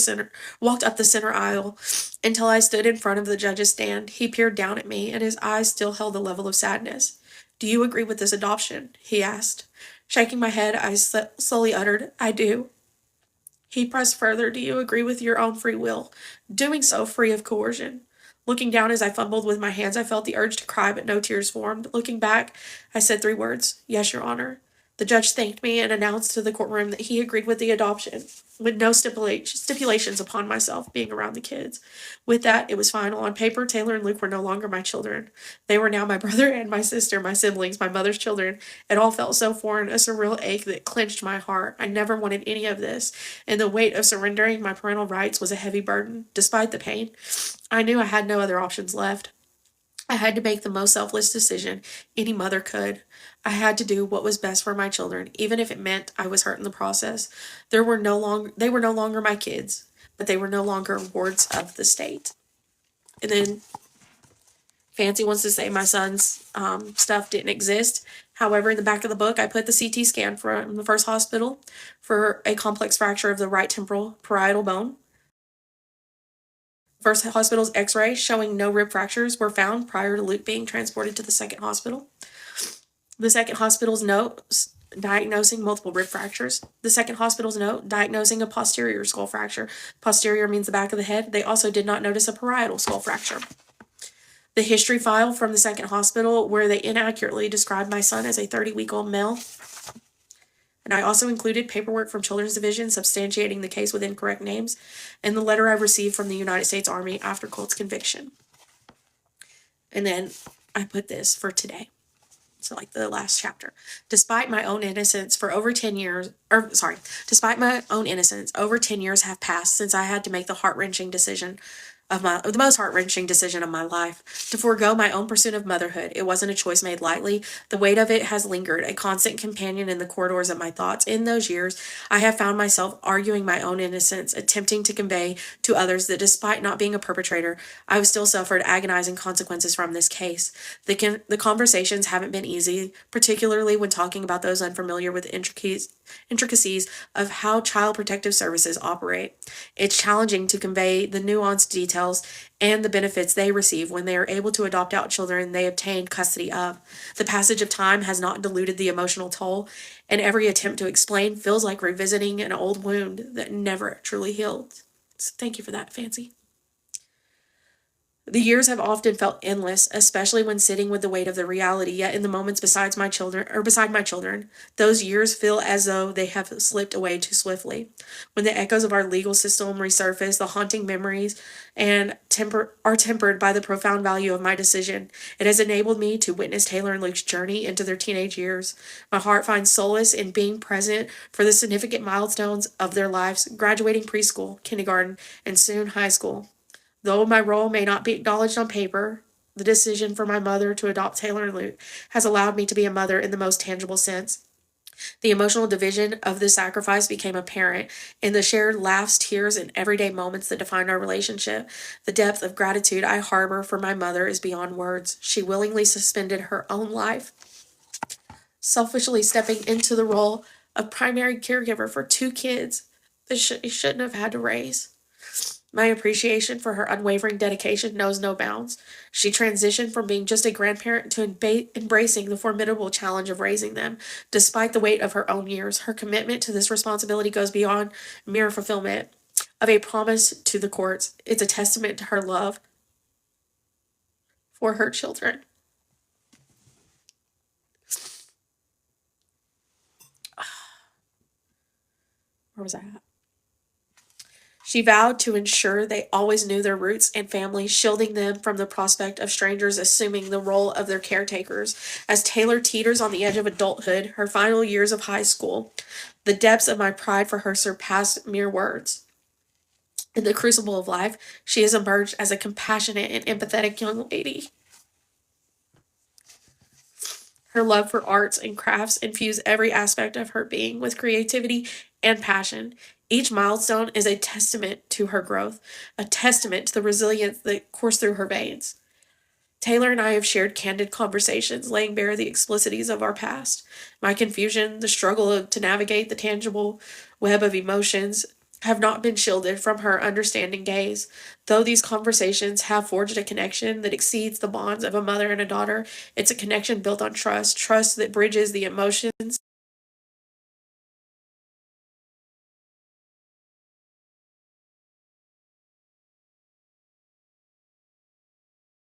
the center aisle until I stood in front of the judge's stand. He peered down at me, and his eyes still held a level of sadness. "Do you agree with this adoption?" he asked. Shaking my head, I slowly uttered, "I do." He pressed further, "Do you agree with your own free will, doing so free of coercion?" Looking down as I fumbled with my hands, I felt the urge to cry, but no tears formed. Looking back, I said 3 words, "Yes, Your Honor." The judge thanked me and announced to the courtroom that he agreed with the adoption, with no stipulations upon myself being around the kids. With that, it was final. On paper, Taylor and Luke were no longer my children. They were now my brother and my sister, my siblings, my mother's children. It all felt so foreign, a surreal ache that clenched my heart. I never wanted any of this, and the weight of surrendering my parental rights was a heavy burden. Despite the pain, I knew I had no other options left. I had to make the most selfless decision any mother could. I had to do what was best for my children, even if it meant I was hurt in the process. They were no longer my kids, but they were no longer wards of the state. And then Fancy wants to say my son's stuff didn't exist. However, in the back of the book, I put the CT scan from the first hospital for a complex fracture of the right temporal parietal bone. First hospital's x-ray showing no rib fractures were found prior to Luke being transported to the second hospital. The second hospital's note diagnosing multiple rib fractures. The second hospital's note diagnosing a posterior skull fracture. Posterior means the back of the head. They also did not notice a parietal skull fracture. The history file from the second hospital where they inaccurately described my son as a 30-week-old male. And I also included paperwork from Children's Division substantiating the case with incorrect names, and the letter I received from the United States Army after Colt's conviction. And then I put this for today. So like the last chapter. Despite my own innocence, over 10 years have passed since I had to make the most heart-wrenching decision of my life, to forego my own pursuit of motherhood. It wasn't a choice made lightly. The weight of it has lingered, a constant companion in the corridors of my thoughts. In those years, I have found myself arguing my own innocence, attempting to convey to others that despite not being a perpetrator, I have still suffered agonizing consequences from this case. The conversations haven't been easy, particularly when talking about those unfamiliar with the intricacies of how Child Protective Services operate. It's challenging to convey the nuanced details and the benefits they receive when they are able to adopt out children they obtained custody of. The passage of time has not diluted the emotional toll, and every attempt to explain feels like revisiting an old wound that never truly healed. So thank you for that, Fancy. The years have often felt endless, especially when sitting with the weight of the reality, yet in the moments beside my children, those years feel as though they have slipped away too swiftly. When the echoes of our legal system resurface, the haunting memories are tempered by the profound value of my decision. It has enabled me to witness Taylor and Luke's journey into their teenage years. My heart finds solace in being present for the significant milestones of their lives, graduating preschool, kindergarten, and soon high school. Though my role may not be acknowledged on paper, the decision for my mother to adopt Taylor and Luke has allowed me to be a mother in the most tangible sense. The emotional division of this sacrifice became apparent in the shared laughs, tears, and everyday moments that defined our relationship. The depth of gratitude I harbor for my mother is beyond words. She willingly suspended her own life, selfishly stepping into the role of primary caregiver for 2 kids that she shouldn't have had to raise. My appreciation for her unwavering dedication knows no bounds. She transitioned from being just a grandparent to embracing the formidable challenge of raising them. Despite the weight of her own years, her commitment to this responsibility goes beyond mere fulfillment of a promise to the courts. It's a testament to her love for her children. Where was I at? She vowed to ensure they always knew their roots and families, shielding them from the prospect of strangers assuming the role of their caretakers. As Taylor teeters on the edge of adulthood, her final years of high school, the depths of my pride for her surpassed mere words. In the crucible of life, she has emerged as a compassionate and empathetic young lady. Her love for arts and crafts infuse every aspect of her being with creativity and passion. Each milestone is a testament to her growth, a testament to the resilience that courses through her veins. Taylor and I have shared candid conversations, laying bare the explicities of our past. My confusion, the struggle to navigate the tangible web of emotions, have not been shielded from her understanding gaze. Though these conversations have forged a connection that exceeds the bonds of a mother and a daughter, it's a connection built on trust, trust that bridges the emotions